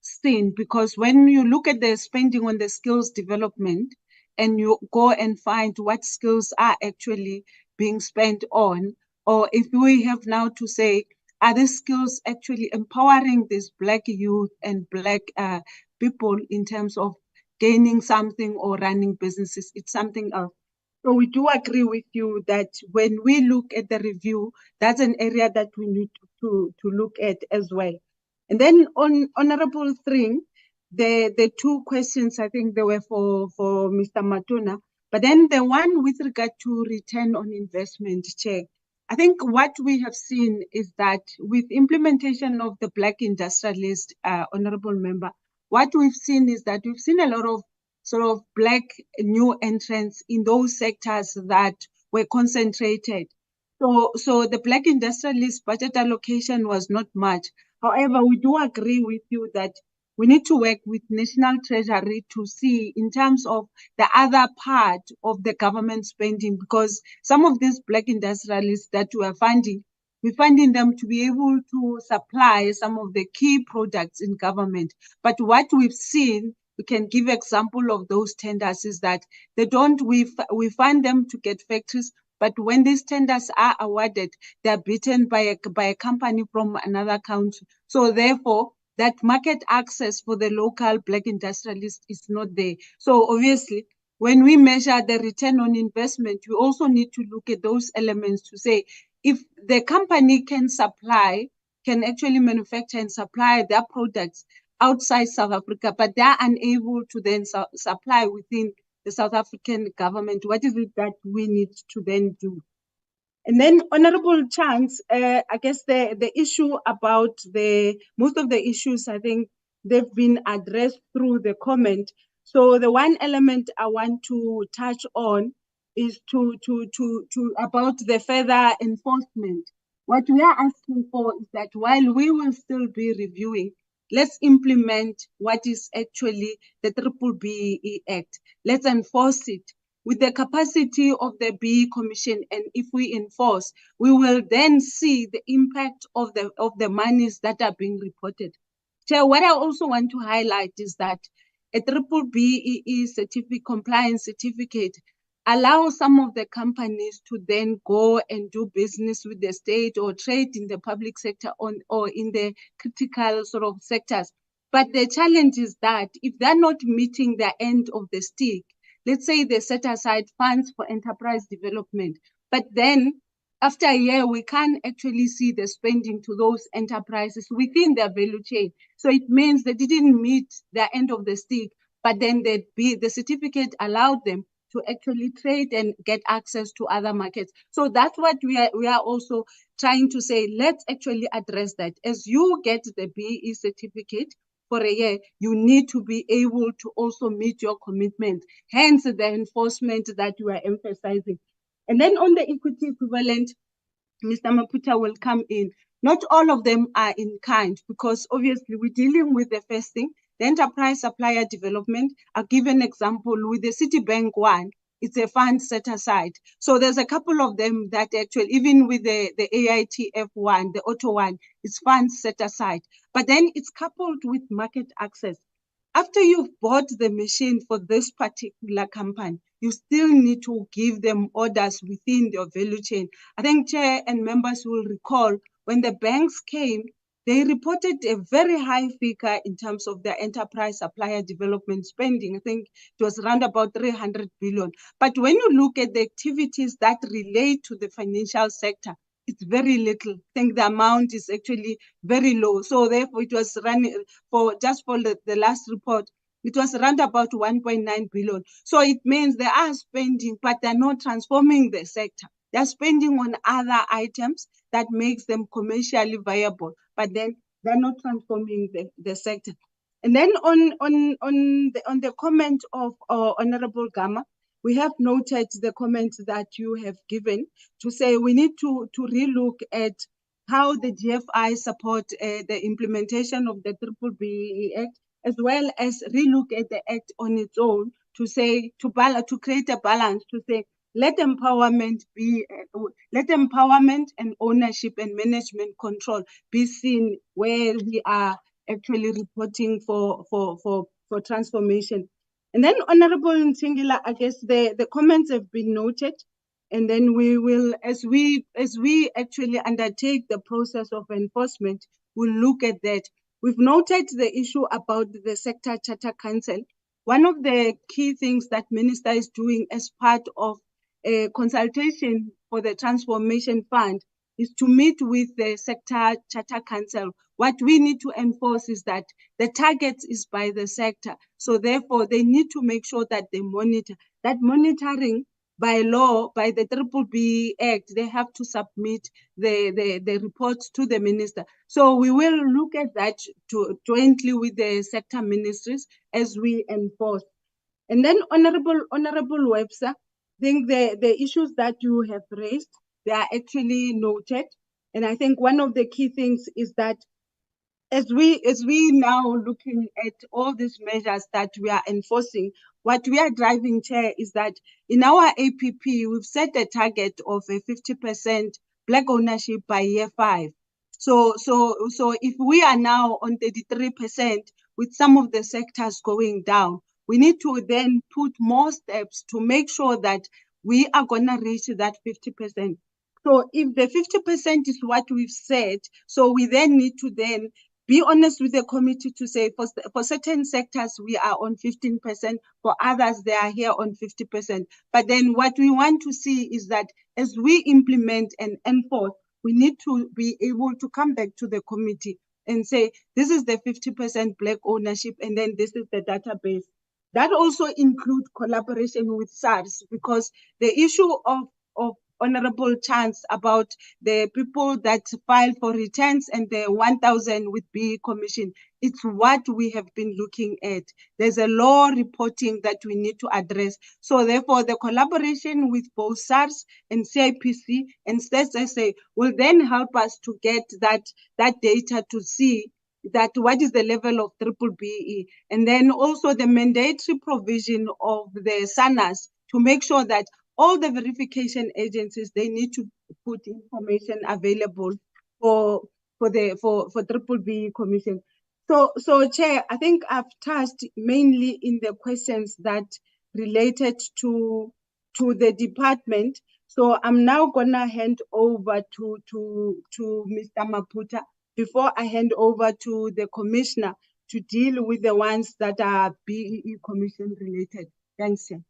seen, because when you look at the spending on the skills development and you go and find what skills are actually being spent on, or if we have now to say, are these skills actually empowering these Black youth and Black people in terms of gaining something or running businesses, it's something else. So we do agree with you that when we look at the review, that's an area that we need to look at as well. And then on Honorable Thring, the two questions, I think they were for Mr. Matuna, but then the one with regard to return on investment, Chair, I think what we have seen is that with implementation of the Black Industrialist, Honorable Member, what we've seen is that we've seen a lot of sort of Black new entrants in those sectors that were concentrated. So the Black Industrialist budget allocation was not much. However, we do agree with you that we need to work with National Treasury to see in terms of the other part of the government spending, because some of these Black industrialists that we are funding, we're funding them to be able to supply some of the key products in government. But what we've seen, we can give example of those tenders, is that they don't, we fund them to get factories, but when these tenders are awarded, they're beaten by a company from another country. So therefore, that market access for the local Black industrialist is not there. So obviously, when we measure the return on investment, we also need to look at those elements to say, if the company can actually manufacture and supply their products outside South Africa, but they are unable to then supply within the South African government, what is it that we need to then do? And then, Honorable Chance, I guess the issue about most of the issues, I think they've been addressed through the comment. So the one element I want to touch on is about the further enforcement. What we are asking for is that while we will still be reviewing, let's implement what is actually the B-BBEE Act. Let's enforce it with the capacity of the BEE Commission, and if we enforce, we will then see the impact of the monies that are being reported. So what I also want to highlight is that a B-BBEE compliance certificate allows some of the companies to then go and do business with the state or trade in the public sector or in the critical sort of sectors. But the challenge is that if they're not meeting the end of the stick, let's say they set aside funds for enterprise development, but then after a year, we can't actually see the spending to those enterprises within their value chain. So it means they didn't meet the end of the stick, but then the certificate allowed them to actually trade and get access to other markets. So that's what we are also trying to say, let's actually address that. As you get the BEE certificate for a year, you need to be able to also meet your commitment, hence the enforcement that you are emphasizing. And then on the equity equivalent, Mr. Maputa will come in. Not all of them are in kind, because obviously we're dealing with the first thing, the enterprise supplier development. I'll give an example with the Citibank one. It's a fund set aside. So there's a couple of them that actually, even with the AITF one, the auto one, it's funds set aside. But then it's coupled with market access. After you've bought the machine for this particular company, you still need to give them orders within your value chain. I think Chair and members will recall when the banks came, they reported a very high figure in terms of their enterprise supplier development spending. I think it was around about 300 billion. But when you look at the activities that relate to the financial sector, it's very little. I think the amount is actually very low. So therefore it was running for the last report, it was around about 1.9 billion. So it means they are spending, but they're not transforming the sector. They're spending on other items that makes them commercially viable, but then they're not transforming the sector. And then on the comment of Honorable Gama, we have noted the comments that you have given to say we need to relook at how the DFI support the implementation of the B-BBEE Act, as well as relook at the Act on its own to say, to create a balance, to say, let empowerment and ownership and management control be seen where we are actually reporting for transformation. And then Honorable Nsingila, I guess the comments have been noted. And then we will, as we actually undertake the process of enforcement, we'll look at that. We've noted the issue about the Sector Charter Council. One of the key things that Minister is doing as part of a consultation for the Transformation Fund is to meet with the Sector Charter Council. What we need to enforce is that the target is by the sector. So therefore, they need to make sure that they monitor. That monitoring by law, by the B-BBEE Act, they have to submit the reports to the minister. So we will look at that jointly with the sector ministries as we enforce. And then Honorable Webster, I think the issues that you have raised, they are actually noted. And I think one of the key things is that as we now looking at all these measures that we are enforcing, what we are driving, Chair, is that in our APP, we've set a target of a 50% Black ownership by year 5. So if we are now on 33% with some of the sectors going down, we need to then put more steps to make sure that we are going to reach that 50%. So if the 50% is what we've said, so we then need to then be honest with the committee to say for certain sectors, we are on 15%, for others, they are here on 50%. But then what we want to see is that as we implement and enforce, we need to be able to come back to the committee and say, this is the 50% Black ownership, and then this is the database. That also includes collaboration with SARS, because the issue of Honorable Chance about the people that file for returns and the 1,000 with B Commission. It's what we have been looking at. There's a law reporting that we need to address. So therefore, the collaboration with both SARS and CIPC and STSSA will then help us to get that data to see that what is the level of B-BBEE. And then also the mandatory provision of the SANAS to make sure that all the verification agencies, they need to put information available for B-BBEE Commission. So Chair, I think I've touched mainly in the questions that related to the department. So I'm now gonna hand over to Mr. Maputa before I hand over to the Commissioner to deal with the ones that are BEE Commission related. Thanks, Chair.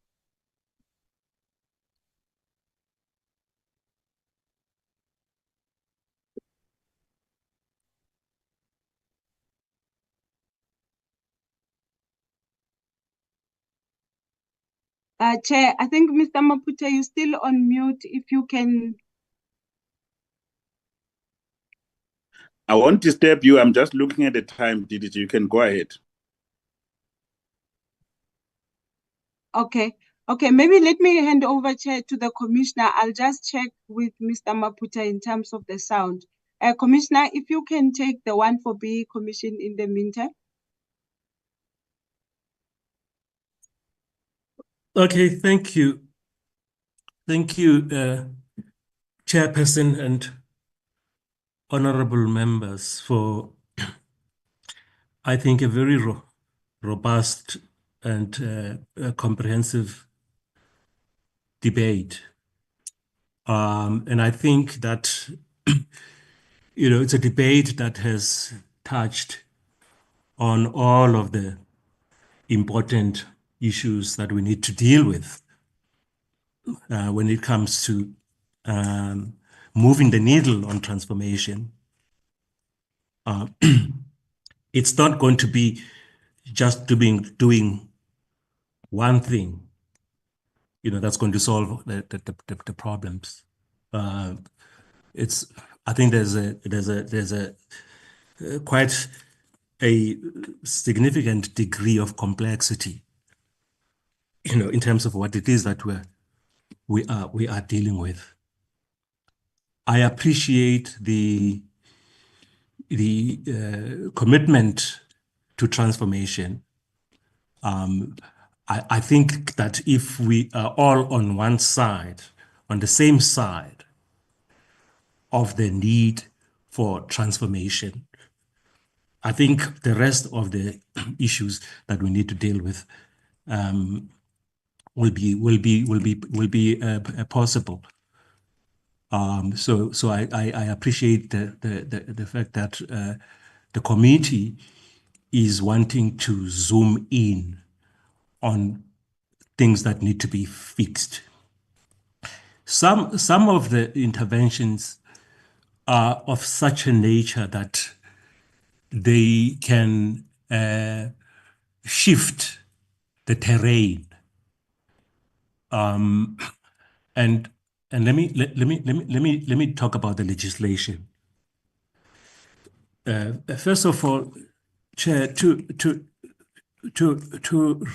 Chair, I think Mr. Maputa, you're still on mute. If you can. I won't disturb you. I'm just looking at the time, DDG. You can go ahead. Okay. Maybe let me hand over, Chair, to the Commissioner. I'll just check with Mr. Maputa in terms of the sound. Commissioner, if you can take the one for BEE Commission in the meantime. Okay, thank you. Thank you, Chairperson and honorable members, for, I think, a very robust and comprehensive debate. And I think that, it's a debate that has touched on all of the important issues that we need to deal with when it comes to moving the needle on transformation. It's not going to be just doing one thing, that's going to solve the problems. I think there's a quite a significant degree of complexity, in terms of what it is that we are dealing with. I appreciate the commitment to transformation. I think that if we are all on one side, on the same side of the need for transformation, I think the rest of the issues that we need to deal with will be possible. So I appreciate the fact that the committee is wanting to zoom in on things that need to be fixed. Some of the interventions are of such a nature that they can shift the terrain. And let me talk about the legislation. First of all, Chair, to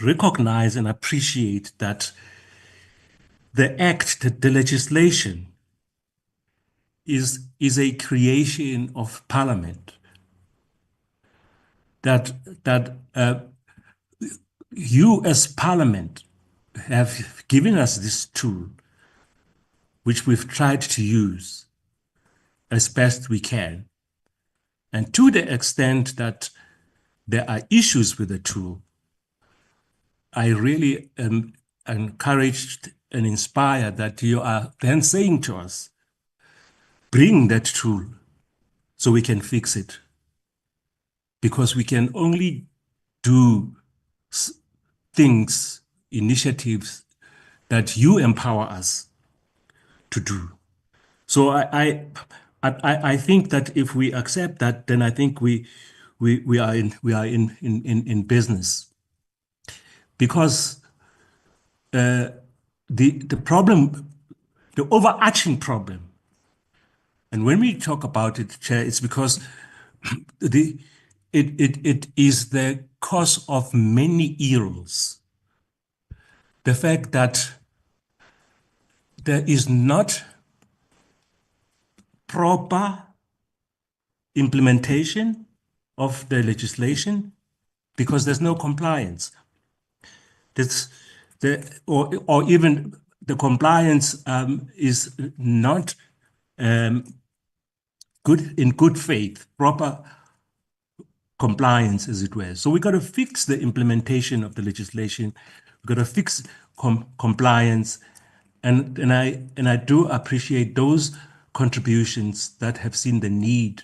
recognize and appreciate that the act, the legislation, is a creation of Parliament. That you as Parliament have given us this tool, which we've tried to use as best we can. And to the extent that there are issues with the tool, I really am encouraged and inspired that you are then saying to us, bring that tool so we can fix it. Because we can only do things, initiatives that you empower us to do. So I think that if we accept that, then I think we are in business. Because the problem, the overarching problem, and when we talk about it, Chair, it's because it is the cause of many ills. The fact that there is not proper implementation of the legislation because there's no compliance. Or even the compliance is not good in good faith, proper compliance, as it were. So we got to fix the implementation of the legislation. We got to fix compliance, and I do appreciate those contributions that have seen the need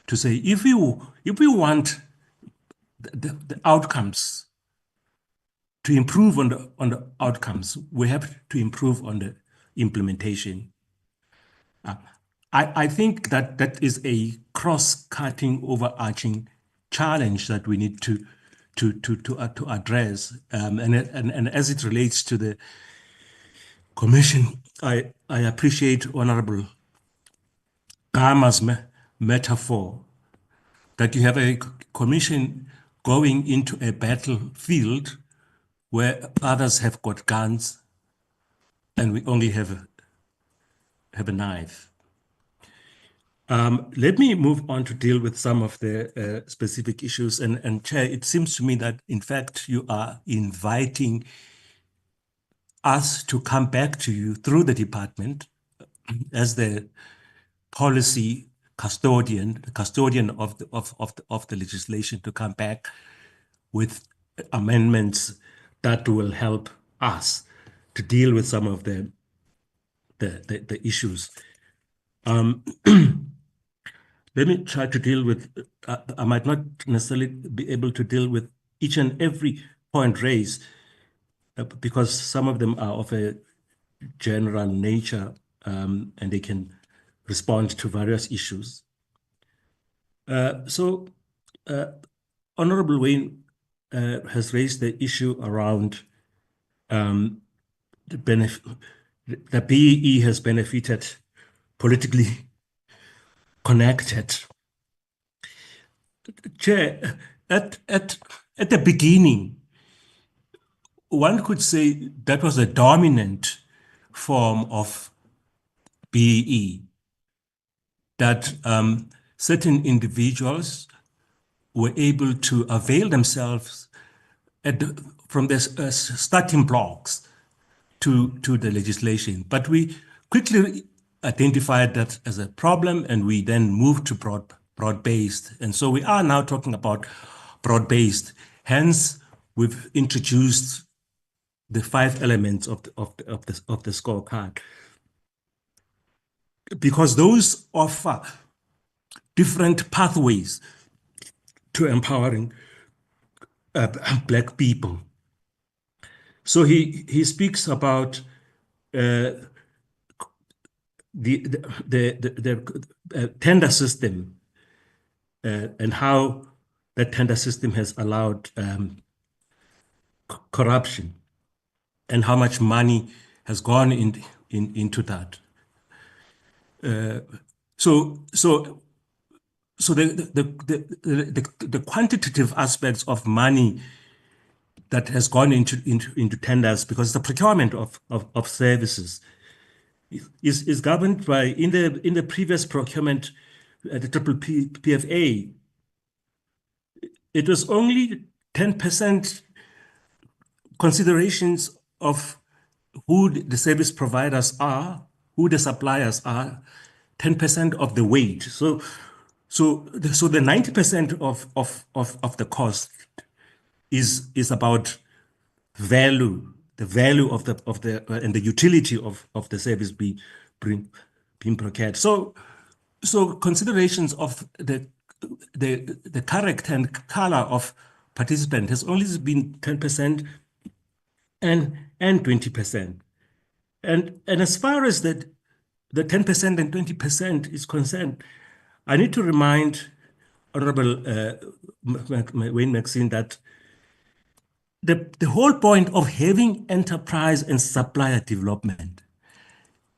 to say if we want the outcomes to improve on the outcomes, we have to improve on the implementation. I think that is a cross-cutting, overarching challenge that we need to address. And as it relates to the Commission, I appreciate Honorable Gama's metaphor that you have a commission going into a battlefield where others have got guns and we only have a knife. Let me move on to deal with some of the specific issues. And Chair, it seems to me that, in fact, you are inviting us to come back to you through the department as the policy custodian, the custodian of the legislation, to come back with amendments that will help us to deal with some of the issues. Let me try to deal with, I might not necessarily be able to deal with each and every point raised because some of them are of a general nature and they can respond to various issues. Honorable Wayne has raised the issue around the BEE has benefited politically connected. Chair, at the beginning, one could say that was a dominant form of BEE, that certain individuals were able to avail themselves from the starting blocks to the legislation. But we quickly identified that as a problem, and we then moved to broad-based. And so we are now talking about broad-based. Hence, we've introduced the 5 elements of the scorecard, because those offer different pathways to empowering Black people. So he speaks about the tender system and how that tender system has allowed corruption, and how much money has gone into that. So the quantitative aspects of money that has gone into tenders, because the procurement of services is governed by, in the previous procurement, the PFA, it was only 10% considerations of who the service providers are, who the suppliers are, 10% of the weight. So the 90% of the cost is about value, the value of the and the utility of the service being procured. So considerations of the character and color of participant has only been 10% and 20%. And as far as the 10% and 20% is concerned, I need to remind Honorable Wayne Maxine that the whole point of having enterprise and supplier development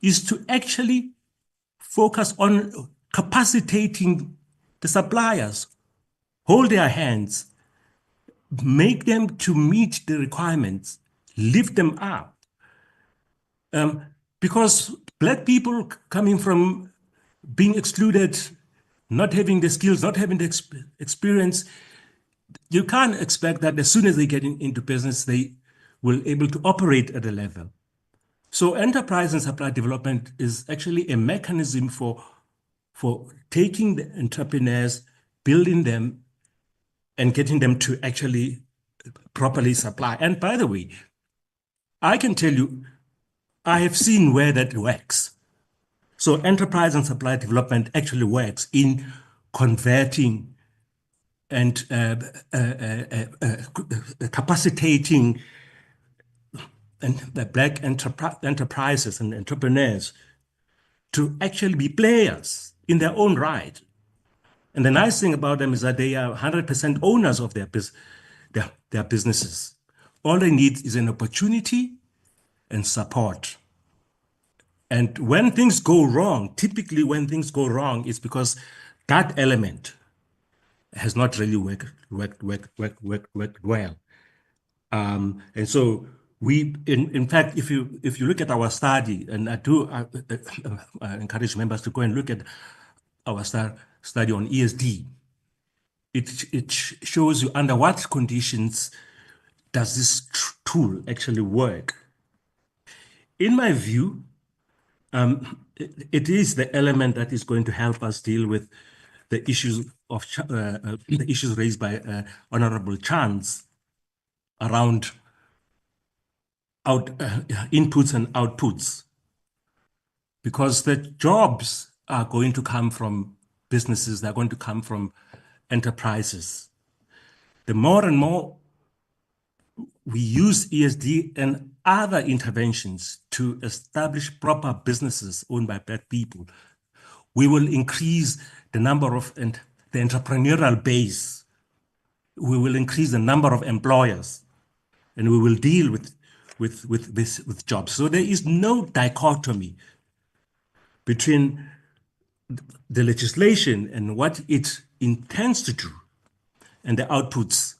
is to actually focus on capacitating the suppliers, hold their hands, make them to meet the requirements, lift them up. Because Black people coming from being excluded, not having the skills, not having the experience, you can't expect that as soon as they get into business, they will able to operate at a level. So enterprise and supply development is actually a mechanism for taking the entrepreneurs, building them, and getting them to actually properly supply. And by the way, I can tell you, I have seen where that works. So enterprise and supply development actually works in converting and capacitating the Black enterprises and entrepreneurs to actually be players in their own right. And the nice thing about them is that they are 100% owners of their businesses. All they need is an opportunity and support. And when things go wrong, typically when things go wrong, it's because that element has not really worked well. And so we, in fact, if you look at our study, and I do encourage members to go and look at our study on ESD, it shows you under what conditions does this tool actually work. In my view, it is the element that is going to help us deal with the issues of the issues raised by Honorable Chance around inputs and outputs, because the jobs are going to come from businesses, they're going to come from enterprises. The more and more we use ESD and other interventions to establish proper businesses owned by Black people, we will increase the number of the entrepreneurial base. We will increase the number of employers, and we will deal with jobs. So there is no dichotomy between the legislation and what it intends to do and the outputs.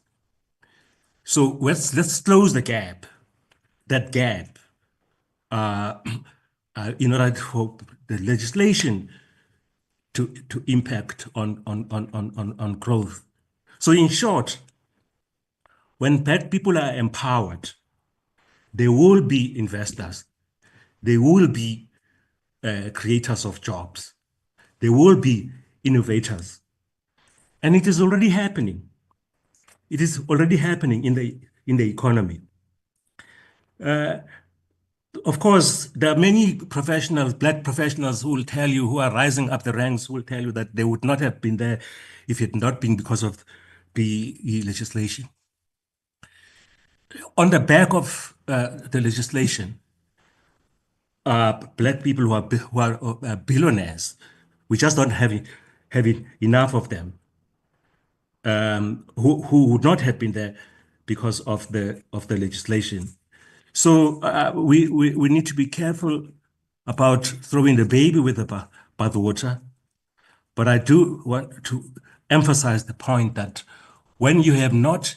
So let's close the gap, in order for the legislation to impact on growth. So in short, when Black people are empowered, they will be investors, they will be creators of jobs, they will be innovators. And it is already happening. It is already happening in the economy. Of course, there are many professionals, Black professionals, who will tell you, who are rising up the ranks, who will tell you that they would not have been there if it had not been because of BEE legislation. On the back of the legislation, Black people who are billionaires, we just don't have enough of them, who would not have been there because of the legislation. So we need to be careful about throwing the baby with the bathwater. But I do want to emphasize the point that when you have not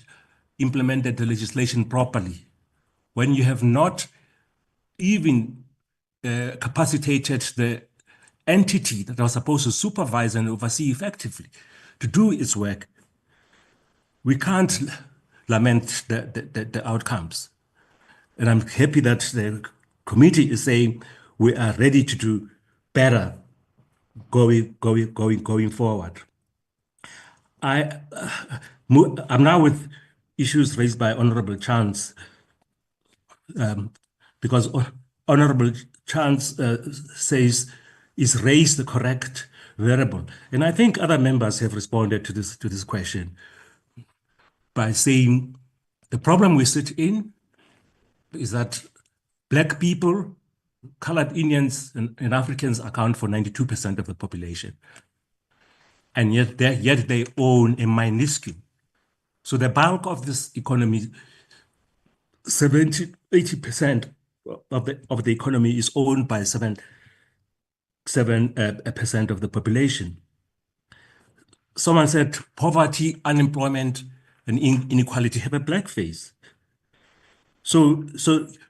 implemented the legislation properly, when you have not even capacitated the entity that was supposed to supervise and oversee effectively to do its work, we can't lament the outcomes. And I'm happy that the committee is saying we are ready to do better going forward. I'm now with issues raised by Honorable Chance, because Honorable Chance says is raised the correct variable. And I think other members have responded to this question by saying the problem we sit in is that Black people, colored Indians, and Africans account for 92% of the population. And yet they own a minuscule. So the bulk of this economy, 80% of the economy is owned by 7% of the population. Someone said poverty, unemployment, and inequality have a black face. So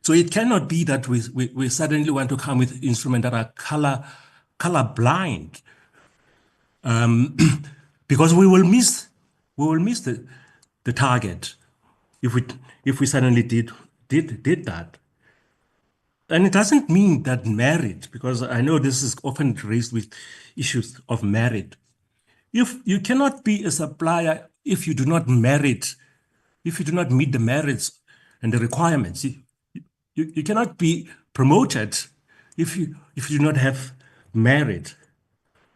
it cannot be that we suddenly want to come with instruments that are color blind, because we will miss the target if we suddenly did that. And it doesn't mean that merit, because I know this is often raised with issues of merit. If you cannot be a supplier if you do not merit, if you do not meet the merits and the requirements, you cannot be promoted if you do not have merit.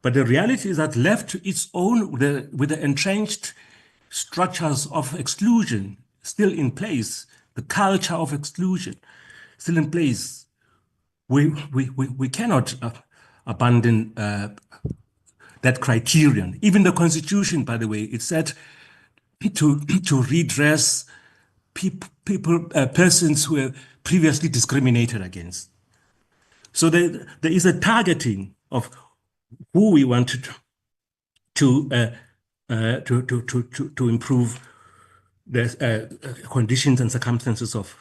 But the reality is that left to its own, with the entrenched structures of exclusion still in place, the culture of exclusion still in place, we cannot abandon that criterion. Even the Constitution, by the way, it said to redress persons who were previously discriminated against. So there is a targeting of who we want to improve the conditions and circumstances of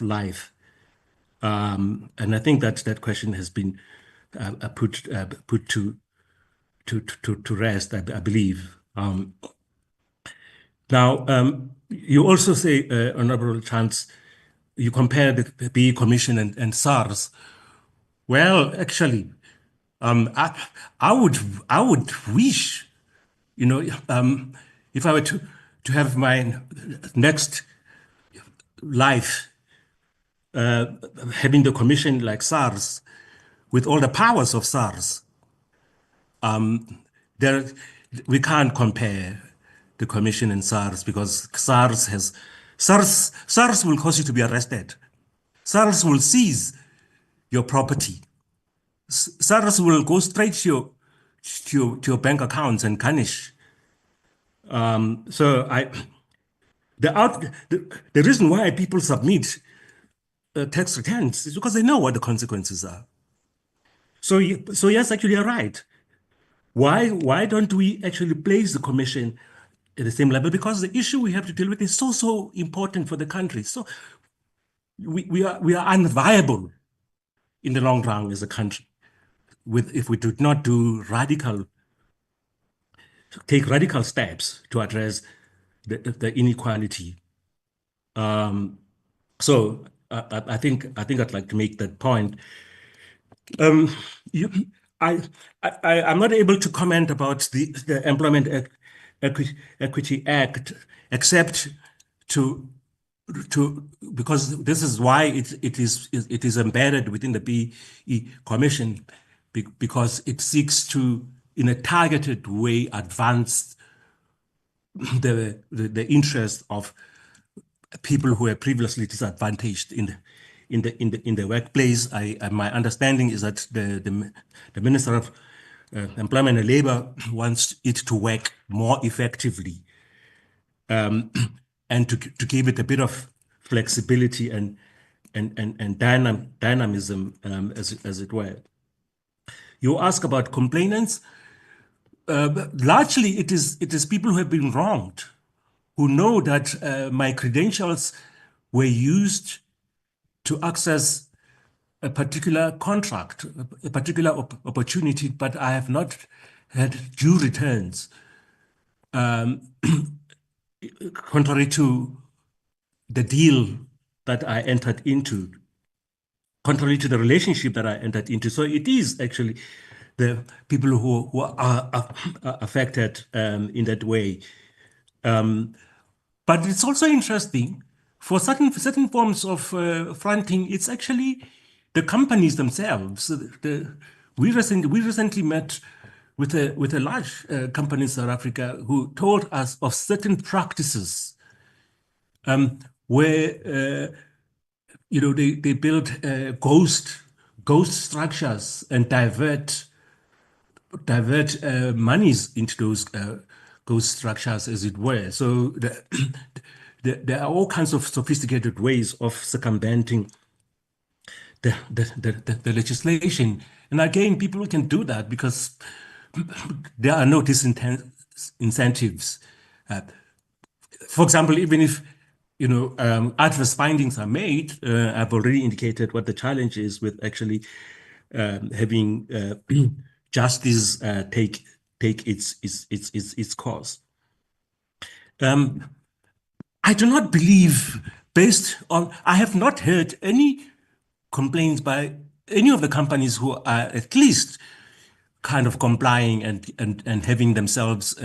life. And I think that question has been put to rest, I believe. Now, you also say, Honorable Chance, you compare the BEE Commission and SARS. Well, actually, I would wish, if I were to have my next life having the commission like SARS, with all the powers of SARS, we can't compare the commission and SARS, because SARS will cause you to be arrested. SARS will seize your property. SARS will go straight to your bank accounts and garnish. So the reason why people submit tax returns is because they know what the consequences are. So yes, actually, you're right. Why don't we actually place the commission at the same level? Because the issue we have to deal with is so important for the country. So we are unviable in the long run as a country. if we do not take radical steps to address the inequality. So I think I'd like to make that point. I'm not able to comment about the Employment Equity Act, except because this is why it is embedded within the B-BBEE Commission, because it seeks to, in a targeted way, advance the interest of people who are previously disadvantaged in the workplace. My understanding is that the Minister of Employment and Labor wants it to work more effectively, and to give it a bit of flexibility and dynamism, as it were. You ask about complainants. Largely, it is people who have been wronged, who know that my credentials were used to access a particular contract, a particular opportunity, but I have not had due returns, contrary to the deal that I entered into, contrary to the relationship that I entered into. So it is actually the people who are affected in that way. But it's also interesting, for certain forms of fronting, it's actually the companies themselves. We recently met with a large company in South Africa who told us of certain practices where they build ghost structures and divert monies into those ghost structures, as it were. So there are all kinds of sophisticated ways of circumventing the legislation. And again, people can do that because there are no disincentives. For example, even if adverse findings are made, I've already indicated what the challenge is with actually having justice take its course. I do not believe, I have not heard any complaints by any of the companies who are at least kind of complying and having themselves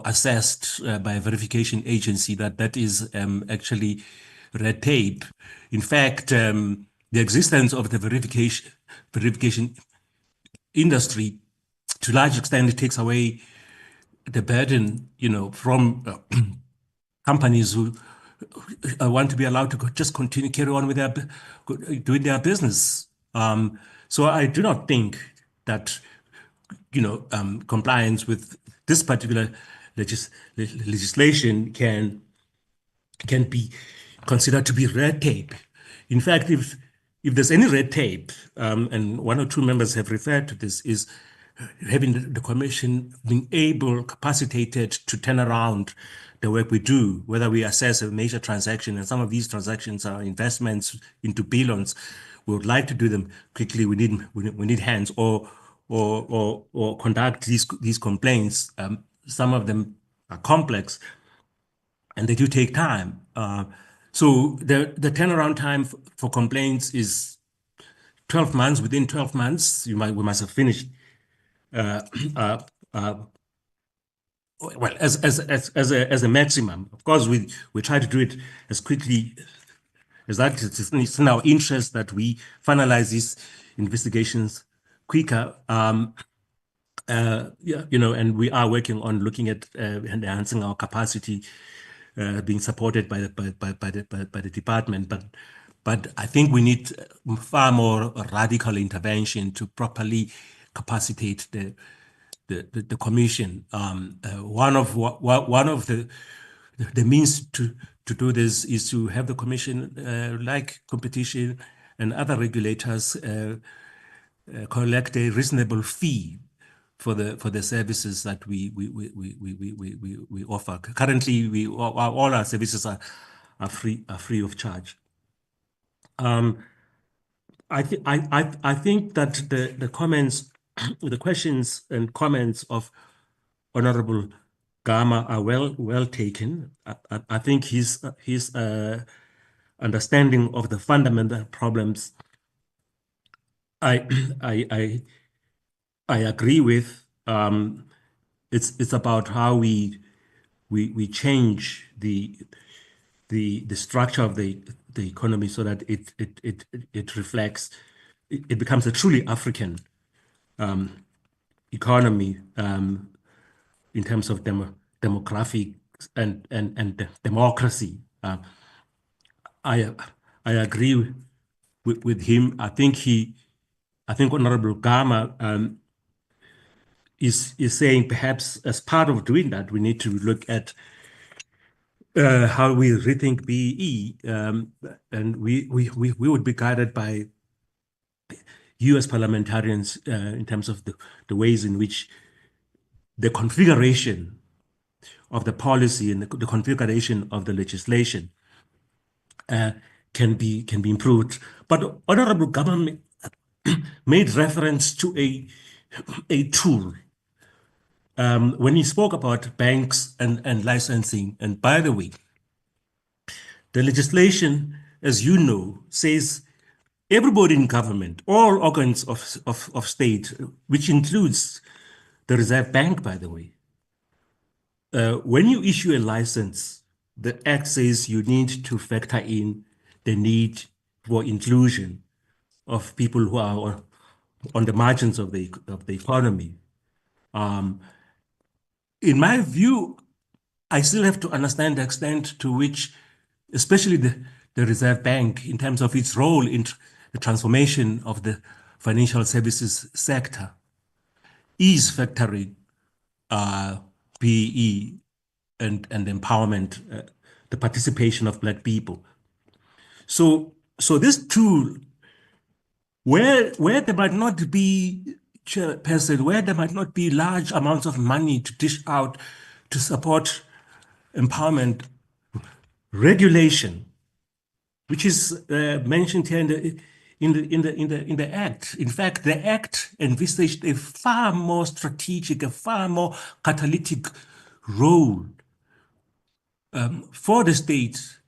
assessed by a verification agency that is actually red tape. In fact, the existence of the verification industry, to a large extent, it takes away the burden, from companies who want to be allowed to just carry on with doing their business. So I do not think that compliance with this particular legislation can be considered to be red tape. In fact, if there's any red tape, and one or two members have referred to this, is having the Commission being capacitated to turn around the work we do, whether we assess a major transaction, and some of these transactions are investments into billions. We would like to do them quickly. We need hands, or conduct these complaints. Some of them are complex, and they do take time. So the turnaround time for complaints is 12 months. Within 12 months, we must have finished. Well, as a maximum. Of course, we try to do it as quickly as that. It's in our interest that we finalize these investigations quicker. And we are working on looking at enhancing our capacity, being supported by the department. But I think we need far more radical intervention to properly capacitate the Commission. One of the means to do this is to have the Commission, like competition and other regulators, collect a reasonable fee for the services that we offer. Currently, all our services are free of charge. I think that the comments, the questions and comments of Honorable Gama are well taken. I think his understanding of the fundamental problems I agree with. It's about how we change the structure of the economy so that it reflects, it becomes a truly African economy in terms of demographic and democracy. I agree with him. I think Honorable Gama is saying perhaps as part of doing that, we need to look at how we rethink BEE, and we would be guided by US parliamentarians in terms of the ways in which the configuration of the policy and the configuration of the legislation can be improved. But Honorable Government made reference to a tool when he spoke about banks and licensing. And by the way, the legislation, as you know, says everybody in government, all organs of state, which includes the Reserve Bank, by the way, when you issue a license, the Act says you need to factor in the need for inclusion of people who are on the margins of the economy. In my view, I still have to understand the extent to which, especially the Reserve Bank, in terms of its role in the transformation of the financial services sector, is factoring BEE and empowerment, the participation of Black people. So this tool, where there might not be, Chairperson, where there might not be large amounts of money to dish out to support empowerment, regulation, which is mentioned here in the Act. In fact, the Act envisaged a far more strategic, a far more catalytic role for the state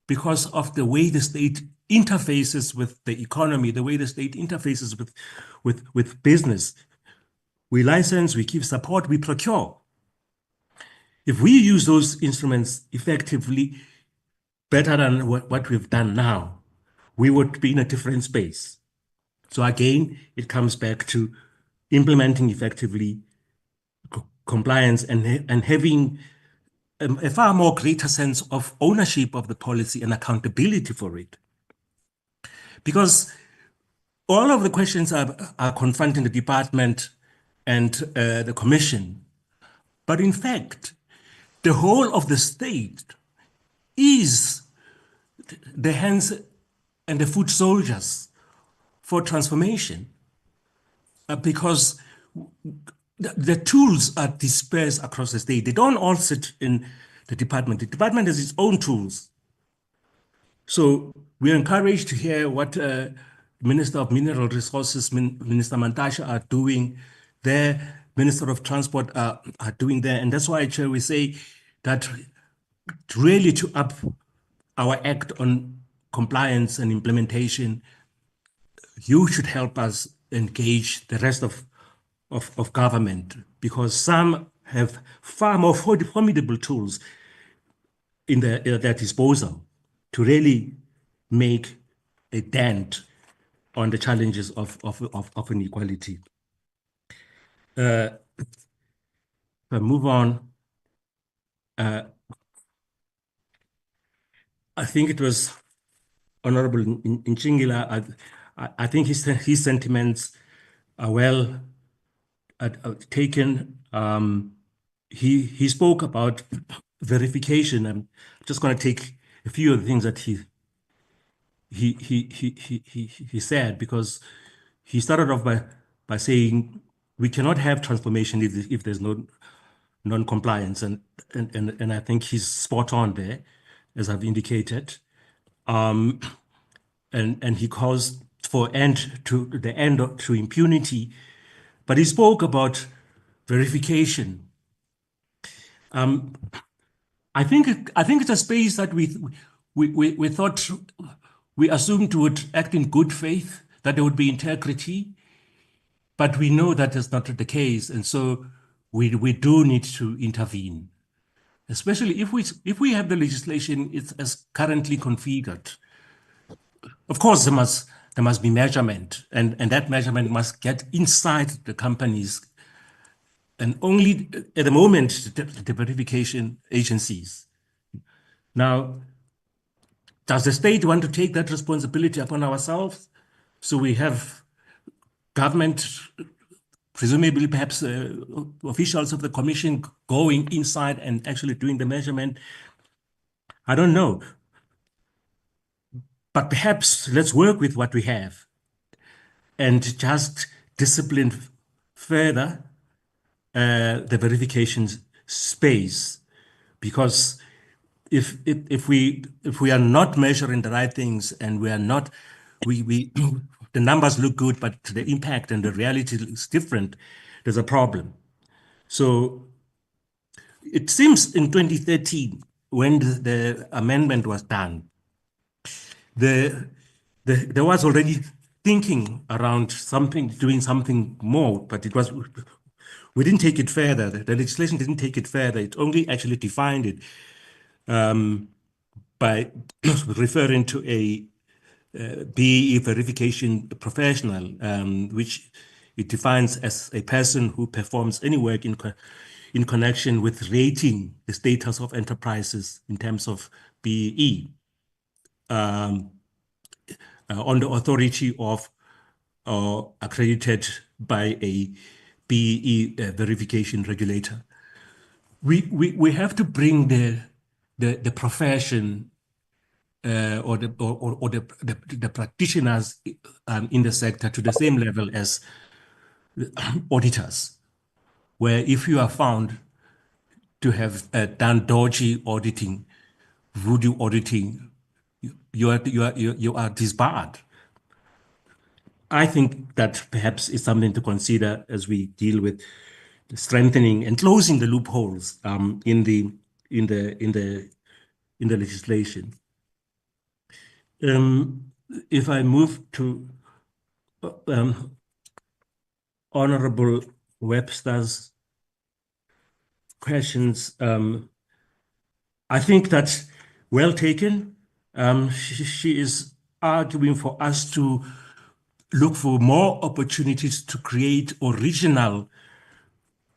because of the way the state interfaces with the economy, the way the state interfaces with business. We license, we give support, we procure. If we use those instruments effectively, better than what we've done now, we would be in a different space. So again, it comes back to implementing effectively compliance and having a far more greater sense of ownership of the policy and accountability for it. Because all of the questions are confronting the department and the commission. But in fact, the whole of the state is the hands and the foot soldiers for transformation, because the tools are dispersed across the state. They don't all sit in the department. The department has its own tools. So we are encouraged to hear what Minister of Mineral Resources, Minister Mantashe, are doing there, Minister of Transport are doing there. And that's why, Chair, we say that really to up our act on compliance and implementation, you should help us engage the rest of government, because some have far more formidable tools in their disposal to really make a dent on the challenges of inequality. I move on. I think it was Honorable Nchingila. I think his sentiments are well taken. He spoke about verification. I'm just going to take a few of the things that he said, because he started off by saying we cannot have transformation if there's no non-compliance, and I think he's spot on there, as I've indicated. And he calls to impunity, but he spoke about verification. I think it's a space that we thought, we assumed would act in good faith, that there would be integrity, but we know that is not the case, and so we do need to intervene, especially if we have the legislation as currently configured. Of course, there must be measurement, and that measurement must get inside the companies, and only at the moment the verification agencies. Now, does the state want to take that responsibility upon ourselves? So we have government, presumably perhaps officials of the commission going inside and actually doing the measurement. I don't know. But perhaps let's work with what we have and just discipline further the verification space, because if we are not measuring the right things, and we are not, the numbers look good, but the impact and the reality is different, there's a problem. So it seems in 2013, when the amendment was done, there was already thinking around doing something more, but we didn't take it further. The legislation didn't take it further. It only actually defined it by referring to a BEE verification professional, which it defines as a person who performs any work in connection with rating the status of enterprises in terms of BEE on the authority of or accredited by a BEE verification regulator. We have to bring the profession or the practitioners in the sector to the same level as auditors, where if you are found to have done dodgy auditing, voodoo auditing, you are disbarred. I think that perhaps is something to consider as we deal with strengthening and closing the loopholes in the legislation. If I move to Honorable Webster's questions, I think that's well taken. She is arguing for us to look for more opportunities to create original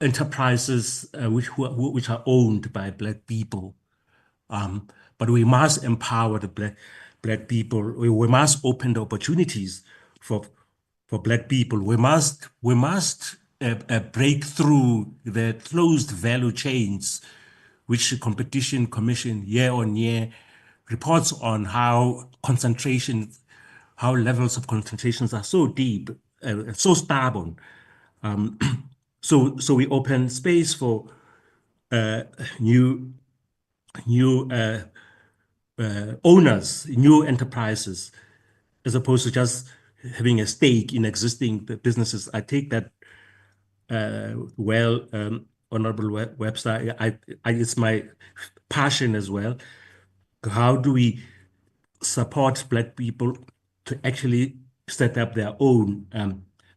enterprises which are owned by Black people. But we must empower the Black people. We must open the opportunities for Black people. We must break through the closed value chains, which the Competition Commission year on year reports on how levels of concentrations are so deep, so stubborn. So we open space for new owners, new enterprises, as opposed to just having a stake in existing businesses. I take that Honorable Webster. It's my passion as well. How do we support Black people to actually set up their own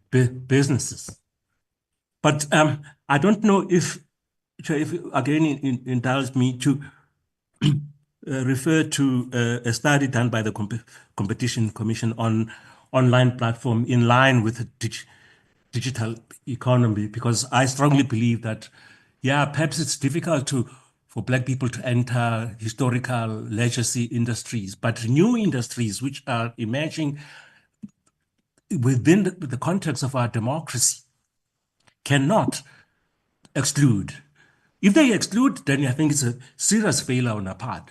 businesses? But I don't know if again, indulge me to refer to a study done by the Competition Commission on online platform in line with the digital economy, because I strongly believe that, yeah, perhaps it's difficult for Black people to enter historical legacy industries, but new industries which are emerging within the context of our democracy cannot exclude. If they exclude, then I think it's a serious failure on our part.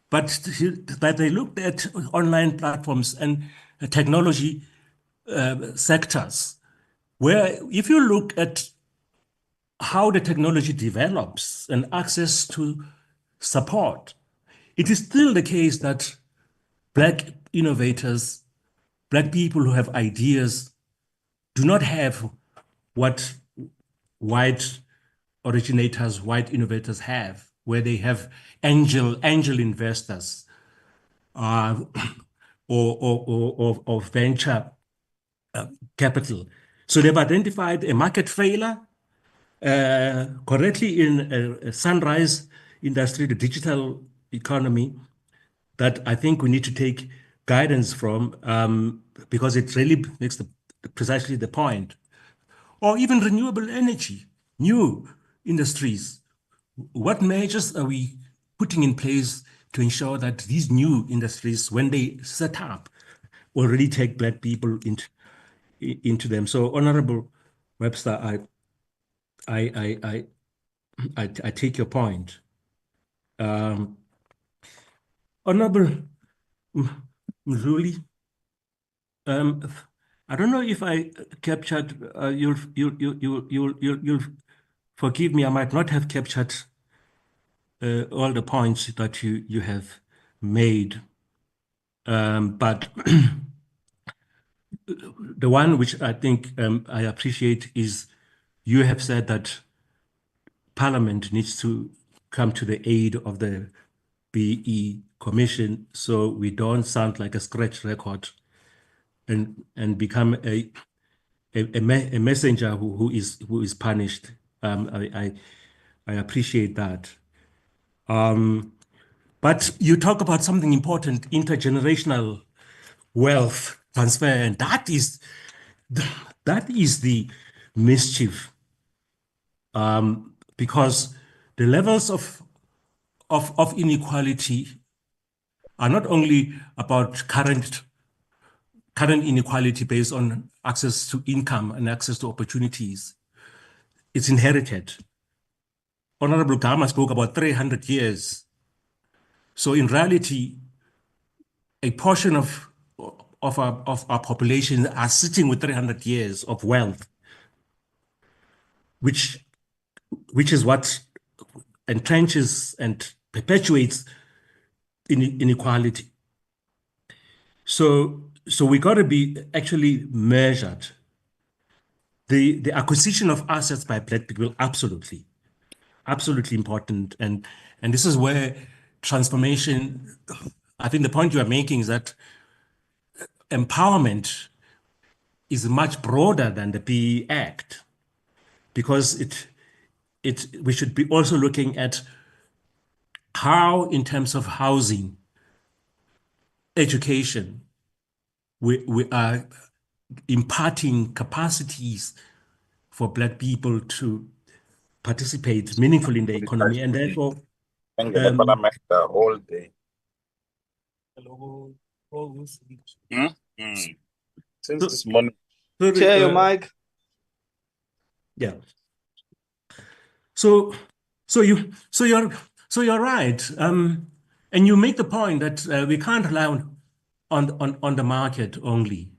But they looked at online platforms and technology sectors, where if you look at how the technology develops and access to support, it is still the case that Black innovators, Black people who have ideas do not have what white originators, white innovators have, where they have angel investors or venture capital. So they've identified a market failure correctly in a sunrise industry, the digital economy, that I think we need to take guidance from because it really makes precisely the point. Or even renewable energy, new industries. What measures are we putting in place to ensure that these new industries, when they set up, already take Black people into them? So, Honorable Webster, I take your point. Honorable Mzuli, I don't know if I captured. You'll forgive me. I might not have captured all the points that you have made, but the one which I think I appreciate is you have said that Parliament needs to come to the aid of the BE Commission, so we don't sound like a scratch record and become a messenger who is punished. I appreciate that. But you talk about something important, intergenerational wealth transfer, and that is the mischief, because the levels of inequality are not only about current inequality based on access to income and access to opportunities. It's inherited. Honorable Gama spoke about 300 years. So in reality, a portion of our population are sitting with 300 years of wealth, which is what entrenches and perpetuates inequality. So we got to be actually measured. The acquisition of assets by Black people, absolutely important, and this is where transformation. I think the point you are making is that empowerment is much broader than the BEE Act, because we should be also looking at how, in terms of housing, education, we are imparting capacities for Black people to participate meaningfully in the economy, and therefore all day. Since this morning. Chair, your mic. Yeah. So you're right, and you make the point that we can't rely on the market only.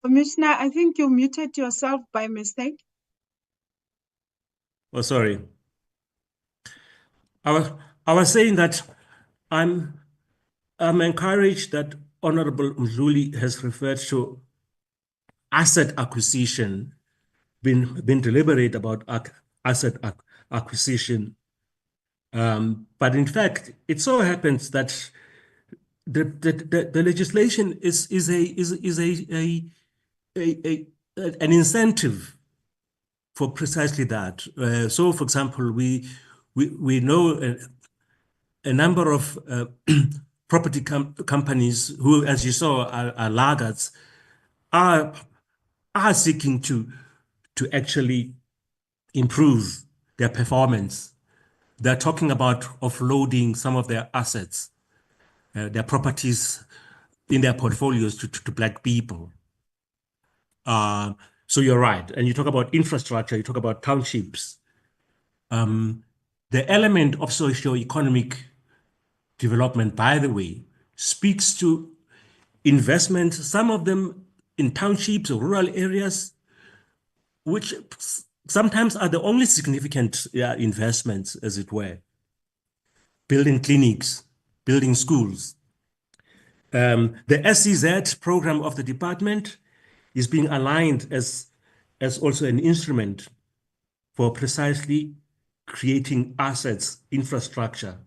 Commissioner, I think you muted yourself by mistake. Oh, sorry. I was saying that I'm encouraged that Honorable Mzuli has referred to asset acquisition, been deliberate about asset acquisition. But in fact, it so happens that the legislation is an incentive for precisely that. So, for example, we know a number of property companies who, as you saw, are laggards, are seeking to actually improve their performance. They're talking about offloading some of their assets, their properties in their portfolios to Black people. So you're right. And you talk about infrastructure, you talk about townships. The element of socio-economic development, by the way, speaks to investment, some of them in townships or rural areas, which sometimes are the only significant investments, as it were. Building clinics, building schools. The SEZ program of the department is being aligned as also an instrument for precisely creating assets, infrastructure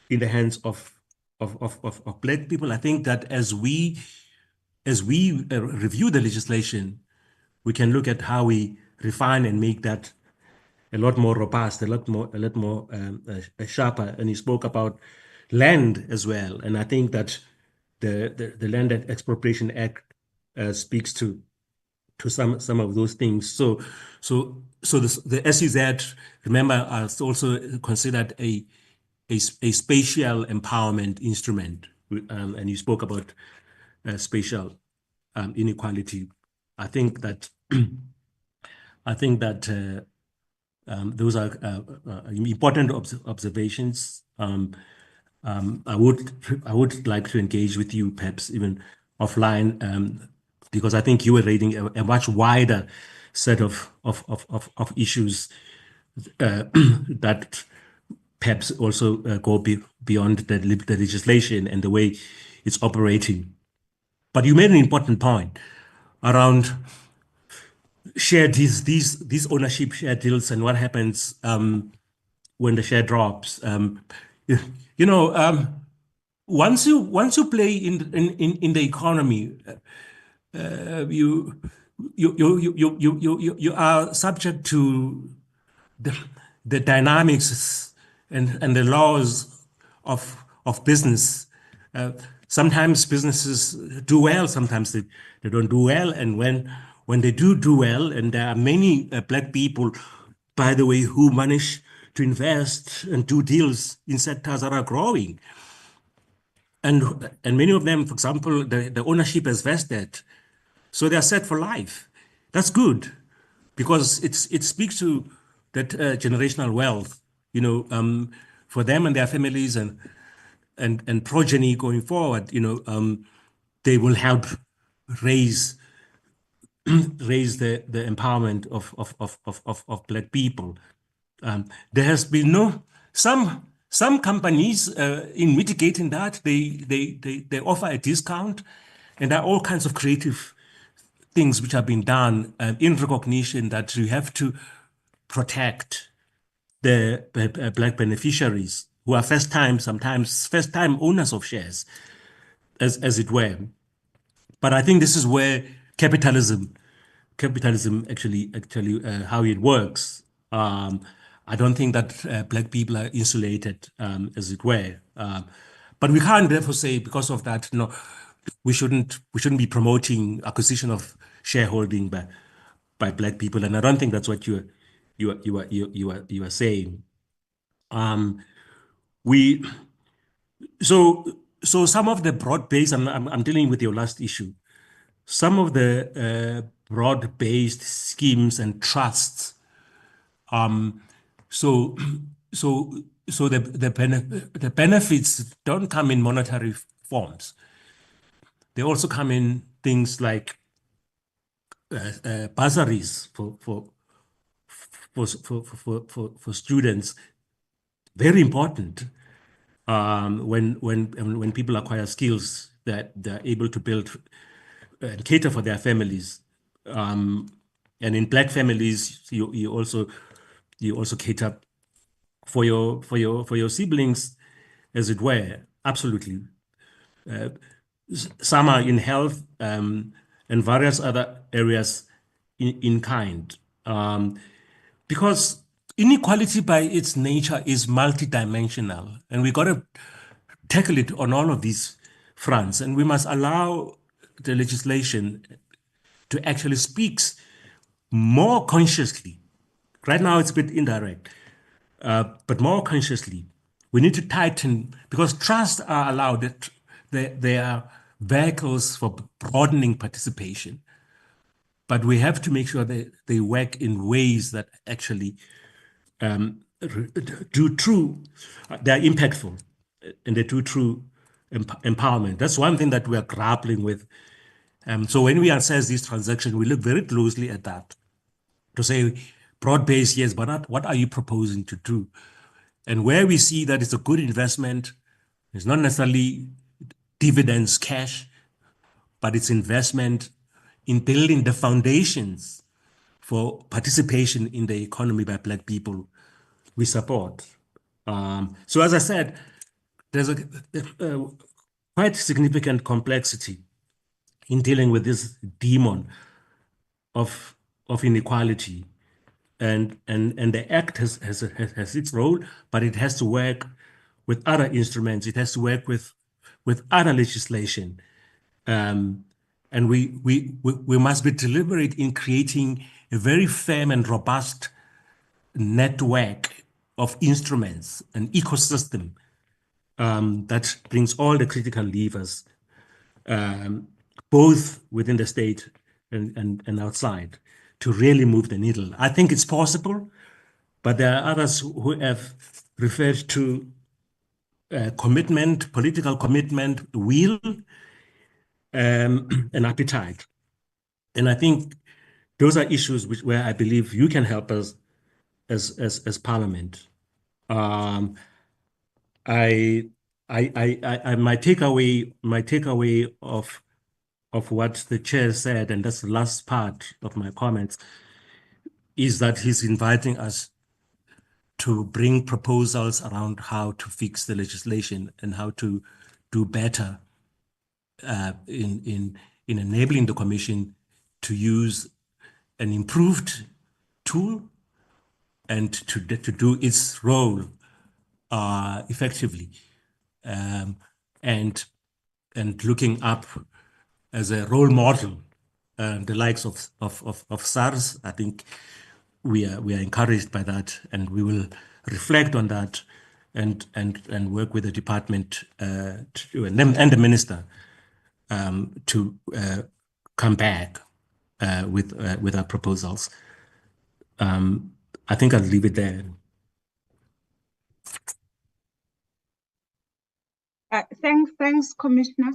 in the hands of Black people. I think that as we review the legislation, we can look at how we refine and make that a lot more robust, a lot more sharper. And he spoke about land as well. And I think that the Land Expropriation Act speaks to some of those things. So the SEZ, remember, is also considered a spatial empowerment instrument. And you spoke about spatial inequality. I think that those are important observations. I would like to engage with you, perhaps even offline, because I think you were raising a much wider set of issues that perhaps also go beyond the legislation and the way it's operating. But you made an important point around share these ownership share deals and what happens when the share drops. Once you play in the economy, you are subject to the dynamics and the laws of business. Sometimes businesses do well, sometimes they don't do well, and when they do well, and there are many Black people, by the way, who manage to invest and do deals in sectors that are growing. And many of them, for example, the ownership is vested, so they are set for life. That's good, because it speaks to that generational wealth, for them and their families and progeny going forward. They will help raise the empowerment of Black people. There has been some companies in mitigating that, they offer a discount, and there are all kinds of creative things which have been done in recognition that you have to protect the Black beneficiaries who are sometimes first-time owners of shares, as it were. But I think this is where capitalism actually how it works. I don't think that Black people are insulated, as it were. But we can't therefore say, because of that, no, we shouldn't be promoting acquisition of shareholding by Black people. And I don't think that's what you are saying. So some of the broad-based, I'm dealing with your last issue. Some of the broad-based schemes and trusts. So the benefits don't come in monetary forms. They also come in things like bursaries for students. Very important when people acquire skills that they're able to build and cater for their families. And in Black families, you also cater for your siblings, as it were. Absolutely. Some are in health and various other areas in kind. Because inequality by its nature is multidimensional, and we got to tackle it on all of these fronts. And we must allow the legislation to actually speak more consciously. Right now, it's a bit indirect, but more consciously. We need to tighten, because trusts are allowed, that they are vehicles for broadening participation. But we have to make sure that they work in ways that actually they're impactful, and they do true empowerment. That's one thing that we are grappling with. So when we assess these transactions, we look very closely at that to say, broad-based, yes, but what are you proposing to do? And where we see that it's a good investment, it's not necessarily dividends, cash, but it's investment in building the foundations for participation in the economy by Black people, we support. So as I said, there's a quite significant complexity in dealing with this demon of inequality, and the Act has its role, but it has to work with other instruments. It has to work with other legislation, and we must be deliberate in creating a very firm and robust network of instruments, an ecosystem that brings all the critical levers, both within the state and outside, to really move the needle. I think it's possible, but there are others who have referred to commitment, political commitment, will, and appetite. And I think those are issues where I believe you can help us as Parliament. My takeaway of what the chair said, and that's the last part of my comments, is that he's inviting us to bring proposals around how to fix the legislation and how to do better in enabling the Commission to use an improved tool and to do its role effectively, and looking up as a role model, the likes of SARS. I think we are encouraged by that, and we will reflect on that and work with the department and the minister to come back with our proposals. I think I'll leave it there. Thanks, Commissioner.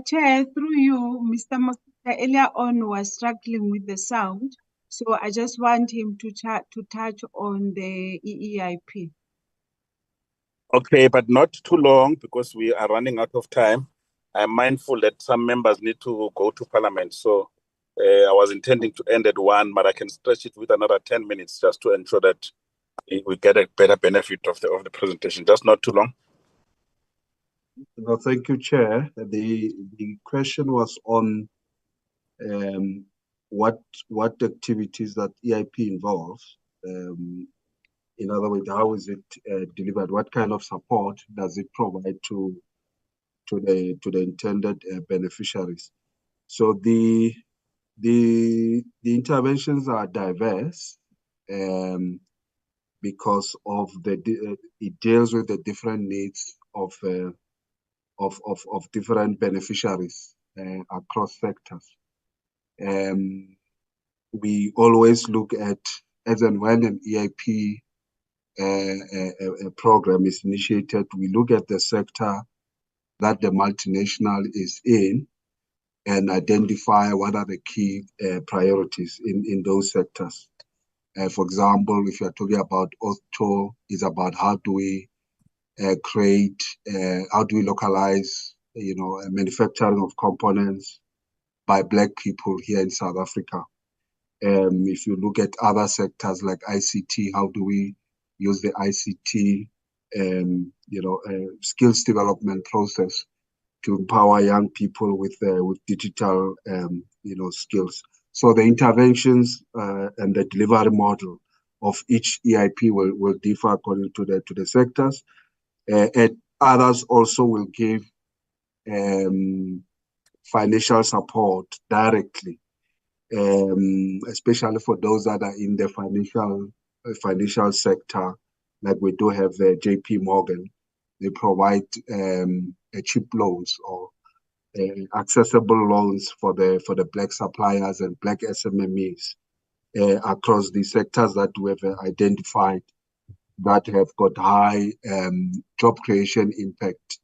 Chair, through you, Mr. Mafuta earlier on was struggling with the sound, so I just want him to touch on the EEIP. Okay, but not too long because we are running out of time. I'm mindful that some members need to go to Parliament, so I was intending to end at 1, but I can stretch it with another 10 minutes just to ensure that we get a better benefit of the presentation. Just not too long. No, thank you, Chair. The question was on what activities that EIP involves. In other words, how is it delivered? What kind of support does it provide to the intended beneficiaries? So the interventions are diverse because of it deals with the different needs of different beneficiaries across sectors. We always look at, as and when an EIP a program is initiated, we look at the sector that the multinational is in and identify what are the key priorities in those sectors. For example, if you're talking about auto, it's about how do we how do we localize, manufacturing of components by Black people here in South Africa. If you look at other sectors like ICT, how do we use the ICT, skills development process to empower young people with digital, skills. So the interventions and the delivery model of each EIP will differ according to the sectors. And others also will give financial support directly, especially for those that are in the financial sector, like we do have JP Morgan. They provide cheap loans or accessible loans for the Black suppliers and Black SMMEs across the sectors that we have identified that have got high job creation impact.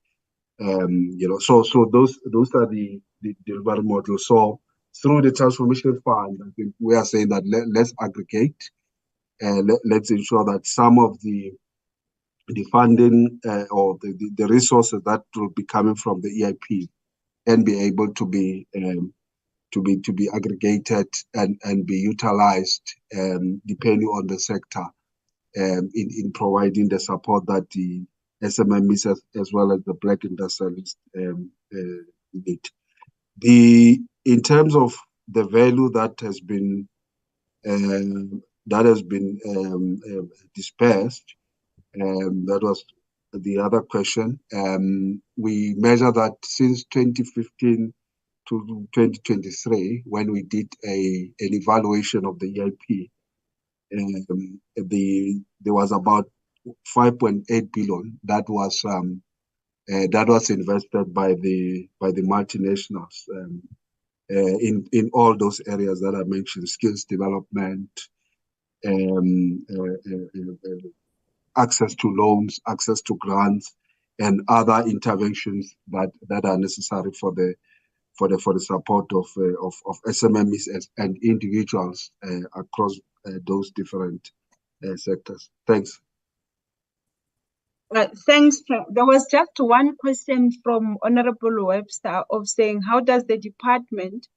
So those are the delivery models. So through the transformation fund, I think we are saying that let's aggregate let's ensure that some of the funding or the resources that will be coming from the EIP and be able to be aggregated and be utilized depending on the sector in providing the support that the SMMEs as well as the Black industrialists need. In terms of the value that has been dispersed, that was the other question. We measure that since 2015 to 2023, when we did an evaluation of the EIP, there was about 5.8 billion that was invested by the multinationals in all those areas that I mentioned: skills development, access to loans, access to grants, and other interventions that are necessary for the support of SMMEs and individuals across those different sectors. Thanks. Thanks. There was just one question from Honorable Webster of saying, how does the department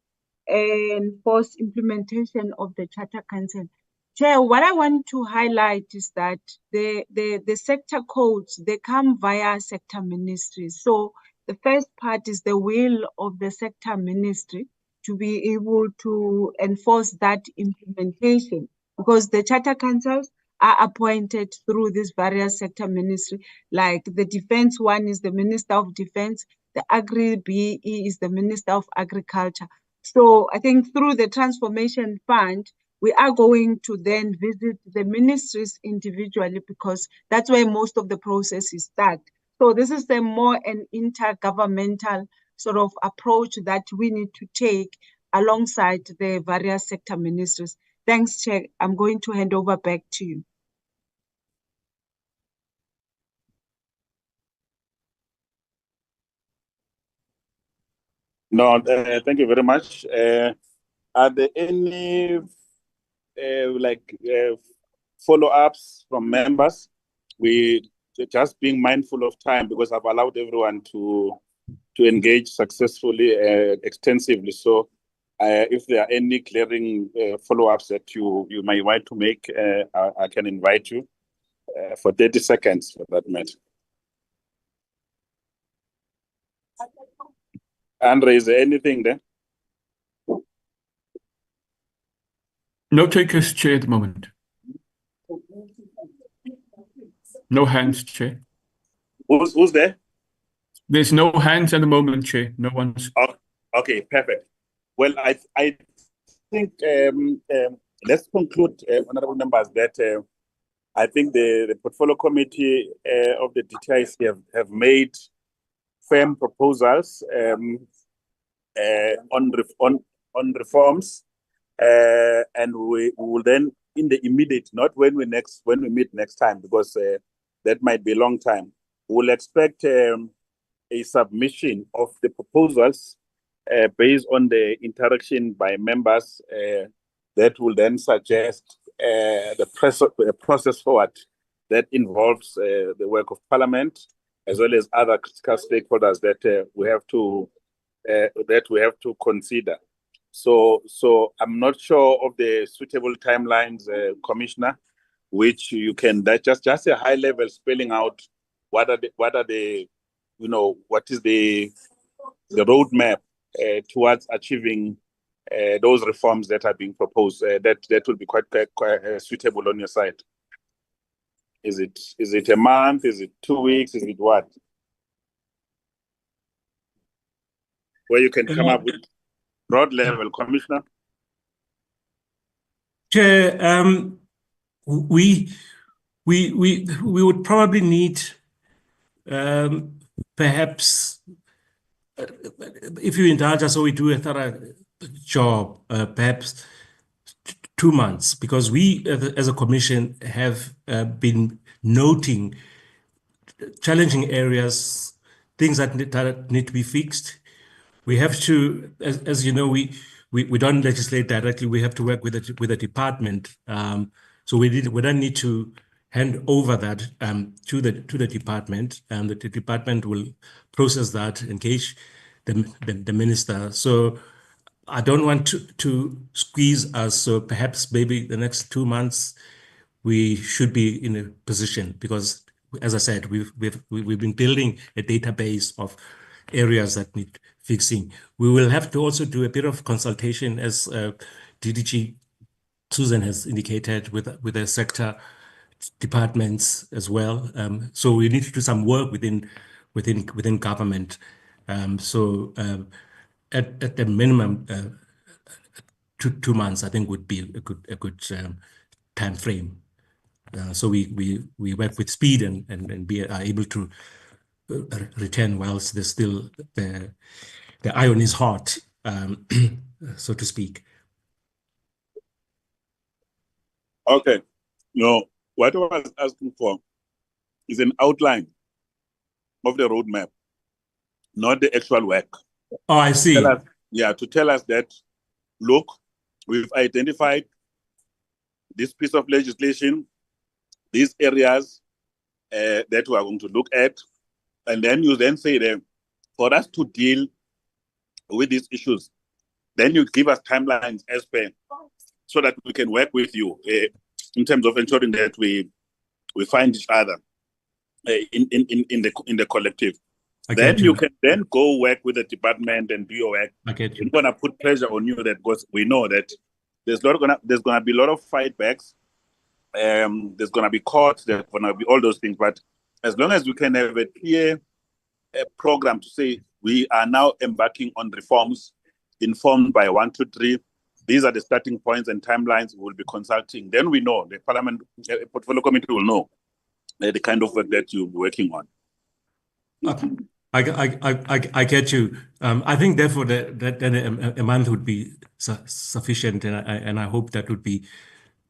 enforce implementation of the Charter Council? Chair, what I want to highlight is that the sector codes, they come via sector ministries. So the first part is the will of the sector ministry to be able to enforce that implementation, because the Charter Councils are appointed through these various sector ministries. Like the defense one is the Minister of Defense, the Agri-BEE is the Minister of Agriculture. So I think through the Transformation Fund, we are going to then visit the ministries individually, because that's where most of the process is start. So this is more an intergovernmental sort of approach that we need to take alongside the various sector ministries. Thanks, Chair. I'm going to hand over back to you. No, thank you very much. Are there any follow-ups from members? We just being mindful of time, because I've allowed everyone to engage successfully, extensively. So if there are any clearing follow-ups that you might want to make, I can invite you for 30 seconds for that matter. Andre, is there anything there? No takers, Chair, at the moment. No hands, Chair. Who's there? There's no hands at the moment, Chair. No one's. Oh, okay, perfect. Well, I think let's conclude, honorable members, that I think the portfolio committee of the DTIC have made firm proposals on reforms, and we will then, in the immediate, not when we meet next time, because that might be a long time, we'll expect a submission of the proposals based on the interaction by members that will then suggest the process forward that involves the work of Parliament, as well as other critical stakeholders that we have to consider. So I'm not sure of the suitable timelines, Commissioner, which you can just a high level spelling out what is the roadmap towards achieving those reforms that are being proposed. That will be quite suitable on your side. Is it a month? Is it 2 weeks? Is it what? Where you can come up with broad level, Commissioner? Chair, we would probably need perhaps, if you indulge us, so we do a thorough job, perhaps 2 months, because we as a commission have been noting challenging areas, things that need to be fixed. We have to, as you know, we don't legislate directly. We have to work with the department. So So we then need to hand over that to the department, and the department will process that, engage the minister. So I don't want to squeeze us. So perhaps maybe the next 2 months we should be in a position, because as I said, we've been building a database of areas that need fixing. We will have to also do a bit of consultation, as DDG Susan has indicated, with the sector departments as well. So we need to do some work within government. At the minimum, 2 months, I think, would be a good time frame. So we work with speed and are able to return whilst there's still the iron is hot, so to speak. Okay. No, what I was asking for is an outline of the roadmap, not the actual work. Oh, I see. To tell us that, look, we've identified this piece of legislation, these areas that we are going to look at, and then you then say that for us to deal with these issues, then you give us timelines as per, so that we can work with you in terms of ensuring that we find each other in the collective. Then you can then go work with the department and do your work. We're gonna put pressure on you, that because we know that there's gonna be a lot of fightbacks. There's gonna be courts. There's gonna be all those things. But as long as we can have a clear program to say we are now embarking on reforms informed by 1, 2, 3. These are the starting points and timelines we will be consulting. Then we know, the Parliament Portfolio Committee will know the kind of work that you're working on. I get you. I think therefore that a month would be sufficient, and I hope that would be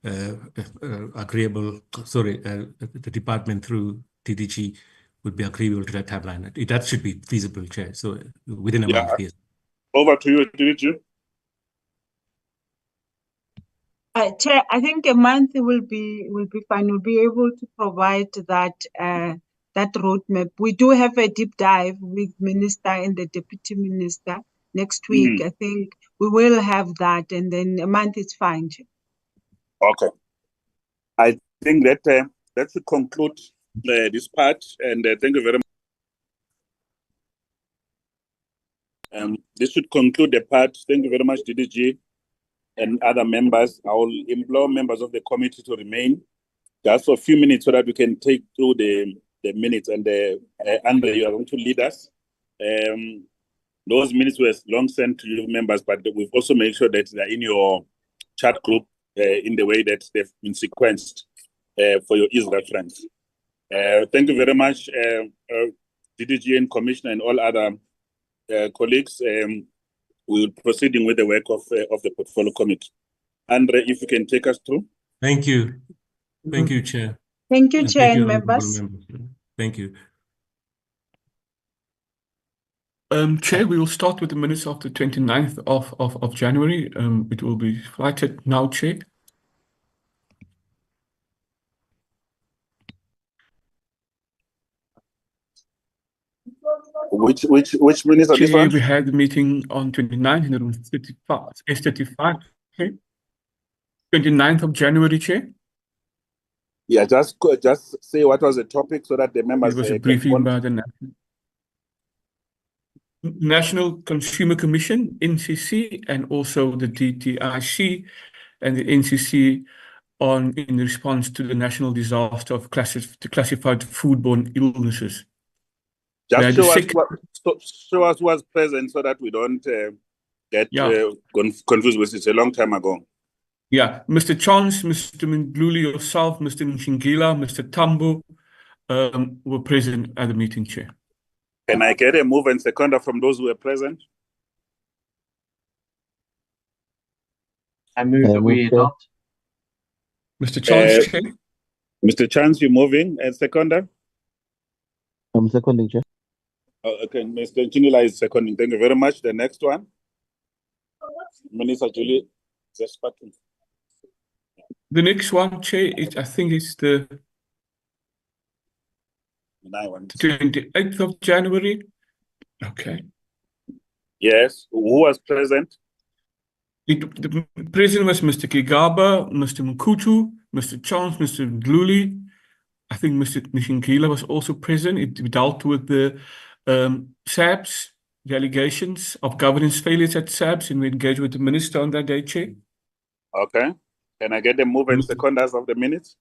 agreeable. Sorry, the department through TDG would be agreeable to that timeline. That should be feasible, Chair. So within a month, yes. Over to you, TDG. Chair, I think a month will be fine. We'll be able to provide that roadmap. We do have a deep dive with Minister and the Deputy Minister next week. I think we will have that, and then a month is fine, Chair. Okay. I think that should conclude this part, and thank you very much. This should conclude the part. Thank you very much, DDG and other members. I will implore members of the committee to remain just for a few minutes so that we can take through the minutes. And Andre, you are going to lead us. Those minutes were long sent to you members, but we've also made sure that they're in your chat group in the way that they've been sequenced for your ease reference. Thank you very much, DDG and Commissioner and all other colleagues. We'll be proceeding with the work of the Portfolio Committee. Andre, if you can take us through. Thank you. Thank you, Chair. Thank you, Chair and members. Thank you. Chair, we will start with the minutes of the 29th of January. It will be cited now, Chair. Which minutes are this Chair, one? we had the meeting on 29th in the room 35, S35. Okay. 29th of January, Chair. Yeah, just say what was the topic so that the members. It was a briefing by the National Consumer Commission, NCC, and also the DTIC and the NCC in response to the national disaster of classified foodborne illnesses. Just show us who was present so that we don't get confused with it. It's a long time ago. Yeah, Mr. Chance, Mr. Mndluli, yourself, Mr. Nshingila, Mr. Tambo were present at the meeting, Chair. Can I get a move and seconder from those who were present? I move that we adopt. Mr. Chance, Chair. Mr. Chance, you're moving as seconder? I'm seconding, Chair. Oh, okay, Mr. Nshingila is seconding. Thank you very much. The next one. Minister Julie. The next one, Chair, is I think it's the 28th of January. Okay. Yes. Who was present? The president was Mr. Kigaba, Mr. Mkutu, Mr. Chance, Mr. Ndluli. I think Mr. Nishingila was also present. It dealt with the SABS, the allegations of governance failures at SABS, and we engaged with the minister on that day, Chair. Okay. Can I get the move and seconders of the minutes?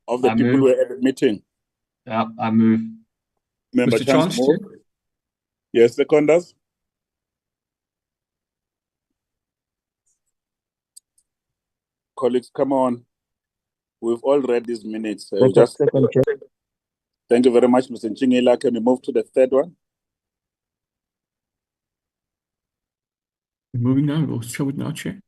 Of the I people move. who were at the meeting. Yeah, I move. Member Mr. Chance, Chance, move. Yes, seconders. Colleagues, come on. We've all read these minutes. Second, Chair. Thank you very much, Mr. Nchingila. Can we move to the third one? Moving now, we'll show it now, Chair.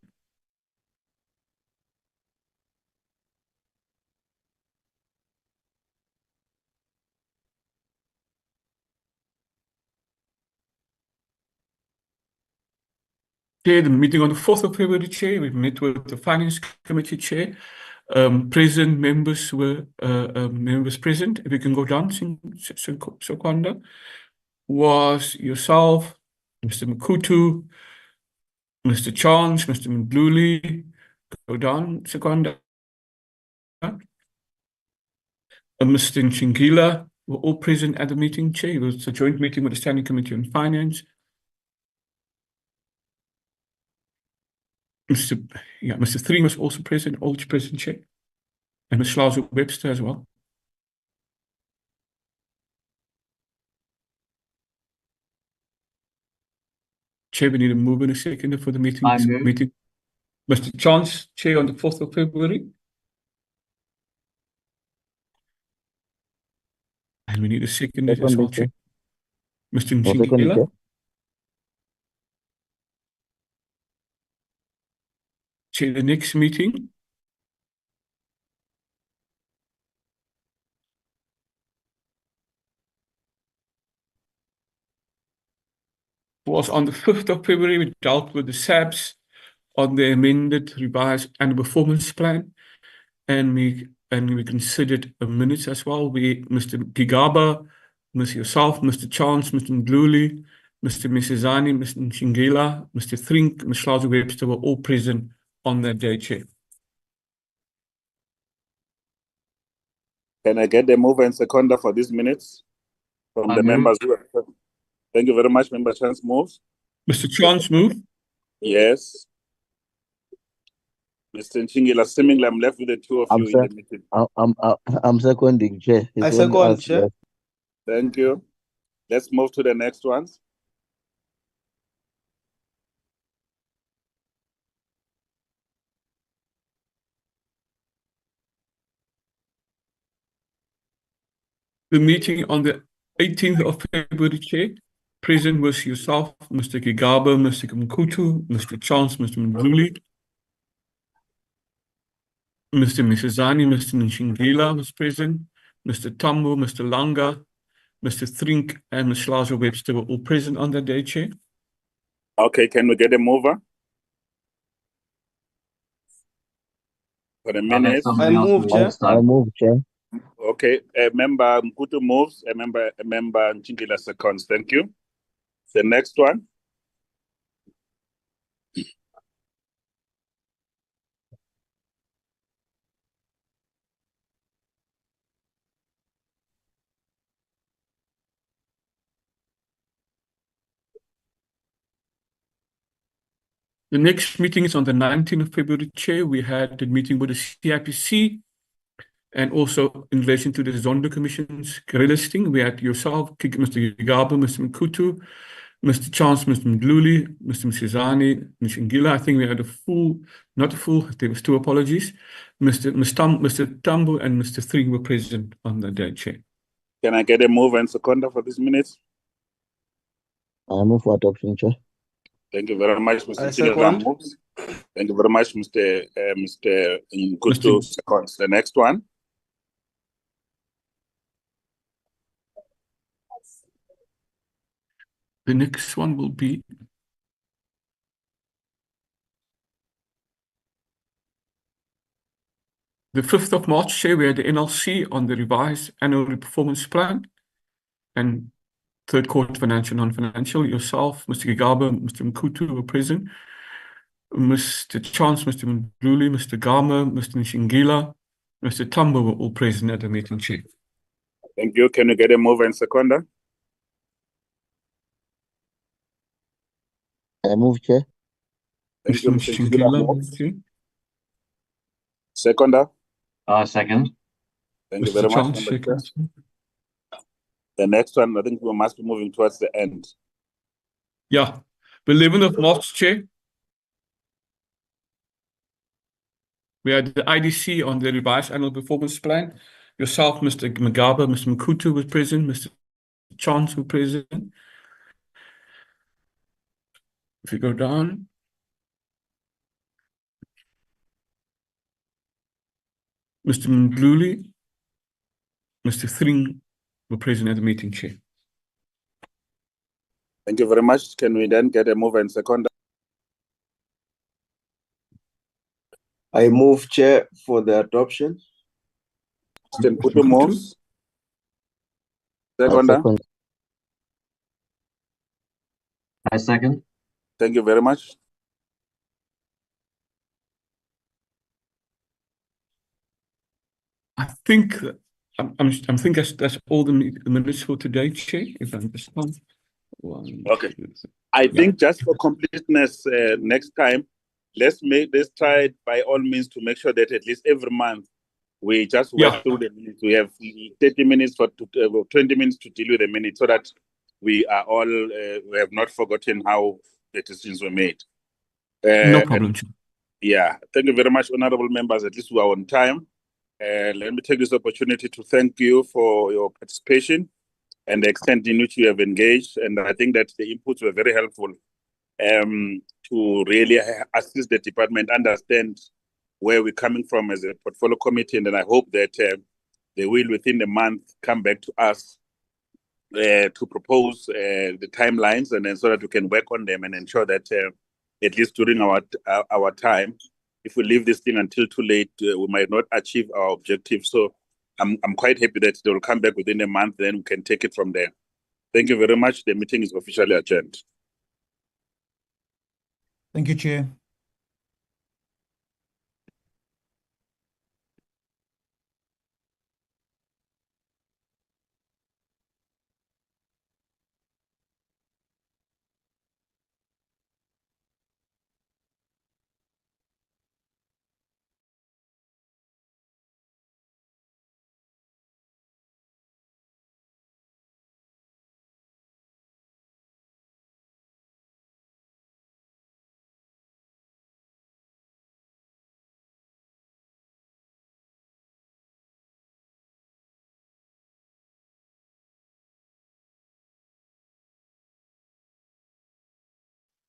Chair, the meeting on the 4th of February, Chair, we met with the Finance Committee, Chair. Present members were members present. If you can go down, Sekwanda, was yourself, Mr. Mkutu, Mr. Chance, Mr. Ndluli. Go down, Sekwanda. Mr. Nchingila were all present at the meeting, Chair. It was a joint meeting with the Standing Committee on Finance. Mr. Three was also present, Olch present, Chair. And Ms. Slazo Webster as well. Chair, we need a move and a seconder for the meeting. I move. Mr. Chance, Chair, on the 4th of February. And we need a seconder as well, Chair. Mr. Nchingila. Chair, the next meeting was on the 5th of February. We dealt with the SABS on the amended, revised annual performance plan, and we considered minutes as well. Mr. Gigaba, Ms. yourself, Mr. Chance, Mr. Ndluli, Mr. Misizani, Mr. Nchingila, Mr. Thrink, Ms. Slazo Webster were all present on that day, Chair. Can I get the move and seconder for these minutes from the members who are present? Thank you very much, Member Chance moves. Mr. Chance move. Yes. Mr. Nchingila, seemingly I'm left with the two of you in the meeting. I'm seconding, Chair. I second, Chair. Thank you. Let's move to the next ones. The meeting on the 18th of February, Chair. Present was yourself, Mr. Gigaba, Mr. Mkutu, Mr. Chance, Mr. Ndluli, Mr. Misizani, Mr. Nchingila was present, Mr. Tambo, Mr. Langa, Mr. Thrink, and Ms. Slazo Webster were all present on that day, Chair. Okay, can we get a mover? For the minutes. I move, Chair. I move, Chair. Okay, a member Mkutu moves, a member Nchingila seconds. Thank you. The next one. The next meeting is on the 19th of February, Chair. We had the meeting with the CIPC and also in relation to the Zondo Commission's listing. We had yourself, Mr. Gigaba, Mr. Mkutu, Mr. Chance, Mr. Ndluli, Mr. Msizani, Nchingila. I think we had not a full, there was two apologies. Mr. Tambo and Mr. Three were present on the day, Chair. Can I get a move and seconder for these minutes? I move for adoption, Chair. Thank you very much, Mr. I Nchingila second. moves. Thank you very much, Mr. Mkutu seconds. The next one. The next one will be The 5th of March, Chair, we had the NLC on the revised annual performance plan and third quarter financial, non-financial. Yourself, Mr. Gigaba, Mr. Mkutu were present. Mr. Chance, Mr. Mdluli, Mr. Gama, Mr. Nshingila, Mr. Tambo were all present at the meeting, Chair. Thank you. Can you get a mover and seconder? I move, Chair. Thank you, Mr. Nshingila Nshingila. moves, Chair. Seconder? Second. Thank you Mr. very much, Chance, Member Chair. second. The next one, I think we must be moving towards the end. Yeah. The 11th of March, Chair. We had the IDC on the revised annual performance plan. Yourself, Mr. Magaba, Mr. Mkutu was present, Mr. Chance was present. If you go down. Mr. Mdluli, Mr. Thring were present at the meeting, Chair. Thank you very much. Can we then get a mover and seconder? I move, Chair, for the adoption. Mr. Mkutu moves. Seconder? I second. Thank you very much. I think that's all the minutes for today, Chair. If I understand. Okay. I think just for completeness, next time, let's try it by all means to make sure that at least every month we just work through the minutes. We have 30 minutes 20 minutes to deal with the minutes so that we are all we have not forgotten how the decisions were made. No problem. Yeah, thank you very much, honorable members. At least we are on time. Let me take this opportunity to thank you for your participation and the extent in which you have engaged. And I think that the inputs were very helpful to really assist the department understand where we're coming from as a portfolio committee. And then I hope that they will, within the month, come back to us to propose the timelines, and then so that we can work on them and ensure that at least during our time, if we leave this thing until too late, we might not achieve our objective. So I'm quite happy that they will come back within a month, then we can take it from there. Thank you very much. The meeting is officially adjourned. Thank you, Chair.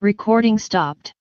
Recording stopped.